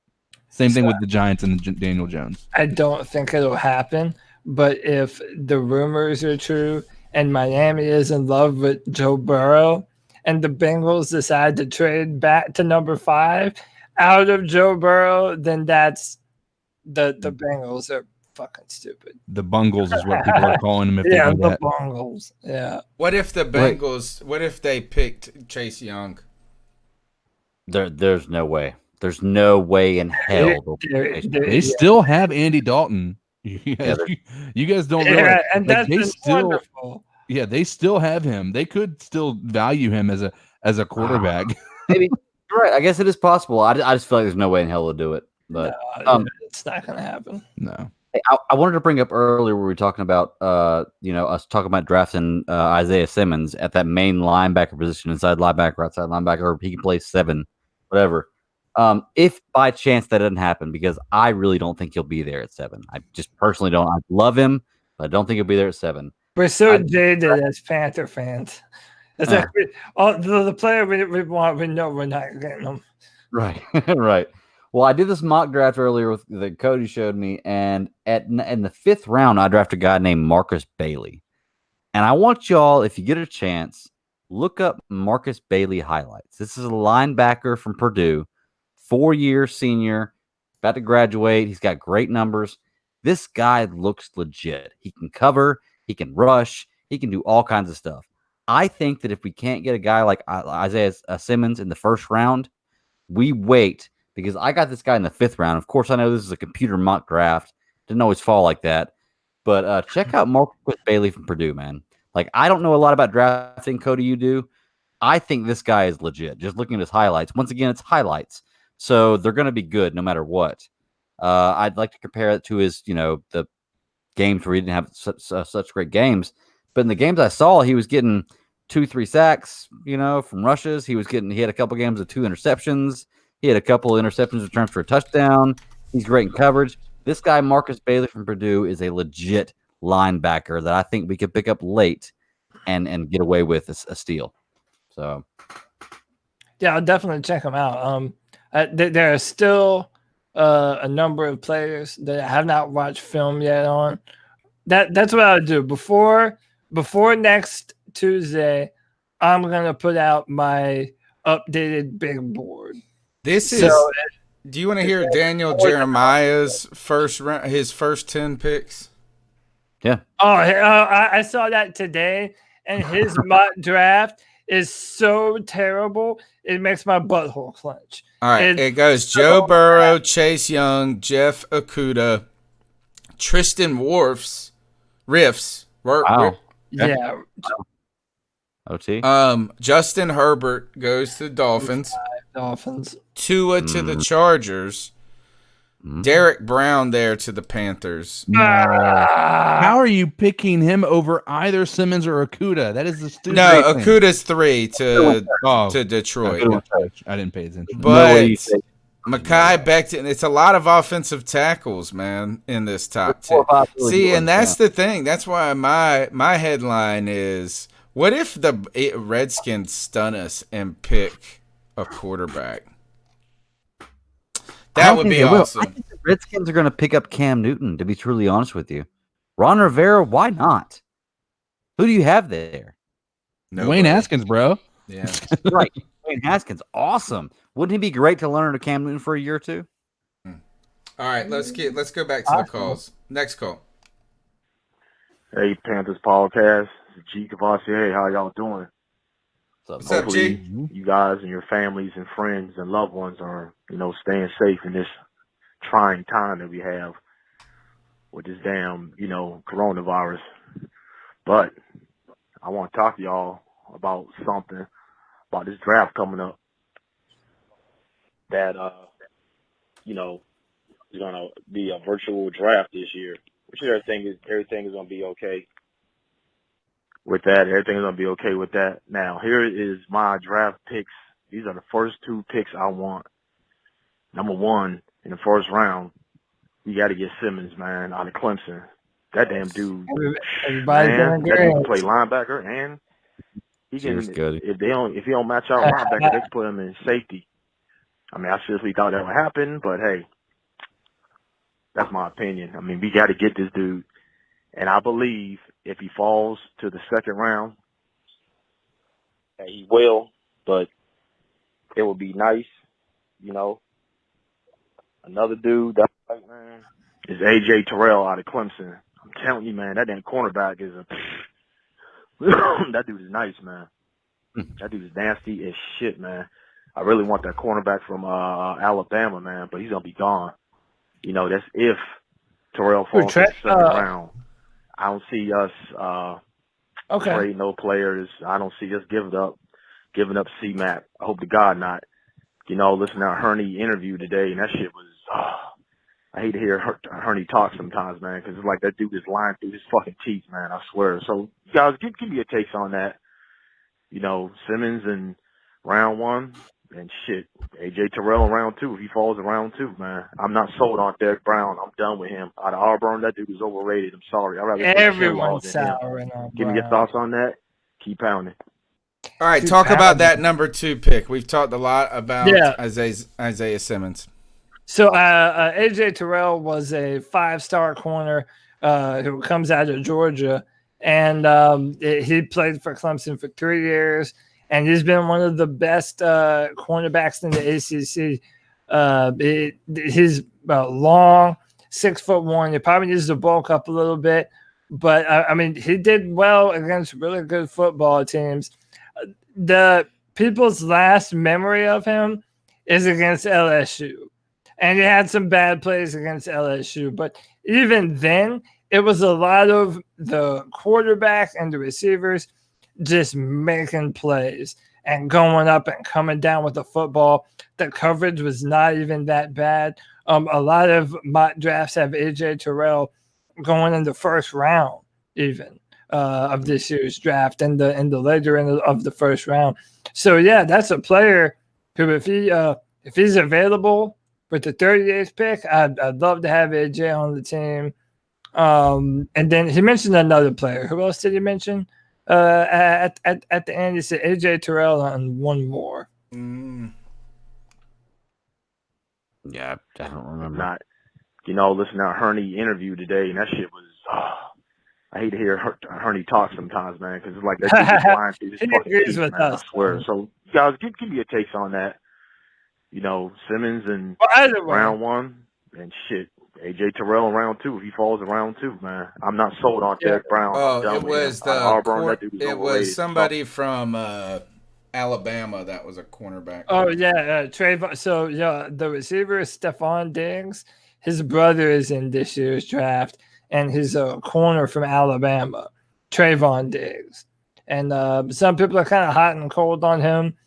Same thing with the Giants and Daniel Jones. I don't think it'll happen, but if the rumors are true and Miami is in love with Joe Burrow and the Bengals decide to trade back to number 5 out of Joe Burrow, then that's the Bengals are fucking stupid. The Bungles is what people are calling them if yeah, they do the that. Bungles. Yeah. What if the Bengals? What if they picked Chase Young? There's no way. There's no way in hell. They still have Andy Dalton. You guys don't realize. And like, that's wonderful. Yeah, they still have him. They could still value him as a quarterback. Maybe you're right. I guess it is possible. I just feel like there's no way in hell to do it. But it's not going to happen. No. Hey, I wanted to bring up earlier where we were talking about us talking about drafting Isaiah Simmons at that main linebacker position, inside linebacker, outside linebacker, or he can play 7, whatever. If by chance that doesn't happen, because I really don't think he'll be there at 7. I just personally don't. I love him, but I don't think he'll be there at 7. We're so jaded as Panther fans. It's like the player we want, we know we're not getting him. Right, right. Well, I did this mock draft earlier that Cody showed me, and in the 5th round, I drafted a guy named Marcus Bailey. And I want y'all, if you get a chance, look up Marcus Bailey highlights. This is a linebacker from Purdue, 4-year senior, about to graduate. He's got great numbers. This guy looks legit. He can cover, he can rush, he can do all kinds of stuff. I think that if we can't get a guy like Isaiah Simmons in the 1st round, we wait, because I got this guy in the 5th round. Of course, I know this is a computer mock draft. Didn't always fall like that. But check out Marcus Bailey from Purdue, man. Like, I don't know a lot about drafting, Cody, you do. I think this guy is legit. Just looking at his highlights. Once again, it's highlights. So they're going to be good no matter what. I'd like to compare it to his, the games where he didn't have such great games. But in the games I saw, he was getting 2-3 sacks, from rushes. He had a couple games of 2 interceptions. He had a couple of interceptions returned for a touchdown. He's great in coverage. This guy, Marcus Bailey from Purdue, is a legit linebacker that I think we could pick up late and get away with a steal. So, yeah, I'll definitely check him out. There are still a number of players that I have not watched film yet on. That's what I'll do before next Tuesday. I'm gonna put out my updated big board. Do you want to hear Daniel Jeremiah's his first 10 picks? Yeah. Oh, I saw that today, and his mock draft is so terrible it makes my butthole clench. All right, it goes Joe Burrow, Chase Young, Jeff Okudah, Tristan Riffs. Wow. Yeah. OT. Justin Herbert goes to the Dolphins. Dolphins. Tua to the Chargers. Derek Brown there to the Panthers. How are you picking him over either Simmons or Okudah? That is the stupid. No, Okudah's 3 to Detroit. I didn't pay attention. But Mekhi Becton, it's a lot of offensive tackles, man, in this top 10. See, and that's the thing. That's why my headline is, what if the Redskins stun us and pick a quarterback? That would be awesome. I think the Redskins are going to pick up Cam Newton, to be truly honest with you. Ron Rivera, why not? Who do you have there? Wayne Haskins, bro. Yeah. Right. Wayne Haskins, awesome. Wouldn't he be great to learn to Cam Newton for a year or 2? All right, let's go back to the calls. Next call. Hey, Panthers podcast. G. Cavassier. How y'all doing? What's up, G? You guys and your families and friends and loved ones are, staying safe in this trying time that we have with this damn, coronavirus. But I want to talk to y'all about something, about this draft coming up that, is going to be a virtual draft this year. Which everything is going to be okay with that. Everything is going to be okay with that. Now, here is my draft picks. These are the first 2 picks I want. Number 1, in the first round, you got to get Simmons, man, out of Clemson. That damn dude, man, that dude can play linebacker, and he can. If he don't match out linebacker, they can put him in safety. I mean, I seriously thought that would happen, but hey, That's my opinion. I mean, we got to get this dude. And I believe if he falls to the second round, that he will, but it would be nice, you know. Another dude that I like, man, is A.J. Terrell out of Clemson. I'm telling you, man, that damn cornerback is a that dude is nice, man. That dude is nasty as shit, man. I really want that cornerback from Alabama, man, but he's gonna be gone. You know, that's if Terrell falls to the second round. I don't see us trade no players. I don't see us giving up C-Mac. I hope to God not. You know, listen to Hurney interview today, and that shit was. I hate to hear Hurney talk sometimes, man, because it's like that dude is lying through his fucking teeth, man. I swear. So, guys, give me your takes on that. You know, Simmons in round 1, and shit, A.J. Terrell in round 2. If he falls in round 2, man, I'm not sold on Derek Brown. I'm done with him. Out of Auburn, that dude is overrated. I'm sorry. I'd rather everyone's souring on Give me your thoughts on that. Keep pounding. All right, talk about that number 2 pick. We've talked a lot about Isaiah Simmons. So A.J. Terrell was a 5-star corner who comes out of Georgia, and he played for Clemson for 3 years, and he's been one of the best cornerbacks in the ACC. He's long, 6'1". He probably needs to bulk up a little bit, but I mean, he did well against really good football teams. The people's last memory of him is against LSU. And he had some bad plays against LSU. But even then, it was a lot of the quarterback and the receivers just making plays and going up and coming down with the football. The coverage was not even that bad. A lot of mock drafts have A.J. Terrell going in the first round even of this year's draft and the later end of the first round. So, yeah, that's a player who if he's available – with the 38th pick, I'd love to have AJ on the team. And then he mentioned another player. Who else did he mention? At the end, he said AJ Terrell and one more. Yeah, I don't remember. You know, listen to Hurney interview today, and that shit was. I hate to hear Hurney talk sometimes, man, because it's like that dude is lying through his fucking teeth, man. I swear. So, guys, give me your takes on that. You know, Simmons in round 1, and shit, A.J. Terrell in round 2. If he falls in round 2, man, I'm not sold on Derek Brown. Oh, it was somebody from Alabama that was a cornerback. Oh yeah, Trayvon. So yeah, the receiver is Stephon Diggs. His brother is in this year's draft, and he's a corner from Alabama, Trayvon Diggs. And some people are kind of hot and cold on him.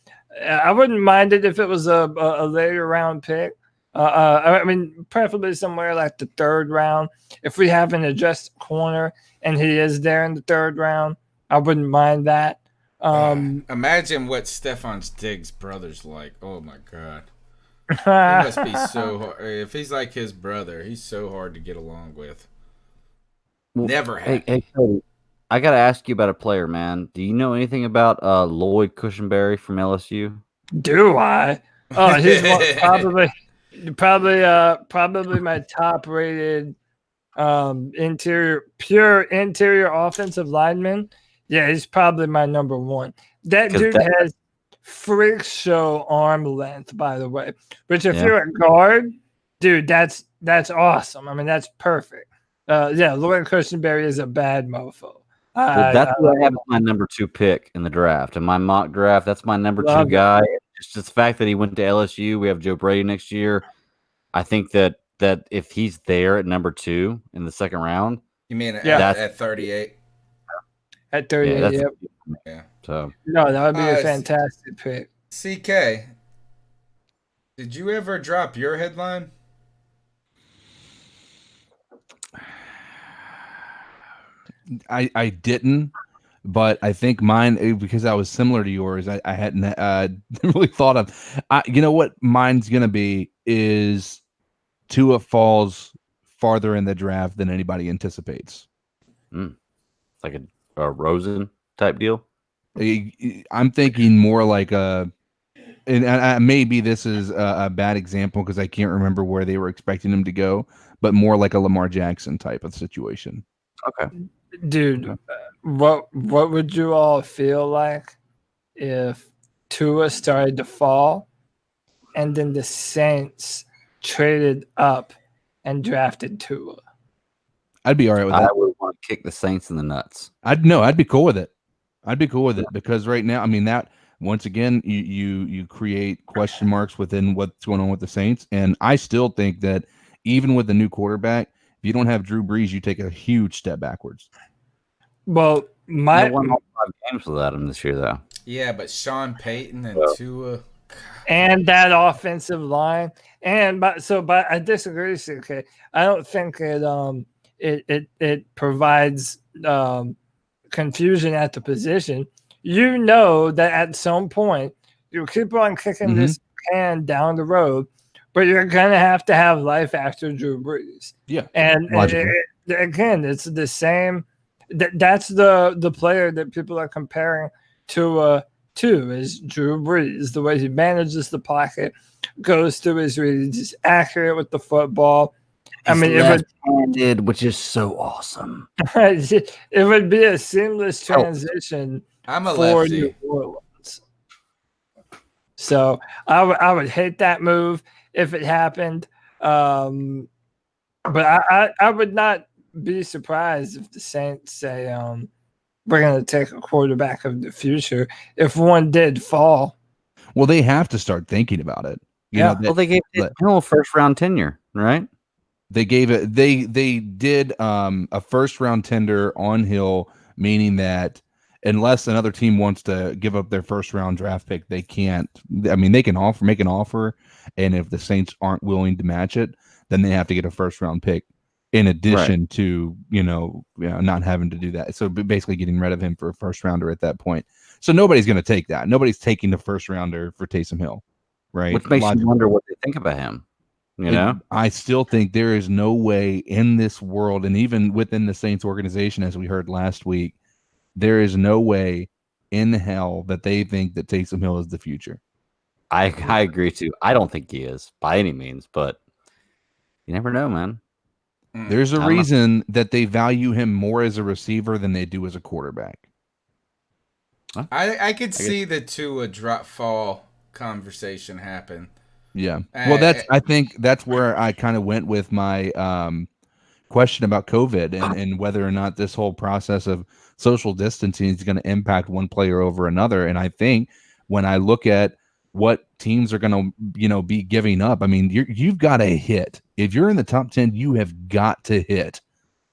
I wouldn't mind it if it was a later round pick. I mean, preferably somewhere like the 3rd round. If we have an addressed corner and he is there in the 3rd round, I wouldn't mind that. Imagine what Stephon Diggs' brother's like. Oh my god, he must be so hard. If he's like his brother, he's so hard to get along with. Never had. Hey, Cody, I got to ask you about a player, man. Do you know anything about Lloyd Cushenberry from LSU? Do I? Oh, he's probably my top-rated pure interior offensive lineman. Yeah, he's probably my number 1. That dude has freak show arm length, by the way. Which if you're a guard, dude, that's awesome. I mean, that's perfect. Lloyd Cushenberry is a bad mofo. Well, that's what I have as my number 2 pick in the draft. In my mock draft, that's my number 2 guy. Just the fact that he went to LSU. We have Joe Brady next year. I think that if he's there at number 2 in the 2nd round. You mean at 38? At 38, yep. Yeah. So no, that would be a fantastic pick. CK, did you ever drop your headline? I didn't, but I think mine, because I was similar to yours, I hadn't really thought of. You know what mine's gonna be is Tua falls farther in the draft than anybody anticipates. Like a Rosen type deal. I'm thinking more like and maybe this is a bad example because I can't remember where they were expecting him to go, but more like a Lamar Jackson type of situation. Okay. Dude, what would you all feel like if Tua started to fall and then the Saints traded up and drafted Tua? I'd be all right with that. I would want to kick the Saints in the nuts. I'd be cool with it. I'd be cool with it because right now, I mean, that once again, you create question marks within what's going on with the Saints, and I still think that even with the new quarterback, if you don't have Drew Brees, you take a huge step backwards. Well, They won all 5 games without him this year, though. Yeah, but Sean Payton and Tua. And that offensive line, but I disagree, CK. I don't think it provides confusion at the position. You know that at some point you keep on kicking this can down the road, but you're gonna have to have life after Drew Brees. Yeah, and again, it's the same. That's the player that people are comparing to is Drew Brees. The way he manages the pocket, goes through his reads, is accurate with the football. I mean, left-handed, which is so awesome. It would be a seamless transition I'm a for lefty. New Orleans. So I would hate that move if it happened. But I would not be surprised if the Saints say we're going to take a quarterback of the future if one did fall. Well, they have to start thinking about it. You know, well, they gave him a first-round tenure, right? They gave it. They did a first-round tender on Hill, meaning that unless another team wants to give up their first-round draft pick, they can't. I mean, they can make an offer, and if the Saints aren't willing to match it, then they have to get a first-round pick in addition to not having to do that. So basically, getting rid of him for a first-rounder at that point. So nobody's going to take that. Nobody's taking the first-rounder for Taysom Hill, right? Which makes you wonder what they think about him. You know, I still think there is no way in this world, and even within the Saints organization, as we heard last week, there is no way in hell that they think that Taysom Hill is the future. I agree too. I don't think he is by any means, but you never know, man. There's a reason that they value him more as a receiver than they do as a quarterback. I could see the Tua drop fall conversation happen. Yeah. Well, I think that's where I kind of went with my question about COVID and whether or not this whole process of social distancing is going to impact one player over another. And I think when I look at what teams are going to, be giving up, I mean, you've got to hit. If you're in the top 10, you have got to hit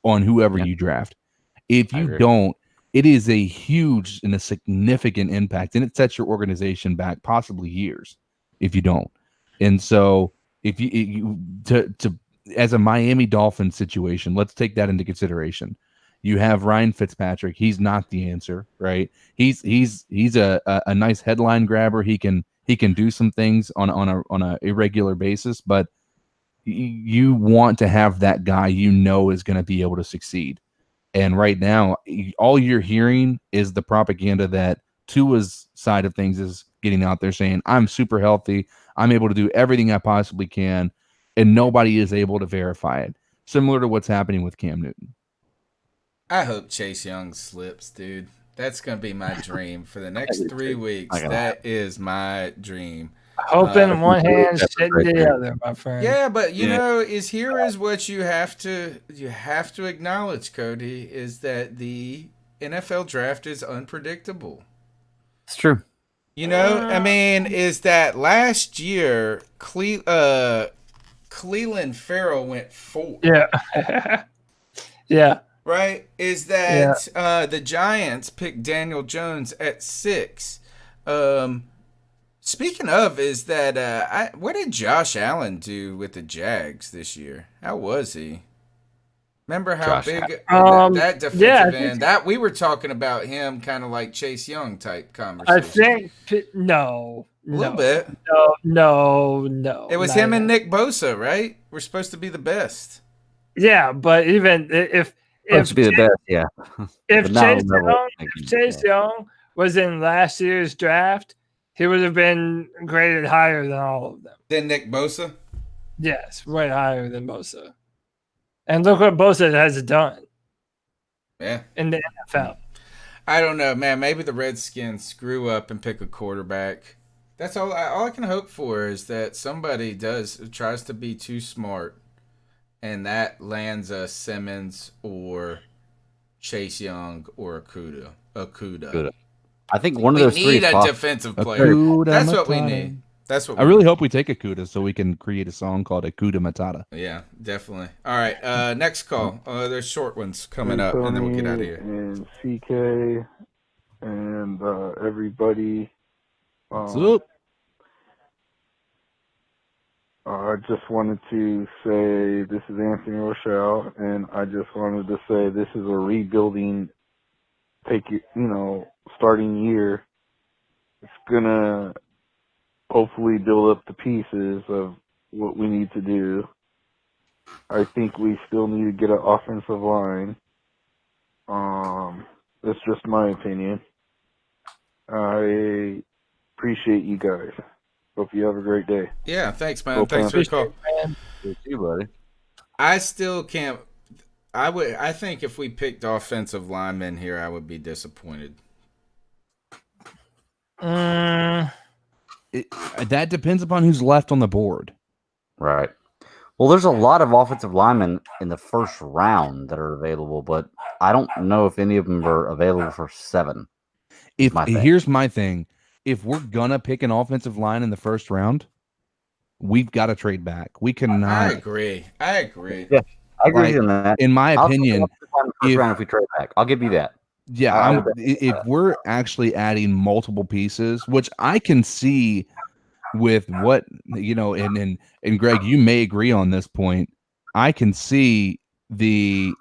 on whoever you draft. If you don't, it is a huge and a significant impact, and it sets your organization back possibly years if you don't. And so if you as a Miami Dolphins situation, let's take that into consideration. You have Ryan Fitzpatrick. He's not the answer, right? He's a nice headline grabber. He can do some things on a irregular basis, but you want to have that guy is going to be able to succeed. And right now, all you're hearing is the propaganda that Tua's side of things is getting out there saying, I'm super healthy. I'm able to do everything I possibly can. And nobody is able to verify it. Similar to what's happening with Cam Newton. I hope Chase Young slips, dude. That's going to be my dream for the next 3 weeks. That is my dream. Hoping one hand, shit the other, my friend. Yeah, but here is what you have to acknowledge, Cody, is that the NFL draft is unpredictable. It's true. I mean, is that last year Cleveland Farrell went 4. Yeah. Yeah. Right? Is that the Giants picked Daniel Jones at 6. Speaking of, is that what did Josh Allen do with the Jags this year? How was he? Remember how big that defensive end? That we were talking about him, kind of like Chase Young type conversation. I think no, a little bit. No. It was him and Nick Bosa, right? We're supposed to be the best. Yeah, but even if be the best, yeah. If Chase Young was in last year's draft, he would have been graded higher than all of them. Than Nick Bosa? Yes, way higher than Bosa. And look what Bosa has done. Yeah. In the NFL. I don't know, man. Maybe the Redskins screw up and pick a quarterback. That's all I can hope for is that somebody tries to be too smart, and that lands a Simmons or Chase Young or Okuda. I think one of those three. We need a defensive player. That's what we need. That's what I really hope we take Akuda so we can create a song called Akuda Matata. Yeah, definitely. All right, next call. There's short ones coming up, and then we'll get out of here. And CK and everybody. What's up? I just wanted to say this is Anthony Rochelle, and I just wanted to say this is a rebuilding, starting year. It's gonna hopefully build up the pieces of what we need to do. I think we still need to get an offensive line. That's just my opinion. I appreciate you guys. Hope you have a great day. Yeah, thanks, man. Thanks for the call. Thank you, buddy. I still can't. I think if we picked offensive linemen here, I would be disappointed. That depends upon who's left on the board. Right. Well, there's a lot of offensive linemen in the first round that are available, but I don't know if any of them are available for 7. Here's my thing. If we're gonna pick an offensive line in the first round, we've got to trade back. We cannot. I agree. Yeah, I agree on that. In my opinion, if we trade back, I'll give you that. Yeah, if we're actually adding multiple pieces, which I can see with what and Greg, you may agree on this point. I can see the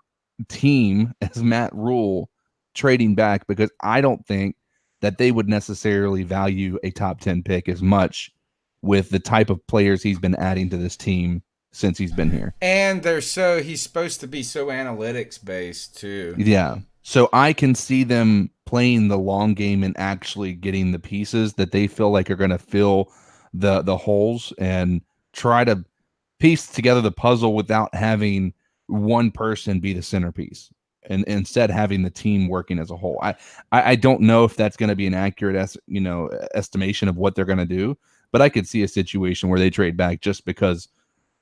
team as Matt Rule trading back because I don't think that they would necessarily value a top 10 pick as much with the type of players he's been adding to this team since he's been here. And he's supposed to be so analytics based too. Yeah. So I can see them playing the long game and actually getting the pieces that they feel like are going to fill the holes and try to piece together the puzzle without having one person be the centerpiece. And instead having the team working as a whole. I don't know if that's going to be an accurate estimation of what they're going to do, but I could see a situation where they trade back just because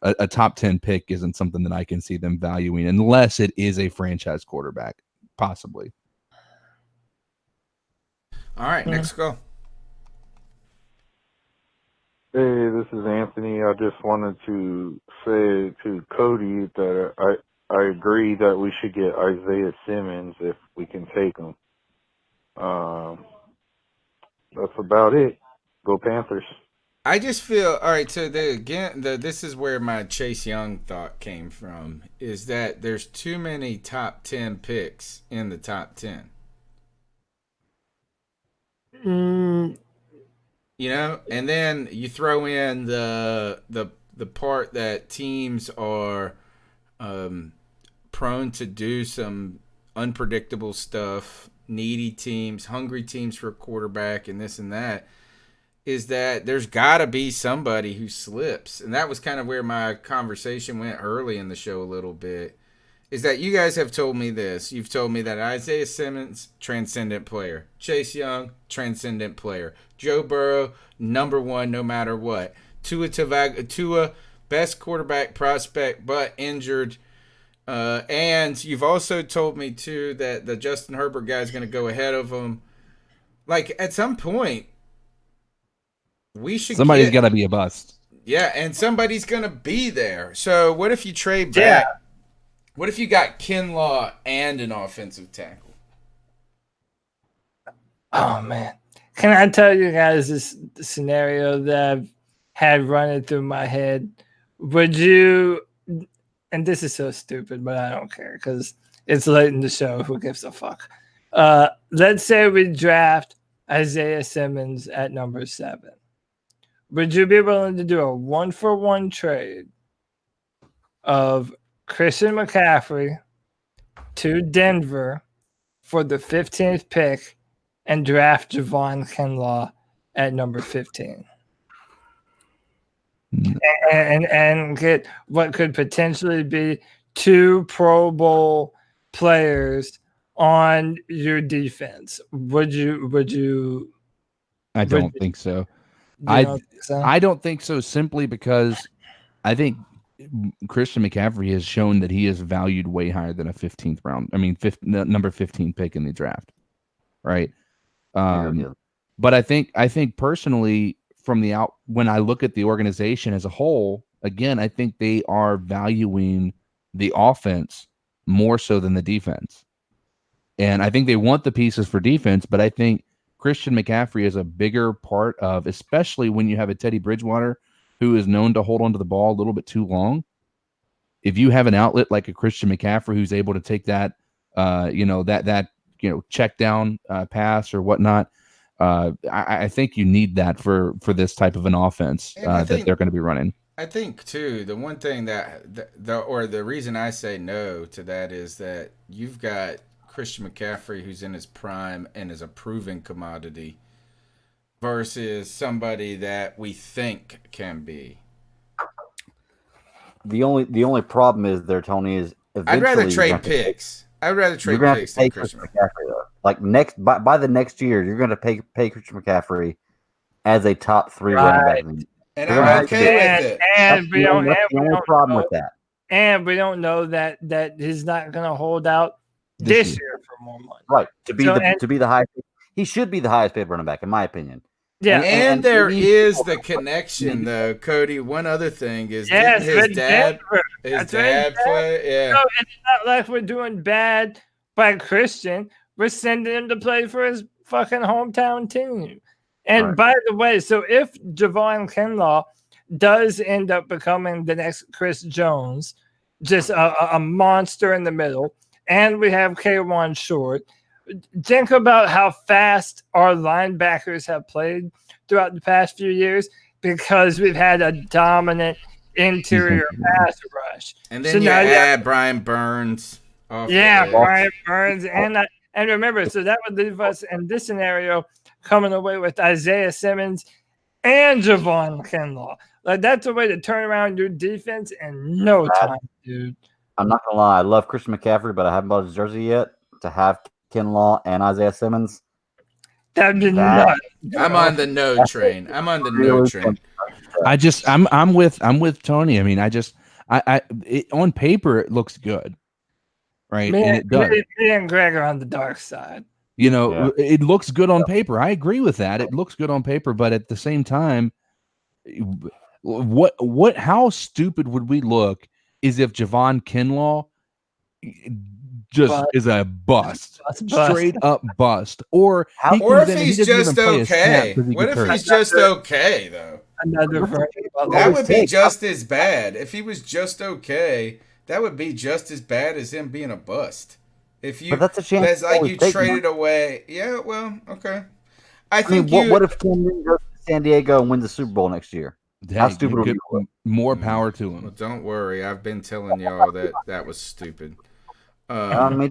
a top 10 pick isn't something that I can see them valuing unless it is a franchise quarterback, possibly. All right, next go. Hey, this is Anthony. I just wanted to say to Cody that I agree that we should get Isaiah Simmons if we can take him. That's about it. Go Panthers. I just feel all right. So this is where my Chase Young thought came from. Is that there's too many top 10 picks in the top 10. And then you throw in the part that teams are prone to do some unpredictable stuff, needy teams, hungry teams for a quarterback, and this and that, is that there's got to be somebody who slips. And that was kind of where my conversation went early in the show a little bit, is that you guys have told me this. You've told me that Isaiah Simmons, transcendent player. Chase Young, transcendent player. Joe Burrow, number 1 no matter what. Tua, best quarterback prospect, but injured. And you've also told me, too, that the Justin Herbert guy is going to go ahead of him. Like, at some point, somebody's got to be a bust. Yeah, and somebody's going to be there. So what if you trade back? Yeah. What if you got Kinlaw and an offensive tackle? Oh, man. Can I tell you guys this scenario that I've had running through my head? Would you, and this is so stupid, but I don't care because it's late in the show. Who gives a fuck? Let's say we draft Isaiah Simmons at number 7. Would you be willing to do a 1-for-1 trade of Christian McCaffrey to Denver for the 15th pick and draft Javon Kinlaw at number 15? And get what could potentially be 2 Pro Bowl players on your defense? Would you? I don't think so. You don't think so? I don't think so simply because I think Christian McCaffrey has shown that he is valued way higher than a 15th round. I mean, number 15 pick in the draft, right? But I think personally, when I look at the organization as a whole, again, I think they are valuing the offense more so than the defense, and I think they want the pieces for defense. But I think Christian McCaffrey is a bigger part of, especially when you have a Teddy Bridgewater who is known to hold onto the ball a little bit too long. If you have an outlet like a Christian McCaffrey who's able to take that, check down pass or whatnot, I think you need that for this type of an offense that they're going to be running. I think too, the one thing the reason I say no to that is that you've got Christian McCaffrey who's in his prime and is a proven commodity versus somebody that we think can be. The only problem is there, Tony, is I'd rather trade picks. I'd rather trade picks than Christian McCaffrey. Though. Like by the next year, you're going to pay Christian McCaffrey as a top 3 running back. And I'm okay with it. And we don't have the problem with that. And we don't know that he's not going to hold out this year for more money. Right. To be the highest, he should be the highest paid running back, in my opinion. Yeah. And there is the connection, though, Cody. One other thing is his dad play. Yeah. So it's not like we're doing bad by Christian. We're sending him to play for his fucking hometown team. And by the way, so if Javon Kinlaw does end up becoming the next Chris Jones, just a monster in the middle, and we have K1 Short, think about how fast our linebackers have played throughout the past few years because we've had a dominant interior pass rush. And then you add Brian Burns. Brian Burns. And remember, so that would leave us in this scenario coming away with Isaiah Simmons and Javon Kinlaw. Like, that's a way to turn around your defense in no time, dude. I'm not going to lie. I love Christian McCaffrey, but I haven't bought his jersey yet. To have Kinlaw and Isaiah Simmons, that'd be nuts. I'm on the no train. I'm with Tony. I mean, on paper it looks good, right? And it does. Me and Greg are on the dark side. It looks good on paper. I agree with that. It looks good on paper, but at the same time, how stupid would we look is if Javon Kinlaw is a bust. Straight up bust. Or if he's just okay. What if he's just okay, though? That would be just as bad. If he was just okay, that would be just as bad as him being a bust. But that's a chance. That's like you traded away. Yeah, well, okay. I think what if Cam Newton goes to San Diego and wins the Super Bowl next year? How stupid would be? More power to him. Well, don't worry. I've been telling y'all that was stupid. I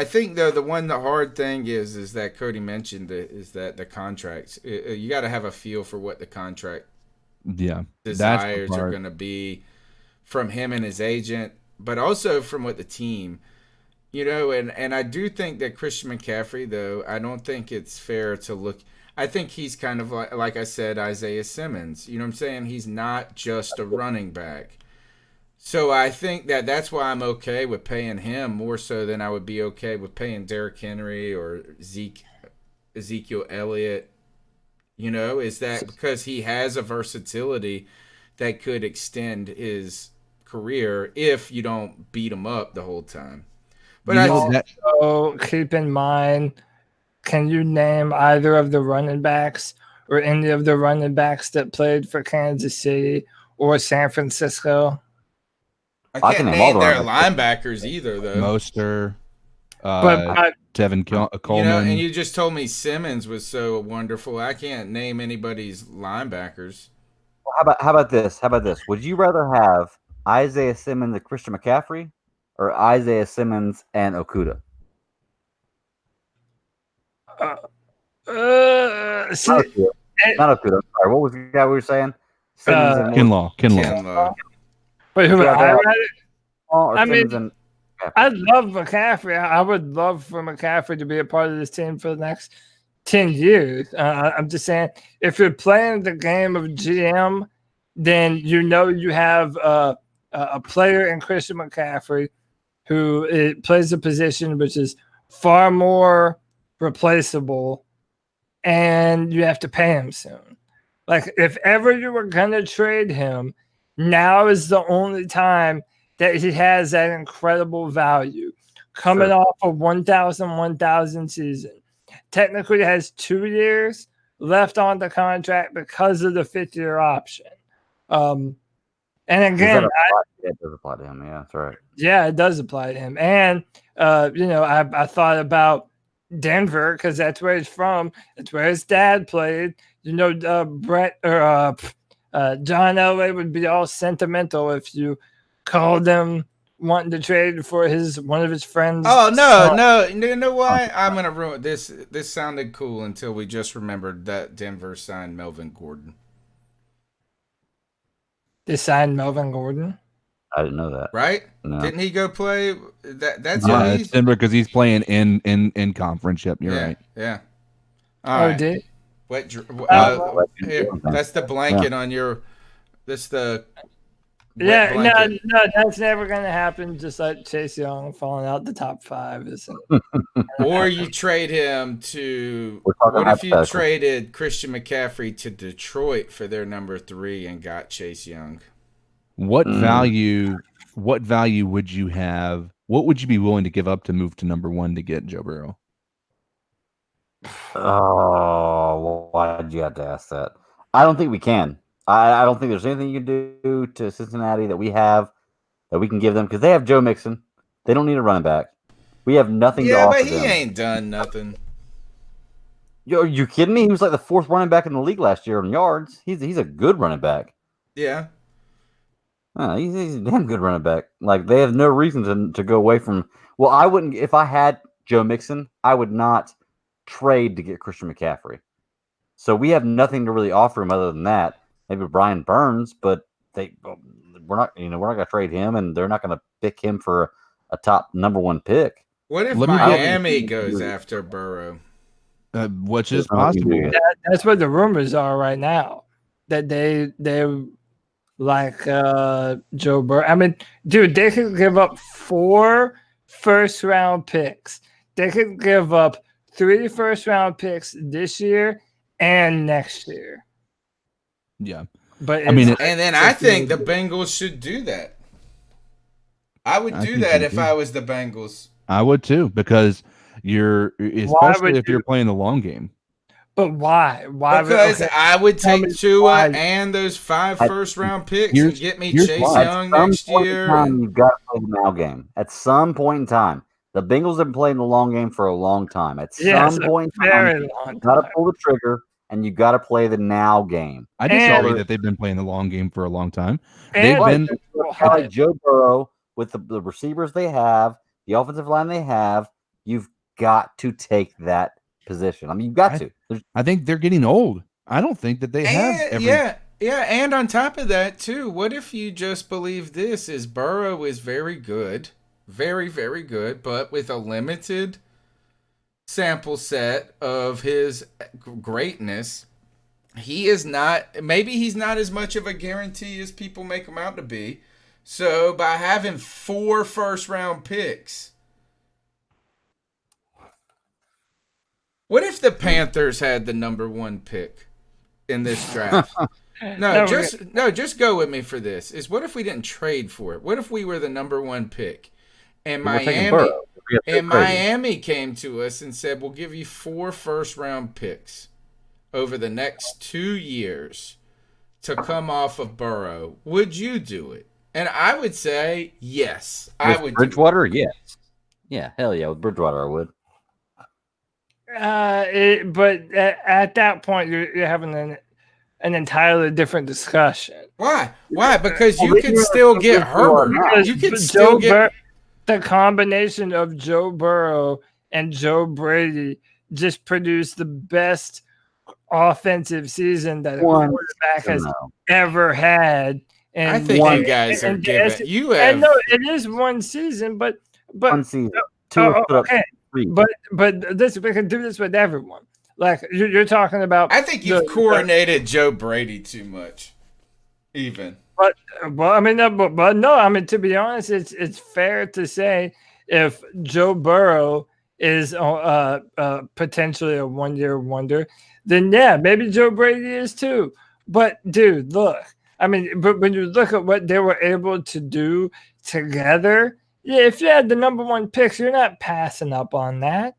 think though the hard thing is that Cody mentioned is that the contracts. You got to have a feel for what the contract desires are going to be from him and his agent, but also from what the team, and I do think that Christian McCaffrey, though, I don't think it's fair to look. I think he's kind of like I said, Isaiah Simmons. You know what I'm saying? He's not just a running back. So I think that's why I'm okay with paying him more so than I would be okay with paying Derrick Henry or Ezekiel Elliott. Is that because he has a versatility that could extend his career if you don't beat him up the whole time. But also keep in mind, can you name either of the running backs or any of the running backs that played for Kansas City or San Francisco? I can't name their linebackers either, though. Moster, Tevin Coleman. And you just told me Simmons was so wonderful. I can't name anybody's linebackers. Well, how about this? Would you rather have Isaiah Simmons and Christian McCaffrey or Isaiah Simmons and Okudah? Not Okudah. Sorry, what was the guy we were saying? Kinlaw. But who would I rather? I mean, Simmons I love McCaffrey. I would love for McCaffrey to be a part of this team for the next 10 years. I'm just saying, if you're playing the game of GM, then you have a player in Christian McCaffrey who plays a position which is far more replaceable, and you have to pay him soon. Like, if ever you were going to trade him, now is the only time that he has that incredible value. Coming off a 1,000 season. Technically has 2 years left on the contract because of the 5th-year option. And again, it does apply to him. Yeah, that's right. Yeah, it does apply to him. And, I thought about Denver because that's where he's from. It's where his dad played. Brett or John Elway would be all sentimental if you called him wanting to trade for one of his friends. Oh no! You know why? I'm gonna ruin this. This sounded cool until we just remembered that Denver signed Melvin Gordon. They signed Melvin Gordon. I didn't know that. Right? No. Didn't he go play? That's it's Denver because he's playing in conference. Yep, you're right. Yeah. All right. Did? Here, that's the blanket on your. That's the. No, that's never going to happen. Just like Chase Young falling out the top 5 isn't. Or you trade him to. What if you traded Christian McCaffrey to Detroit for their number 3 and got Chase Young? What value? What value would you have? What would you be willing to give up to move to number 1 to get Joe Burrow? Oh, why did you have to ask that? I don't think we can. I don't think there's anything you can do to Cincinnati that we can give them because they have Joe Mixon. They don't need a running back. We have nothing to offer them. Yeah, but he ain't done nothing. Are you kidding me? He was like the 4th running back in the league last year in yards. He's a good running back. Yeah. He's a damn good running back. Like, they have no reason to go away from. Well, I wouldn't. If I had Joe Mixon, I would not trade to get Christian McCaffrey. So we have nothing to really offer him other than that. Maybe Brian Burns, but we're not going to trade him, and they're not going to pick him for a top number 1 pick. What if Miami goes after Burrow? Which is possible. That's what the rumors are right now. That they like Joe Burrow. I mean, dude, they could give up 4 first-round picks. They could give up 3 first-round picks this year and next year. Yeah, but and then I think the Bengals should do that. I would do that if I was the Bengals. I would too, because especially if you're playing the long game. But why? Because I would take Tua and those 5 first-round picks and get me Chase Young next year. You've got to play the now game. At some point in time, the Bengals have been playing the long game for a long time. At some point in time, you've got to pull the trigger. And you got to play the now game. I disagree that they've been playing the long game for a long time. They've been like Joe Burrow with the receivers they have, the offensive line they have. You've got to take that position. I mean, you've got to. I think they're getting old. I don't think that they have. Yeah. And on top of that, too, what if you just believe this is Burrow is very good, very, very good, but with a limited sample set of his greatness, he's not as much of a guarantee as people make him out to be. So by having 4 first-round picks, what if the Panthers had the number 1 pick in this draft? Just go with me for this. What if we didn't trade for it? What if we were the number 1 pick and Miami came to us and said, we'll give you 4 first-round picks over the next 2 years to come off of Burrow? Would you do it? And I would say yes. I would. Bridgewater, yes. Yeah, hell yeah. With Bridgewater, I would. But at that point, you're having an entirely different discussion. Why? Because you can still get Herbert. You can still get the combination of Joe Burrow and Joe Brady just produced the best offensive season that a quarterback has ever had. And I think you guys are giving you have. And no, it is one season, but one season. Okay, but this we can do this with everyone. Like you're talking about. I think you've coronated Joe Brady too much, even. But well, I mean, but no, I mean, to be honest, it's fair to say if Joe Burrow is potentially a one-year wonder, then yeah, maybe Joe Brady is too. But dude, look, I mean, but when you look at what they were able to do together, yeah, if you had the number one picks, you're not passing up on that.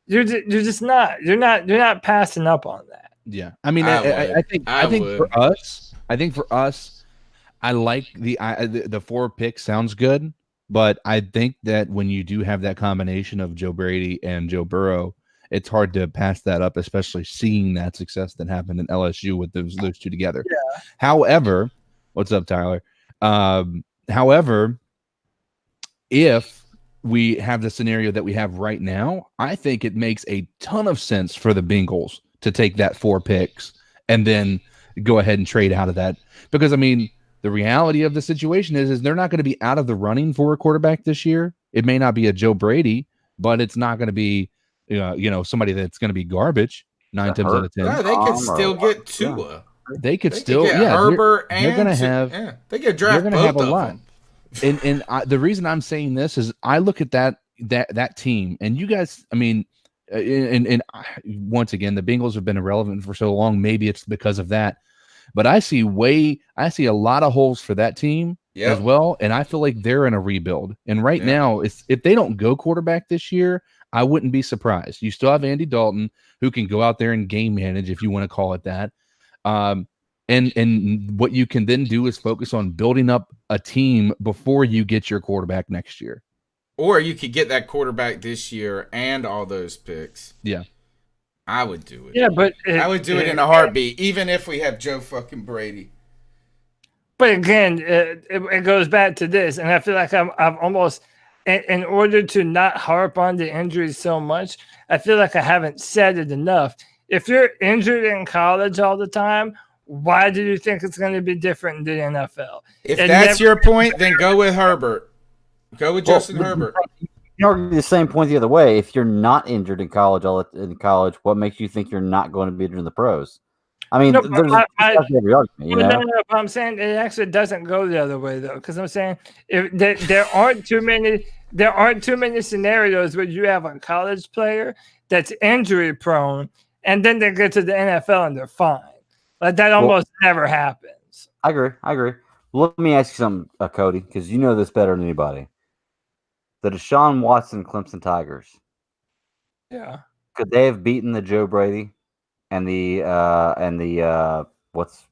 You're just not. You're not passing up on that. Yeah, I mean, I think for us. I like the 4 picks sounds good, but I think that when you do have that combination of Joe Brady and Joe Burrow, it's hard to pass that up, especially seeing that success that happened in LSU with those two together. Yeah. However, what's up, Tyler? However, if we have the scenario that we have right now, I think it makes a ton of sense for the Bengals to take that 4 picks and then go ahead and trade out of that. Because, I mean, the reality of the situation is they're not going to be out of the running for a quarterback this year. It may not be a Joe Brady, but it's not going to be, somebody that's going to be garbage 9 times out of 10. Yeah, they could still get Tua. They could still get Herbert they're going to have. They could draft both have a lot. And the reason I'm saying this is I look at that team, and you guys. I mean, and once again, the Bengals have been irrelevant for so long. Maybe it's because of that. But I see a lot of holes for that team as well, and I feel like they're in a rebuild. And right now, if they don't go quarterback this year, I wouldn't be surprised. You still have Andy Dalton, who can go out there and game manage, if you want to call it that. And what you can then do is focus on building up a team before you get your quarterback next year. Or you could get that quarterback this year and all those picks. Yeah. I would do it. Yeah, but I would do it in a heartbeat, even if we have Joe fucking Brady. But again, it goes back to this, and I feel like I've almost, in order to not harp on the injuries so much, I feel like I haven't said it enough. If you're injured in college all the time, why do you think it's going to be different in the NFL? If that's your point, then go with Herbert. Go with Justin Herbert. You argue the same point the other way. If you're not injured in college, what makes you think you're not going to be injured in the pros? I mean, no, I'm saying it actually doesn't go the other way though, because I'm saying if there aren't too many scenarios where you have a college player that's injury prone, and then they get to the NFL and they're fine. Like that almost never happens. I agree. Let me ask you something, Cody, because you know this better than anybody. The Deshaun Watson Clemson Tigers. Yeah. Could they have beaten the Joe Brady and the what's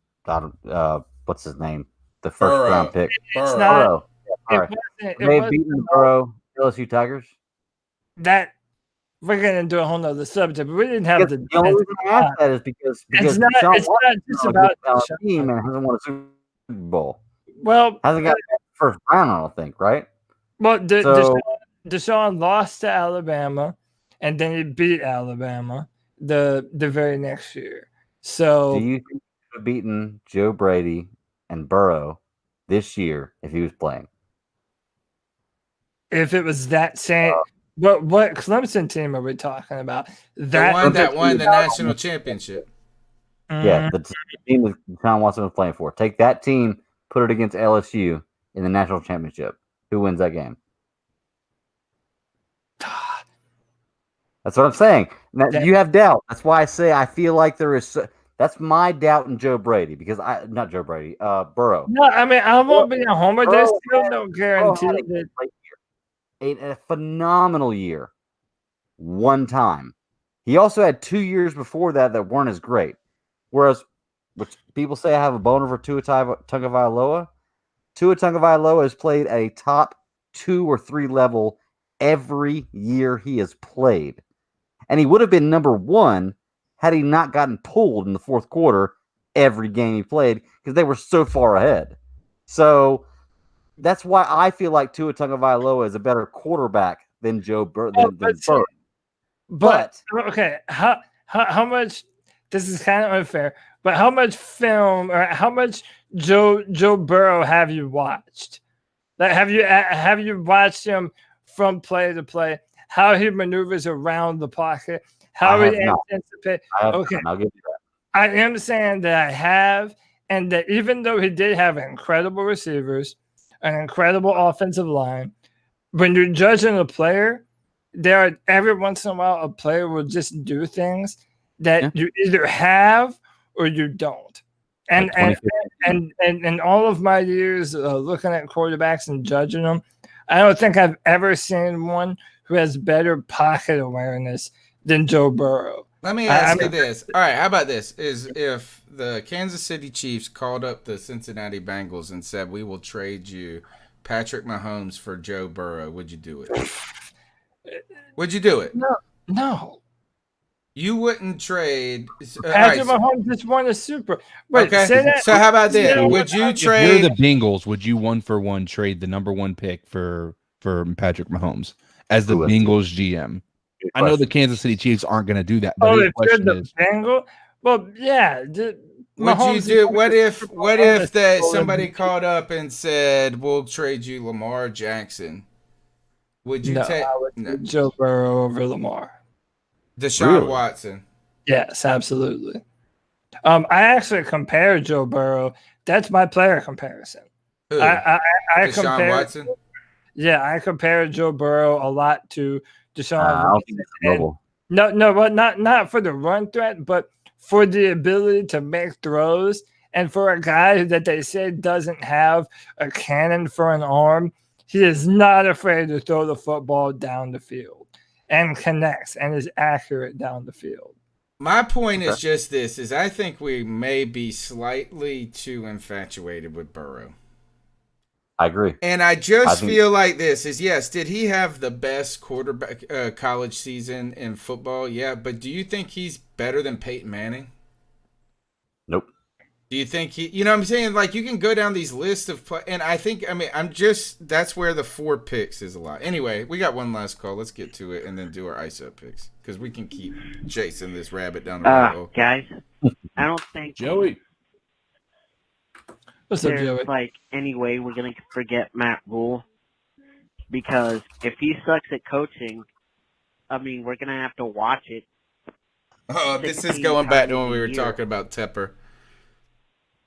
his name? The first round pick. Burrow. They have beaten the Burrow LSU Tigers. That we're gonna do a whole nother subject, but we didn't have the only reason I ask that is because it's not just about team and hasn't won a Super Bowl. Well, hasn't got first round, I don't think, right? Well, Deshaun lost to Alabama, and then he beat Alabama the very next year. So, do you think he would have beaten Joe Brady and Burrow this year if he was playing? If it was that same, what Clemson team are we talking about? The one that won the national championship. Yeah, the team that Deshaun Watson was playing for. Take that team, put it against LSU in the national championship. Who wins that game? That's what I'm saying. Now, you have doubt. That's why I say I feel like there is. That's my doubt in Joe Brady not Joe Brady, Burrow. No, I mean I won't be a homer. There's still no guarantee that a phenomenal year. One time, he also had 2 years before that weren't as great. Whereas, which people say I have a boner for Tua Tagovailoa. Tua Tagovailoa has played at a top 2 or 3 level every year he has played. And he would have been number 1 had he not gotten pulled in the fourth quarter every game he played because they were so far ahead. So that's why I feel like Tua Tagovailoa is a better quarterback than Joe Burrow. But okay, how much this is kind of unfair, but how much film or how much Joe Burrow have you watched? Like, have you watched him from play to play? How he maneuvers around the pocket? How he anticipates? Okay, I'll give you that. I am saying that I have, and that even though he did have incredible receivers, an incredible offensive line, when you're judging a player, there are every once in a while a player will just do things that you either have or you don't. And and all of my years looking at quarterbacks and judging them, I don't think I've ever seen one who has better pocket awareness than Joe Burrow. Let me ask you this. All right, how about this? Is if the Kansas City Chiefs called up the Cincinnati Bengals and said, we will trade you Patrick Mahomes for Joe Burrow, would you do it? Would you do it? No. You wouldn't trade. Patrick Mahomes just won a Super. Wait, okay. Say that. So how about this? Would you trade? If you're the Bengals, would you 1-for-1 trade the number 1 pick for Patrick Mahomes as the Bengals GM? I know the Kansas City Chiefs aren't going to do that. But if you're the Bengals, well, yeah. Would you do? What if that somebody called up and said, "We'll trade you Lamar Jackson"? Would you take Joe Burrow over Lamar? Deshaun Watson. Yes, absolutely. I actually compare Joe Burrow. That's my player comparison. Who? I Deshaun Watson. Yeah, I compare Joe Burrow a lot to Deshaun Watson. No, but not for the run threat, but for the ability to make throws, and for a guy that they say doesn't have a cannon for an arm, he is not afraid to throw the football down the field and connects and is accurate down the field. My point is just this, is I think we may be slightly too infatuated with Burrow. I agree. And I feel like this is, yes, did he have the best quarterback college season in football? Yeah, but do you think he's better than Peyton Manning? Nope. Do you think he, you know what I'm saying? Like, you can go down these lists of and I think, that's where the 4 picks is a lot. Anyway, we got one last call. Let's get to it and then do our ISO picks because we can keep chasing this rabbit down the road. Guys, I don't think Joey. What's up, Joey? there's like any way we're gonna forget Matt Rule, because if he sucks at coaching, we're gonna have to watch it. Oh, this is going back to when we were talking about Tepper.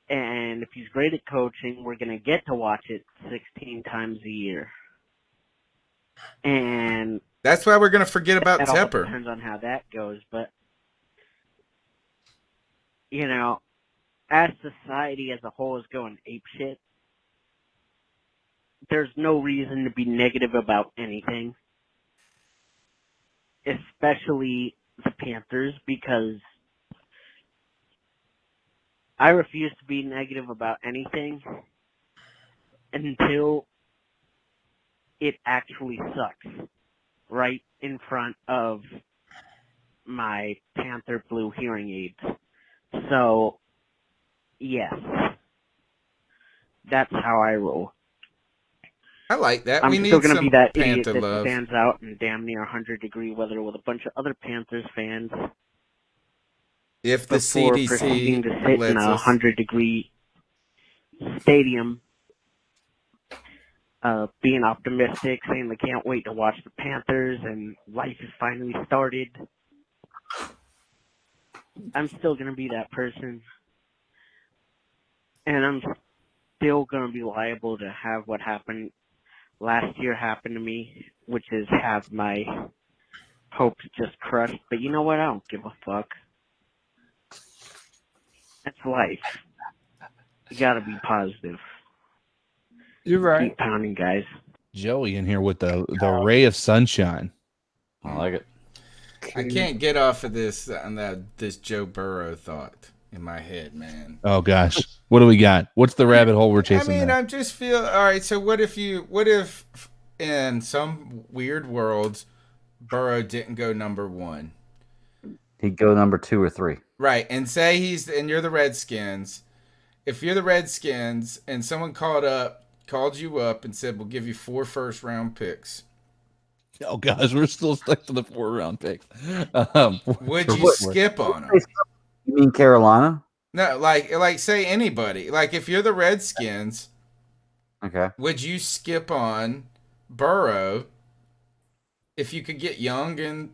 And if he's great at coaching, we're gonna get to watch it 16 times a year. And that's why we're gonna forget about it Tepper. All depends on how that goes, but as society as a whole is going apeshit, there's no reason to be negative about anything, especially the Panthers, because I refuse to be negative about anything until it actually sucks right in front of my Panther Blue hearing aids. So, yes, that's how I roll. I like that. I'm we still need going to some be that Panther idiot that love. stands out in damn near 100-degree weather with a bunch of other Panthers fans. If the before CDC proceeding to sit lets in a us. 100-degree stadium, being optimistic, saying they can't wait to watch the Panthers and life has finally started. I'm still going to be that person. And I'm still going to be liable to have what happened last year happen to me, which is have my hopes just crushed. But you know what? I don't give a fuck. That's life. You gotta be positive. You're right. Keep pounding, guys. Joey in here with the ray of sunshine. I like it. I can't get off of this this Joe Burrow thought in my head, man. Oh gosh, what do we got? What's the rabbit hole we're chasing? I just feel all right. So what if in some weird world Burrow didn't go number 1? He'd go number 2 or 3. Right, and say you're the Redskins. If you're the Redskins and someone called you up and said, we'll give you 4 first-round picks. Oh, gosh, we're still stuck to the 4-round picks. Would you skip on them? You mean Carolina? No, like say anybody. Like if you're the Redskins, okay, would you skip on Burrow if you could get Young and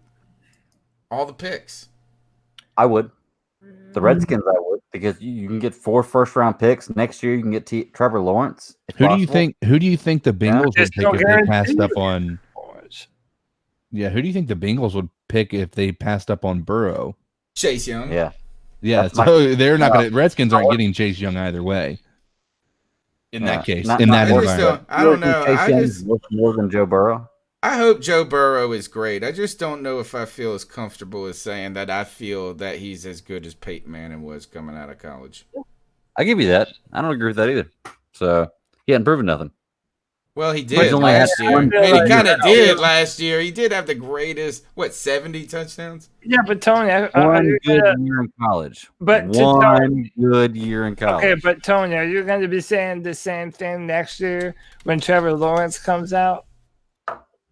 all the picks? I would. The Redskins, I would, because you can get 4 first-round picks next year. You can get Trevor Lawrence. Who do you think the Bengals would pick if they passed up on? Yeah, who do you think the Bengals would pick if they passed up on Burrow? Chase Young. Yeah. Yeah, so they're not going to. Redskins aren't getting Chase Young either way. In that case, in that environment, I don't know. Chase Young's worth more than Joe Burrow. I hope Joe Burrow is great. I just don't know if I feel as comfortable as saying that I feel that he's as good as Peyton Manning was coming out of college. I give you that. I don't agree with that either. So he hadn't proven nothing. Well, he did last year. He kind of did last year. He did have the greatest, 70 touchdowns? Yeah, but Tony, one good year in college. But one good year in college. Okay, but Tony, are you going to be saying the same thing next year when Trevor Lawrence comes out?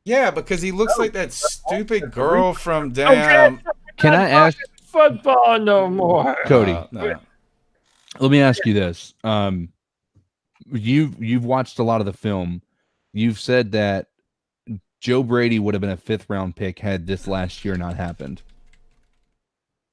Yeah, because he looks like that stupid girl from down. Can I ask football no more, Cody? No. Let me ask you this: you've watched a lot of the film. You've said that Joe Brady would have been a 5th-round pick had this last year not happened.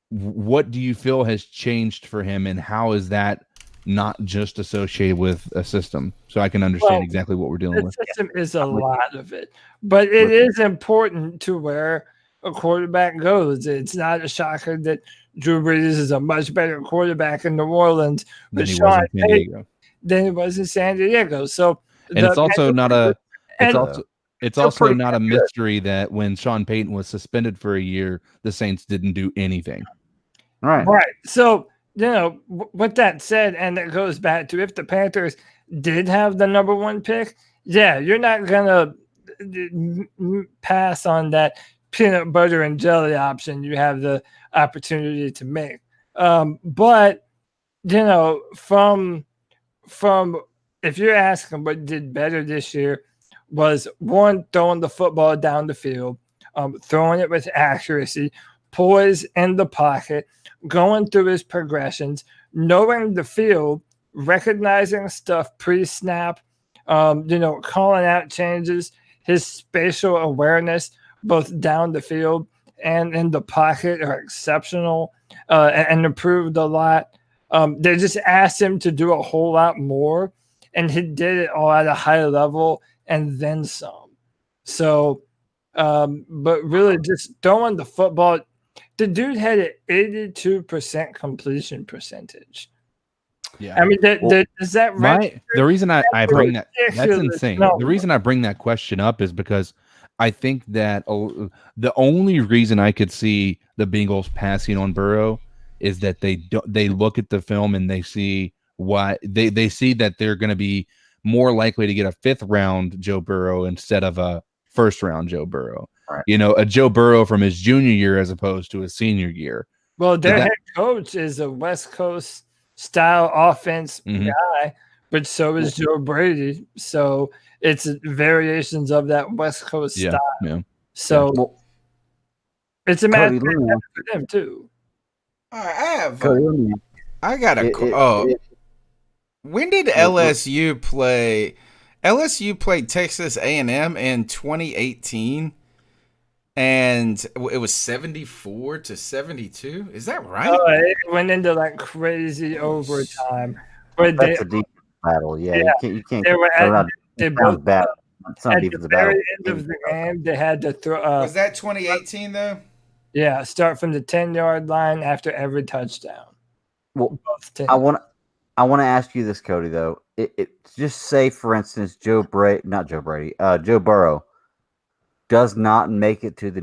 What do you feel has changed for him, and how is that not just associated with a system? So I can understand exactly what we're dealing with. The system is a lot of it, but it is important to where a quarterback goes. It's not a shocker that Drew Brees is a much better quarterback in New Orleans than he was in San Diego. So, and it's also not a mystery that when Sean Payton was suspended for a year, the Saints didn't do anything. Right. So, with that said, and it goes back to if the Panthers did have the number 1 pick, yeah, you're not gonna pass on that peanut butter and jelly option you have the opportunity to make. But from if you're asking what did better this year was 1, throwing the football down the field, throwing it with accuracy, poise in the pocket, going through his progressions, knowing the field, recognizing stuff pre-snap, calling out changes, his spatial awareness, both down the field and in the pocket, are exceptional and improved a lot. They just asked him to do a whole lot more, and he did it all at a high level and then some. So, but really just throwing the football, the dude had an 82% completion percentage. Yeah, I mean, does that the reason I bring that's insane. No. The reason I bring that question up is because I think that the only reason I could see the Bengals passing on Burrow is that they look at the film and they see they see that they're going to be more likely to get a 5th-round Joe Burrow instead of a 1st-round Joe Burrow. Right. A Joe Burrow from his junior year as opposed to his senior year. Well, their head coach is a West Coast style offense guy, but so is Joe Brady. So it's variations of that West Coast style. Yeah. So it's a matter for them too. I got a. When did LSU play? LSU played Texas A&M in 2018, and it was 74-72. Is that right? It went into like crazy overtime. But that's a deep battle. Yeah. You can't. They both bad. At the very end of the game, they had to throw. Was that 2018 though? Yeah, start from the 10-yard line after every touchdown. Well, I want to ask you this, Cody. Though, just say, for instance, Joe Burrow does not make it to the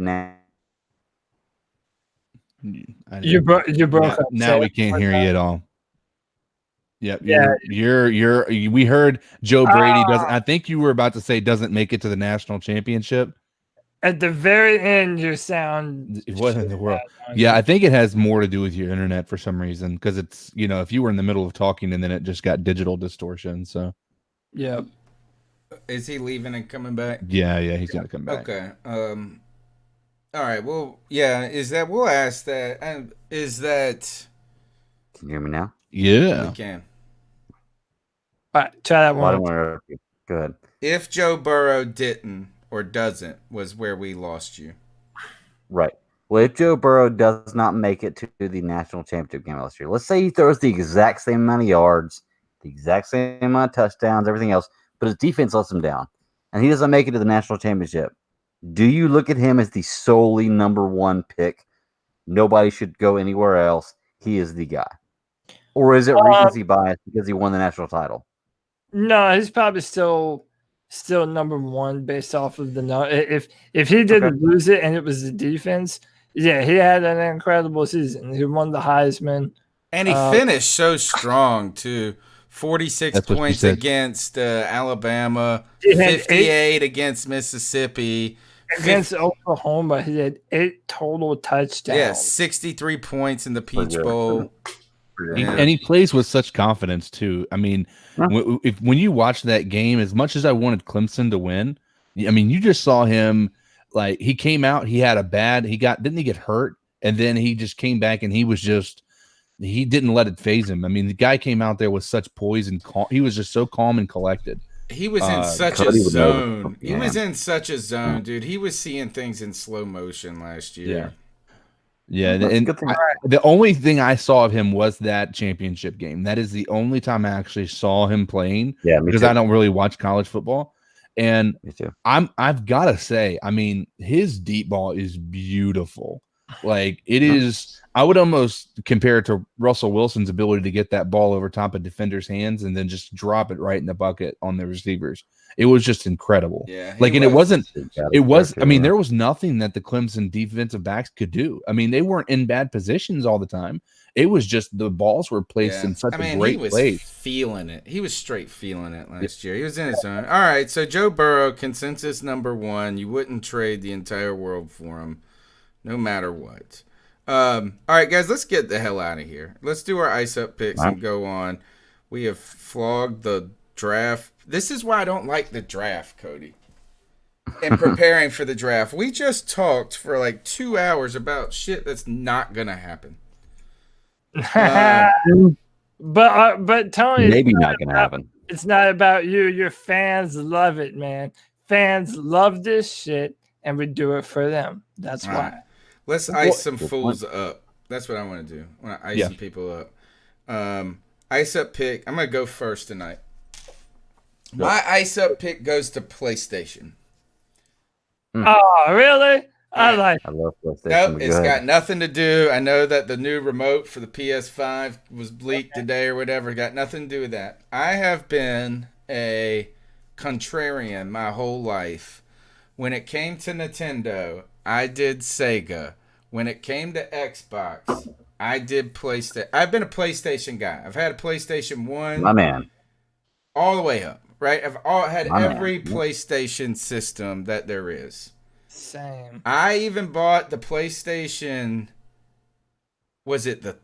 You broke up. Now we can't hear you at all. Yep. We heard Joe Brady doesn't. I think you were about to say doesn't make it to the national championship. At the very end, your sound. What in the world? Yeah, I think it has more to do with your internet for some reason, because it's if you were in the middle of talking and then it just got digital distortion. So. Yeah. Is he leaving and coming back? Yeah, he's gonna come back. Okay. All right. Well, yeah. We'll ask that? Is that Can you hear me now? Yeah. We can. All right, try that Well, I one. don't want to interrupt you. Go ahead. If Joe Burrow didn't or doesn't was where we lost you. Right. Well, if Joe Burrow does not make it to the national championship game last year, let's say he throws the exact same amount of yards, the exact same amount of touchdowns, everything else, but his defense lets him down, and he doesn't make it to the national championship, do you look at him as the solely number one pick? Nobody should go anywhere else. He is the guy. Or is it recency bias because he won the national title? No, he's probably still number one based off of the if he didn't lose it and it was the defense, yeah, he had an incredible season. He won the Heisman. And he finished so strong too. 46 points against Alabama, 58 against Mississippi. Against Oklahoma, he had 8 total touchdowns. Yeah, 63 points in the Peach Bowl. And he plays with such confidence too. I mean, when you watch that game, as much as I wanted Clemson to win, I mean, you just saw him like he came out. He had didn't he get hurt, and then he just came back and he didn't let it phase him. I mean, the guy came out there with such poise and calm. He was just so calm and collected. He was in such a zone. He was in such a zone, dude. He was seeing things in slow motion last year. Yeah. Yeah, and the only thing I saw of him was that championship game. That is the only time I actually saw him playing. Yeah, because I don't really watch college football. And me too. I've got to say, I mean, his deep ball is beautiful. Like it is. I would almost compare it to Russell Wilson's ability to get that ball over top of defenders' hands and then just drop it right in the bucket on the receivers. It was just incredible. Yeah, like, and it was. I mean, there was nothing that the Clemson defensive backs could do. I mean, they weren't in bad positions all the time. It was just the balls were placed in such a great place. Feeling it. He was straight feeling it last year. He was in his zone. All right, so Joe Burrow, consensus number 1. You wouldn't trade the entire world for him, no matter what. All right, guys, let's get the hell out of here. Let's do our ice up picks and go on. We have flogged the draft. This is why I don't like the draft, Cody. In preparing for the draft, we just talked for like 2 hours about shit that's not gonna happen. But Tony, maybe not gonna happen. It's not about you. Your fans love it, man. Fans love this shit, and we do it for them. That's why. Right. Let's ice some fools up. That's what I want to do. I want to ice some people up. Ice up pick. I'm going to go first tonight. My ice up pick goes to PlayStation. Oh, really? I love PlayStation. Nope, it's got nothing to do. I know that the new remote for the PS5 was leaked today or whatever. Got nothing to do with that. I have been a contrarian my whole life. When it came to Nintendo, I did Sega. When it came to Xbox, I did PlayStation. I've been a PlayStation guy. I've had a PlayStation 1. My man. All the way up, right? I've had every PlayStation system that there is. Same. I even bought the PlayStation. Was it the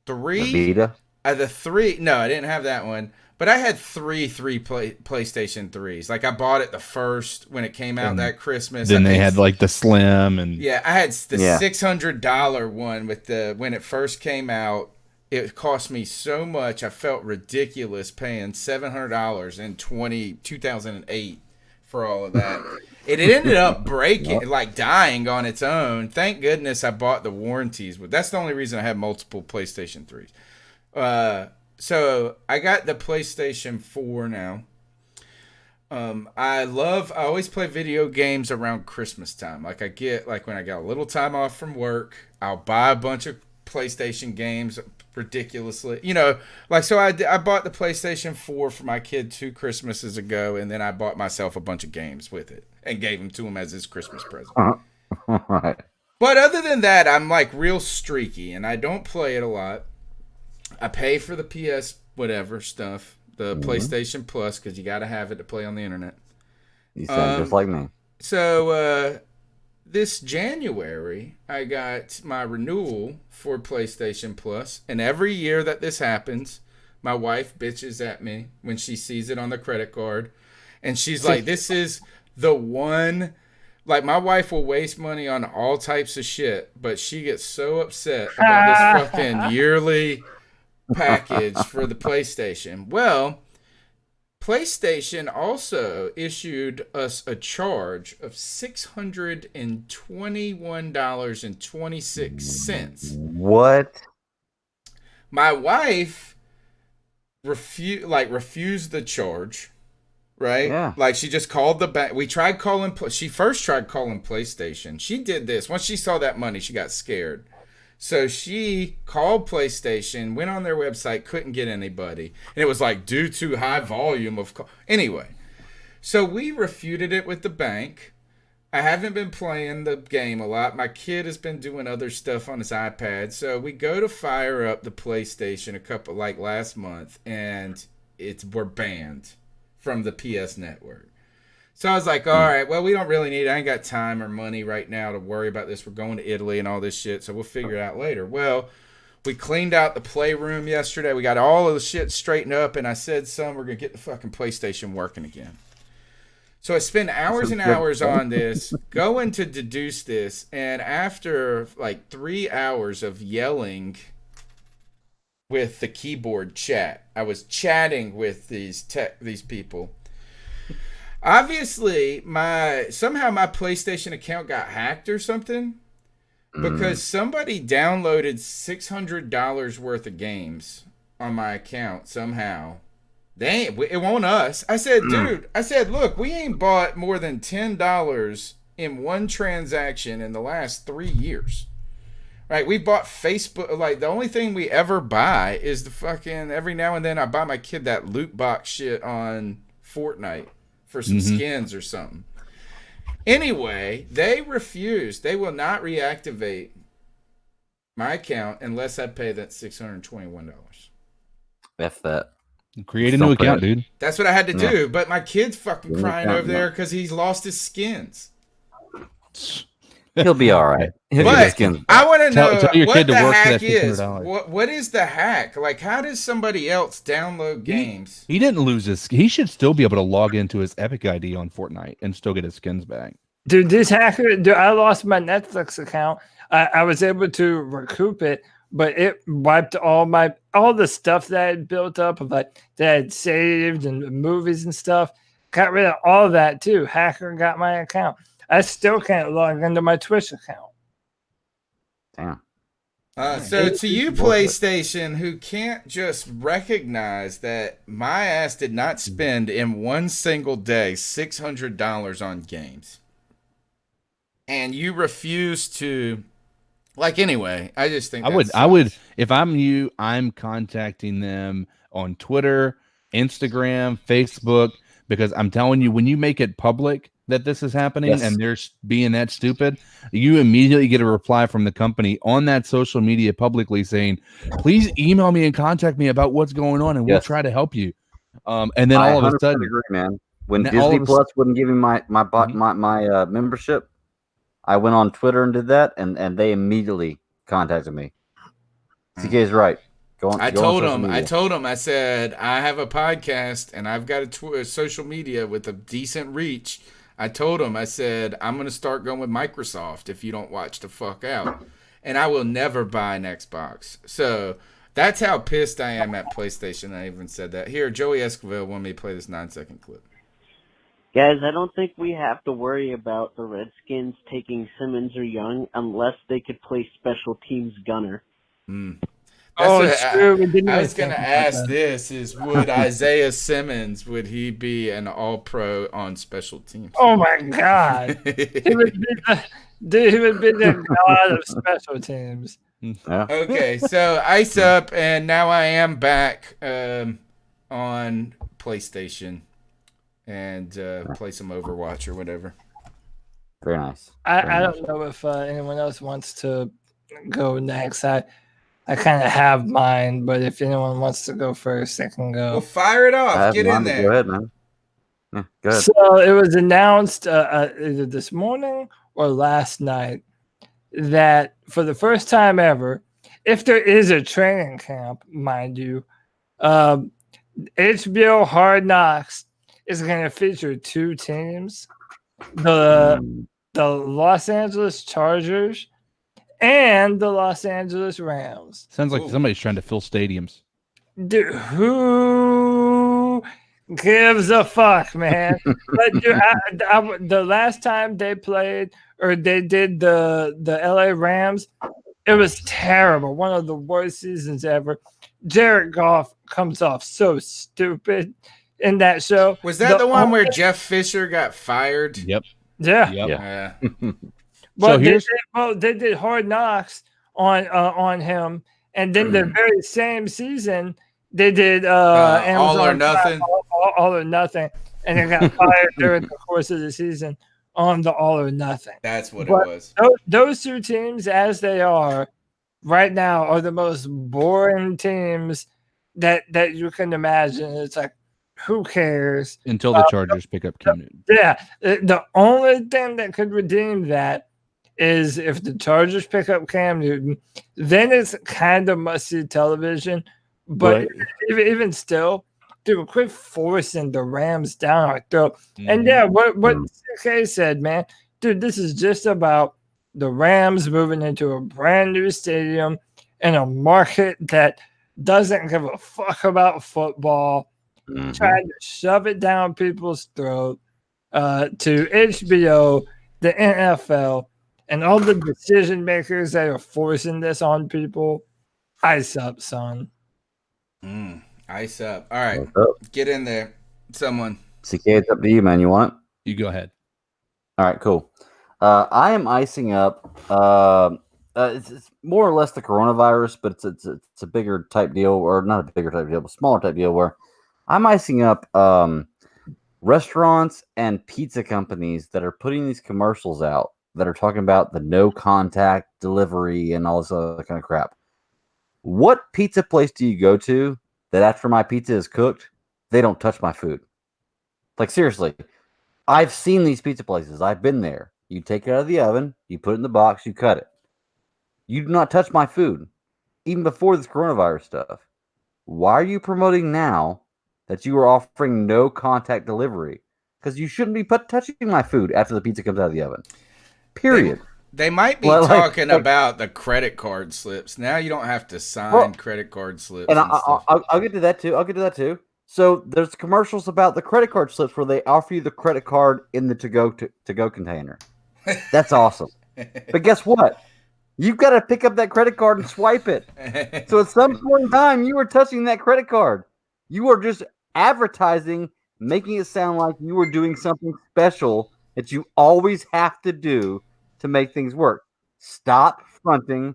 3? The Vita? The 3. No, I didn't have that one. But I had three PlayStation 3s. Like I bought it the first when it came out that Christmas. Then they had like the Slim and yeah, I had the $600 one with when it first came out. It cost me so much. I felt ridiculous paying $700 in 2008 for all of that. It ended up breaking, like dying on its own. Thank goodness I bought the warranties. That's the only reason I have multiple PlayStation 3s. So I got the PlayStation 4 now. I always play video games around Christmas time. Like when I got a little time off from work, I'll buy a bunch of PlayStation games ridiculously. So I bought the PlayStation 4 for my kid 2 Christmases ago, and then I bought myself a bunch of games with it and gave them to him as his Christmas present. Right. But other than that, I'm like real streaky, and I don't play it a lot. I pay for the PS whatever stuff, the PlayStation Plus, because you got to have it to play on the internet. You sound just like me. So this January, I got my renewal for PlayStation Plus, and every year that this happens, my wife bitches at me when she sees it on the credit card, and she's like, "This is the one." Like, my wife will waste money on all types of shit, but she gets so upset about this fucking yearly package for the PlayStation. Well, PlayStation also issued us a charge of $621.26. What? My wife refused the charge, right? Yeah. Like she just called the bank. We tried calling. She first tried calling PlayStation. She did this once she saw that money. She got scared. So she called PlayStation, went on their website, couldn't get anybody. And it was like, due to high volume of anyway. So we refuted it with the bank. I haven't been playing the game a lot. My kid has been doing other stuff on his iPad. So we go to fire up the PlayStation last month, and we're banned from the PS Network. So I was like, all right, well, we don't really need it. I ain't got time or money right now to worry about this. We're going to Italy and all this shit, so we'll figure it out later. Well, we cleaned out the playroom yesterday. We got all of the shit straightened up, and I said, son, we're going to get the fucking PlayStation working again. So I spent hours and hours on this, going to deduce this, and after like 3 hours of yelling with the keyboard chat, I was chatting with these people. Obviously, somehow my PlayStation account got hacked or something because somebody downloaded $600 worth of games on my account somehow. It won't us. I said, dude, look, we ain't bought more than $10 in one transaction in the last 3 years. Right? We bought Facebook. Like, the only thing we ever buy is the fucking, every now and then I buy my kid that loot box shit on Fortnite for some skins or something. Anyway, they refused. They will not reactivate my account unless I pay that $621. F that. Create a new account, dude. That's what I had to do. But my kid's fucking crying over there because he's lost his skins. He'll be all right. But I want to know tell your what kid to the work hack for that is. $600. What is the hack? Like, how does somebody else download games? He didn't lose his. He should still be able to log into his Epic ID on Fortnite and still get his skins back. Dude, this hacker. I lost my Netflix account. I was able to recoup it, but it wiped all the stuff that I had built up of that I had saved and movies and stuff. Got rid of all of that too. Hacker got my account. I still can't log into my Twitch account. Damn. So to you, PlayStation, who can't just recognize that my ass did not spend in one single day $600 on games, and you refuse to, anyway, I just think I would, if I'm you, I'm contacting them on Twitter, Instagram, Facebook, because I'm telling you, when you make it public that this is happening and they're being that stupid, you immediately get a reply from the company on that social media publicly saying, please email me and contact me about what's going on and we'll try to help you. And then all of a sudden, agree, man. When Disney Plus wouldn't give me my membership, I went on Twitter and did that, and they immediately contacted me. CK's right. I told him, I said, I have a podcast and I've got a social media with a decent reach. I told him, I said, I'm going to start going with Microsoft if you don't watch the fuck out. And I will never buy an Xbox. So that's how pissed I am at PlayStation. I even said that. Here, Joey Esquivel wanted me to play this 9-second clip. Guys, I don't think we have to worry about the Redskins taking Simmons or Young unless they could play special teams gunner. It's true. I was going to ask this is, would Isaiah Simmons, would he be an all-pro on special teams? Oh, my God. He would be the god of special teams. Yeah. Okay, so ice up, and now I am back on PlayStation and play some Overwatch or whatever. Very nice. I don't know if anyone else wants to go next. I kind of have mine, but if anyone wants to go first, I can go. Well, fire it off. Get in there. Go ahead, man. Yeah, go ahead. So it was announced either this morning or last night that for the first time ever, if there is a training camp, mind you, HBO Hard Knocks is going to feature two teams, the Los Angeles Chargers and the Los Angeles Rams. Sounds like somebody's trying to fill stadiums. Dude, who gives a fuck, man? But dude, the last time they played or they did the LA Rams, it was terrible. One of the worst seasons ever. Jared Goff comes off so stupid in that show. Was that the one where Jeff Fisher got fired? Yep. Yeah. Yeah. Well, So they did Hard Knocks on him, and then the very same season they did Amazon All or Nothing. All or Nothing, and they got fired during the course of the season on the All or Nothing. That's what But it was. Those two teams, as they are right now, are the most boring teams that you can imagine. It's like, who cares? Until the Chargers pick up Cam Newton. Yeah, the only thing that could redeem that is if the Chargers pick up Cam Newton, then it's kind of must-see television. But even still, dude, quit forcing the Rams down our throat. And yeah, what CK said, man, dude, this is just about the Rams moving into a brand new stadium in a market that doesn't give a fuck about football, trying to shove it down people's throat to HBO, the NFL, and all the decision makers that are forcing this on people. Ice up, son. Ice up. All right. Get in there. Someone. CK, it's up to you, man. You want it? You go ahead. All right, cool. I am icing up. It's more or less the coronavirus, but it's a bigger type deal, or not a bigger type deal, but smaller type deal, where I'm icing up restaurants and pizza companies that are putting these commercials out that are talking about the no contact delivery and all this other kind of crap. What pizza place do you go to that after my pizza is cooked, they don't touch my food? Like, seriously, I've seen these pizza places. I've been there. You take it out of the oven, you put it in the box, you cut it. You do not touch my food, even before this coronavirus stuff. Why are you promoting now that you are offering no contact delivery? Because you shouldn't be touching my food after the pizza comes out of the oven. Period. They might be talking about the credit card slips. Now you don't have to sign credit card slips. And I'll get to that too. So there's commercials about the credit card slips where they offer you the credit card in the to-go container. That's awesome. But guess what? You've got to pick up that credit card and swipe it. So at some point in time, you are touching that credit card. You are just advertising, making it sound like you are doing something special that you always have to do to make things work. Stop fronting.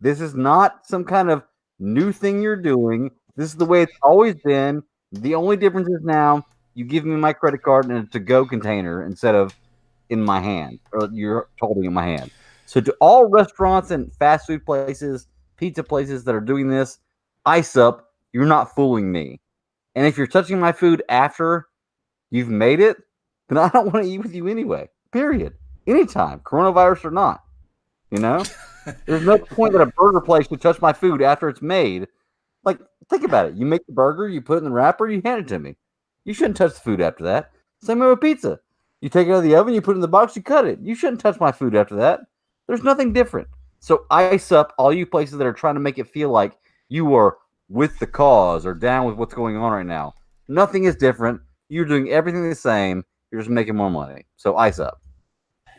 This is not some kind of new thing you're doing. This is the way it's always been. The only difference is now you give me my credit card in a to-go container instead of in my hand, or you're holding it in my hand. So to all restaurants and fast food places, pizza places that are doing this, ice up, you're not fooling me. And if you're touching my food after you've made it, then I don't want to eat with you anyway. Period. Anytime, coronavirus or not. You know? There's no point that a burger place should touch my food after it's made. Like, think about it. You make the burger, you put it in the wrapper, you hand it to me. You shouldn't touch the food after that. Same way with pizza. You take it out of the oven, you put it in the box, you cut it. You shouldn't touch my food after that. There's nothing different. So ice up all you places that are trying to make it feel like you are with the cause or down with what's going on right now. Nothing is different. You're doing everything the same. You're just making more money. So ice up.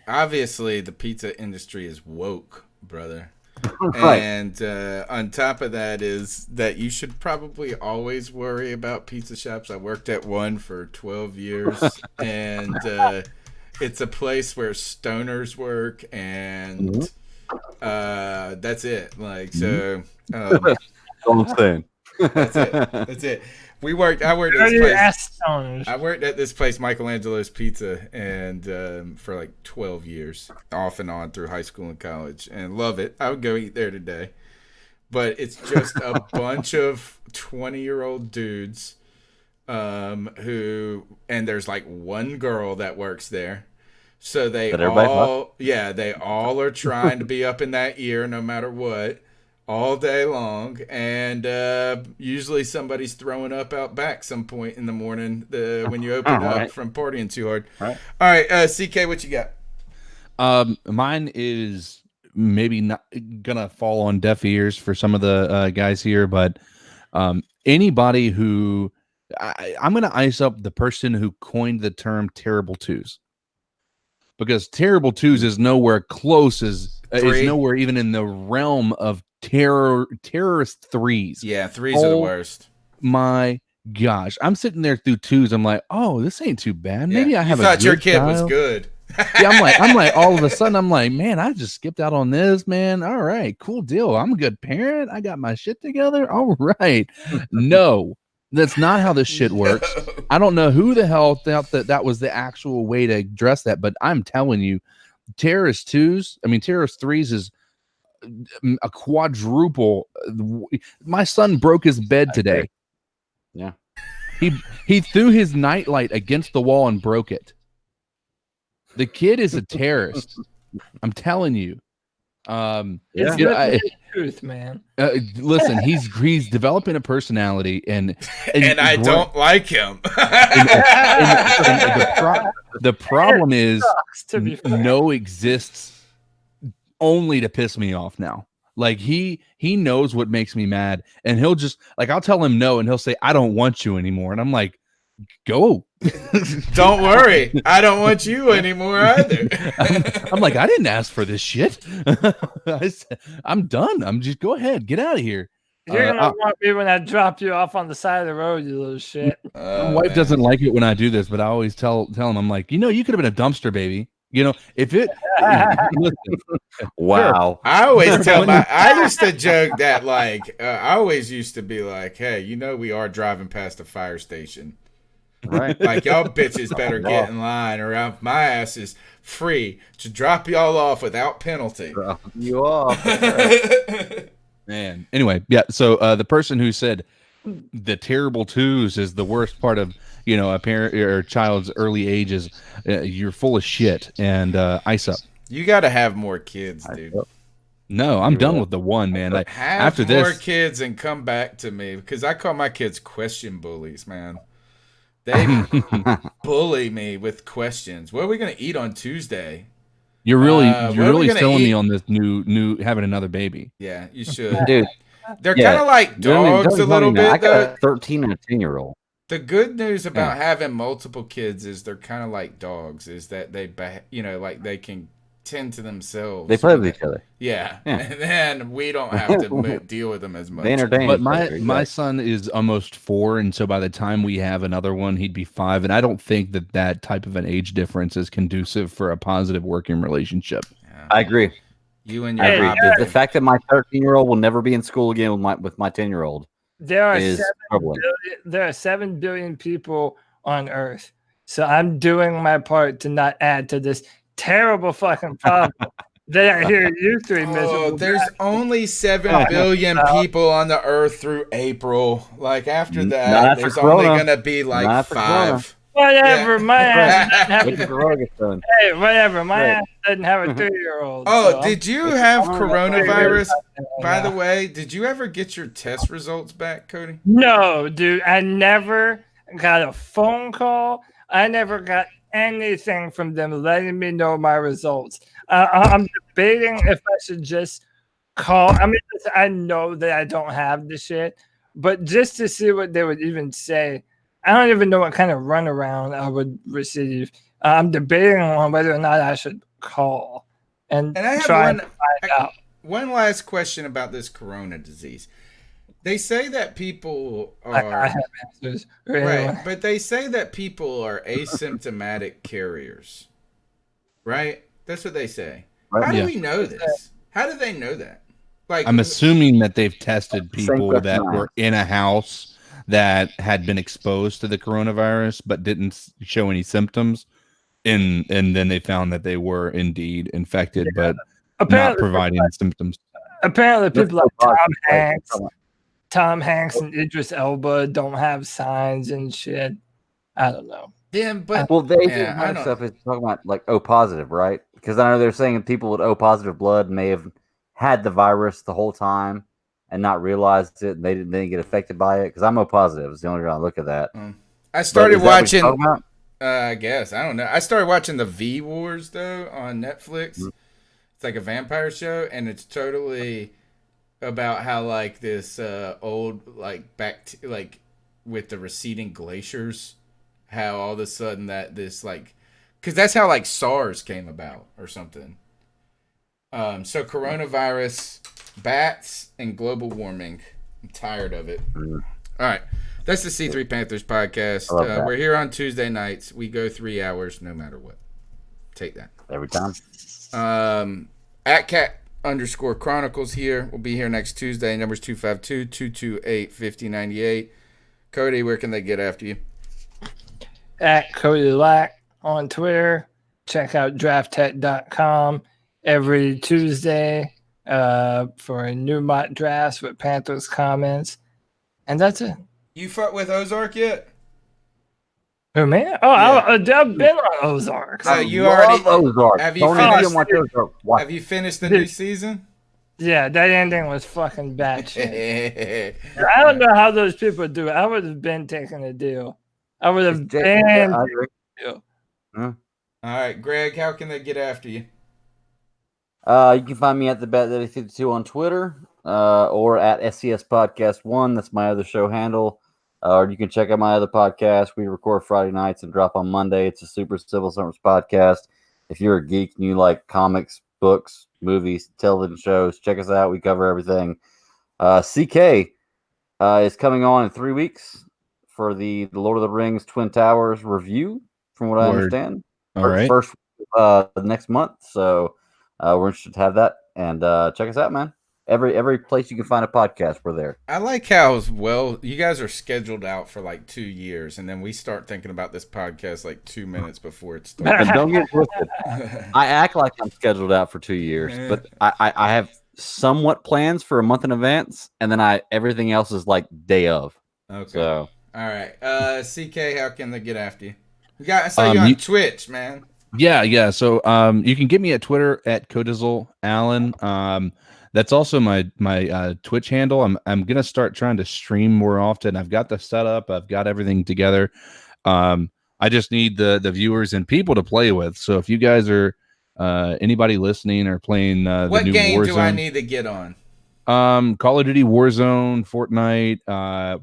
Obviously, the pizza industry is woke, brother. Right. And on top of that is that you should probably always worry about pizza shops. I worked at one for 12 years, and it's a place where stoners work, and that's it. Like, so That's all I'm saying. That's it. I worked at this place, Michelangelo's Pizza, and for like 12 years, off and on through high school and college, and love it. I would go eat there today. But it's just a bunch of 20-year-old dudes who, and there's like one girl that works there. So they all are trying to be up in that ear no matter what. All day long, and usually somebody's throwing up out back some point in the morning when you open up from partying too hard. All right, CK, what you got? Mine is maybe not gonna fall on deaf ears for some of the guys here, but Anybody who I'm going to ice up the person who coined the term terrible twos, because terrible twos is nowhere close is nowhere even in the realm of terrorist threes. Yeah, threes are the worst. My gosh, I'm sitting there through twos. I'm like, oh, this ain't too bad. Maybe I have a good your kid child. was good. Yeah, I'm like, all of a sudden, I'm like, man, I just skipped out on this, man. All right, cool deal. I'm a good parent. I got my shit together. All right. No, that's not how this shit works. I don't know who the hell thought that was the actual way to address that, but I'm telling you, terrorist threes is a quadruple. My son broke his bed today. Yeah. He threw his nightlight against the wall and broke it. The kid is a terrorist. I'm telling you. It's truth, man. Listen, he's developing a personality, and I don't like him. The problem is no exists only to piss me off now. Like he knows what makes me mad, and he'll just like I'll tell him no, and he'll say I don't want you anymore, and I'm like, go. Don't worry, I don't want you anymore either. I'm like, I didn't ask for this shit. I'm done. I'm just go ahead, get out of here. You're gonna want me when I drop you off on the side of the road, you little shit. My wife doesn't like it when I do this, but I always tell him, I'm like, you could have been a dumpster baby. If it. Listen, wow. I always tell I used to joke that I always used to be like, hey, we are driving past a fire station. Right. Like y'all bitches better get in line, or my ass is free to drop y'all off without penalty. Drop you off. Man. Anyway, yeah. So the person who said the terrible twos is the worst part of a parent or a child's early ages, you're full of shit. And ice up. You got to have more kids, dude. No, I'm done with the one, man. Like after more this, kids and come back to me, because I call my kids question bullies, man. They bully me with questions. What are we gonna eat on Tuesday? You're really selling me on this new having another baby. Yeah, you should, dude. They're kind of like dogs a little bit. I got a 13 and a 10-year-old. The good news about having multiple kids is they're kind of like dogs. Is that they they can tend to themselves. They play with each other. Yeah. And then we don't have to deal with them as much. They entertain. But my son is almost 4, and so by the time we have another one, he'd be 5. And I don't think that type of an age difference is conducive for a positive working relationship. Yeah. I agree. You and your hobby. The fact that my 13-year-old will never be in school again with my 10-year-old. There are 7 billion people on Earth, so I'm doing my part to not add to this terrible fucking problem that I hear you three miserable. There's only 7 billion people on the earth through April. Like after that, there's only gonna be like 5. Whatever, my ass doesn't have Hey, whatever, my ass doesn't have a 3-year-old. Oh, did you have coronavirus? By the way, did you ever get your test results back, Cody? No, dude. I never got a phone call. I never got anything from them letting me know my results. I'm debating if I should just call. I mean, I know that I don't have the shit, but just to see what they would even say. I don't even know what kind of runaround I would receive. I'm debating on whether or not I should call and I have try to find out. One last question about this corona disease. They say that people are I have answers. Right, but they say that people are asymptomatic carriers. Right? That's what they say. How do we know this? How do they know that? Like, I'm assuming that they've tested people that were in a house that had been exposed to the coronavirus but didn't show any symptoms, and then they found that they were indeed infected but not providing symptoms. Apparently people like Tom Hanks and Idris Elba don't have signs and shit. I don't know. Yeah, but they have stuff is talking about like O positive, right? Because I know they're saying people with O positive blood may have had the virus the whole time and not realized it, and they didn't get affected by it. Because I'm O positive. It's the only reason I look at that. I started watching. I guess I don't know. I started watching the V Wars though on Netflix. It's like a vampire show, and it's totally about how like this old like like with the receding glaciers, how all of a sudden that this like, because that's how like SARS came about or something. So coronavirus, bats, and global warming. I'm tired of it. All right. That's the C3 Panthers podcast. We're here on Tuesday nights. We go 3 hours no matter what. Take that. Every time. At cat_chronicles here. We'll be here next Tuesday. Number's 252-228-5098. Cody, where can they get after you? At Cody Lack on Twitter. Check out drafttech.com every Tuesday for a new mock drafts with Panthers comments. And that's it. You fuck with Ozark yet? Oh, man. Oh, yeah. I've been on Ozark. No, you already. Ozark. Have you finished the new season? Yeah, that ending was fucking batshit. I don't know how those people do it. I would have been taking a deal. I would have been. All right, Greg, how can they get after you? You can find me at the Bet52 on Twitter or at SCS Podcast 1. That's my other show handle. Or you can check out my other podcast. We record Friday nights and drop on Monday. It's a Super Civil Service podcast. If you're a geek and you like comics, books, movies, television shows, check us out. We cover everything. CK is coming on in 3 weeks for the Lord of the Rings Twin Towers review, from what I understand. All right. First next month. So we're interested to have that. And check us out, man. Every place you can find a podcast, we're there. I like how you guys are scheduled out for like 2 years, and then we start thinking about this podcast like 2 minutes before it starts. Don't get twisted. I act like I'm scheduled out for 2 years, but I have somewhat plans for a month in advance, and then everything else is like day of. Okay. So all right. CK, how can they get after you? I saw you on Twitch, man. Yeah. So you can get me at Twitter at Codizzle Allen. That's also my Twitch handle. I'm gonna start trying to stream more often. I've got the setup. I've got everything together. I just need the viewers and people to play with. So if you guys are anybody listening or playing what the new game Warzone, do I need to get on? Call of Duty Warzone, Fortnite,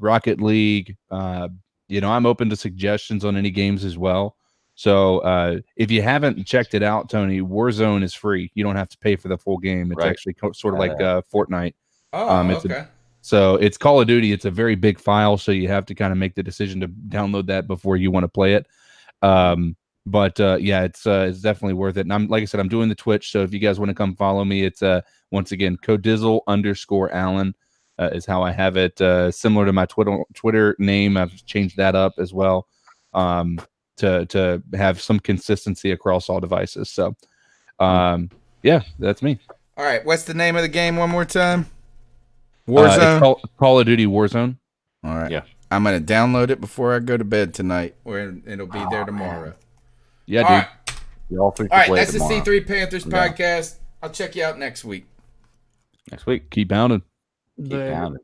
Rocket League. I'm open to suggestions on any games as well. So if you haven't checked it out, Tony, Warzone is free. You don't have to pay for the full game. It's actually sort of like Fortnite. Okay. So it's Call of Duty. It's a very big file, so you have to kind of make the decision to download that before you want to play it. But it's definitely worth it. And like I said, I'm doing the Twitch. So if you guys want to come follow me, it's once again Codizzle_Allen is how I have it. Similar to my Twitter name, I've changed that up as well. To have some consistency across all devices. So, that's me. All right. What's the name of the game one more time? Warzone? It's Call of Duty Warzone. All right. Yeah. I'm going to download it before I go to bed tonight, or it'll be there tomorrow. Yeah, all dude. All right. That's tomorrow. The C3 Panthers podcast. I'll check you out next week. Keep pounding. Keep pounding.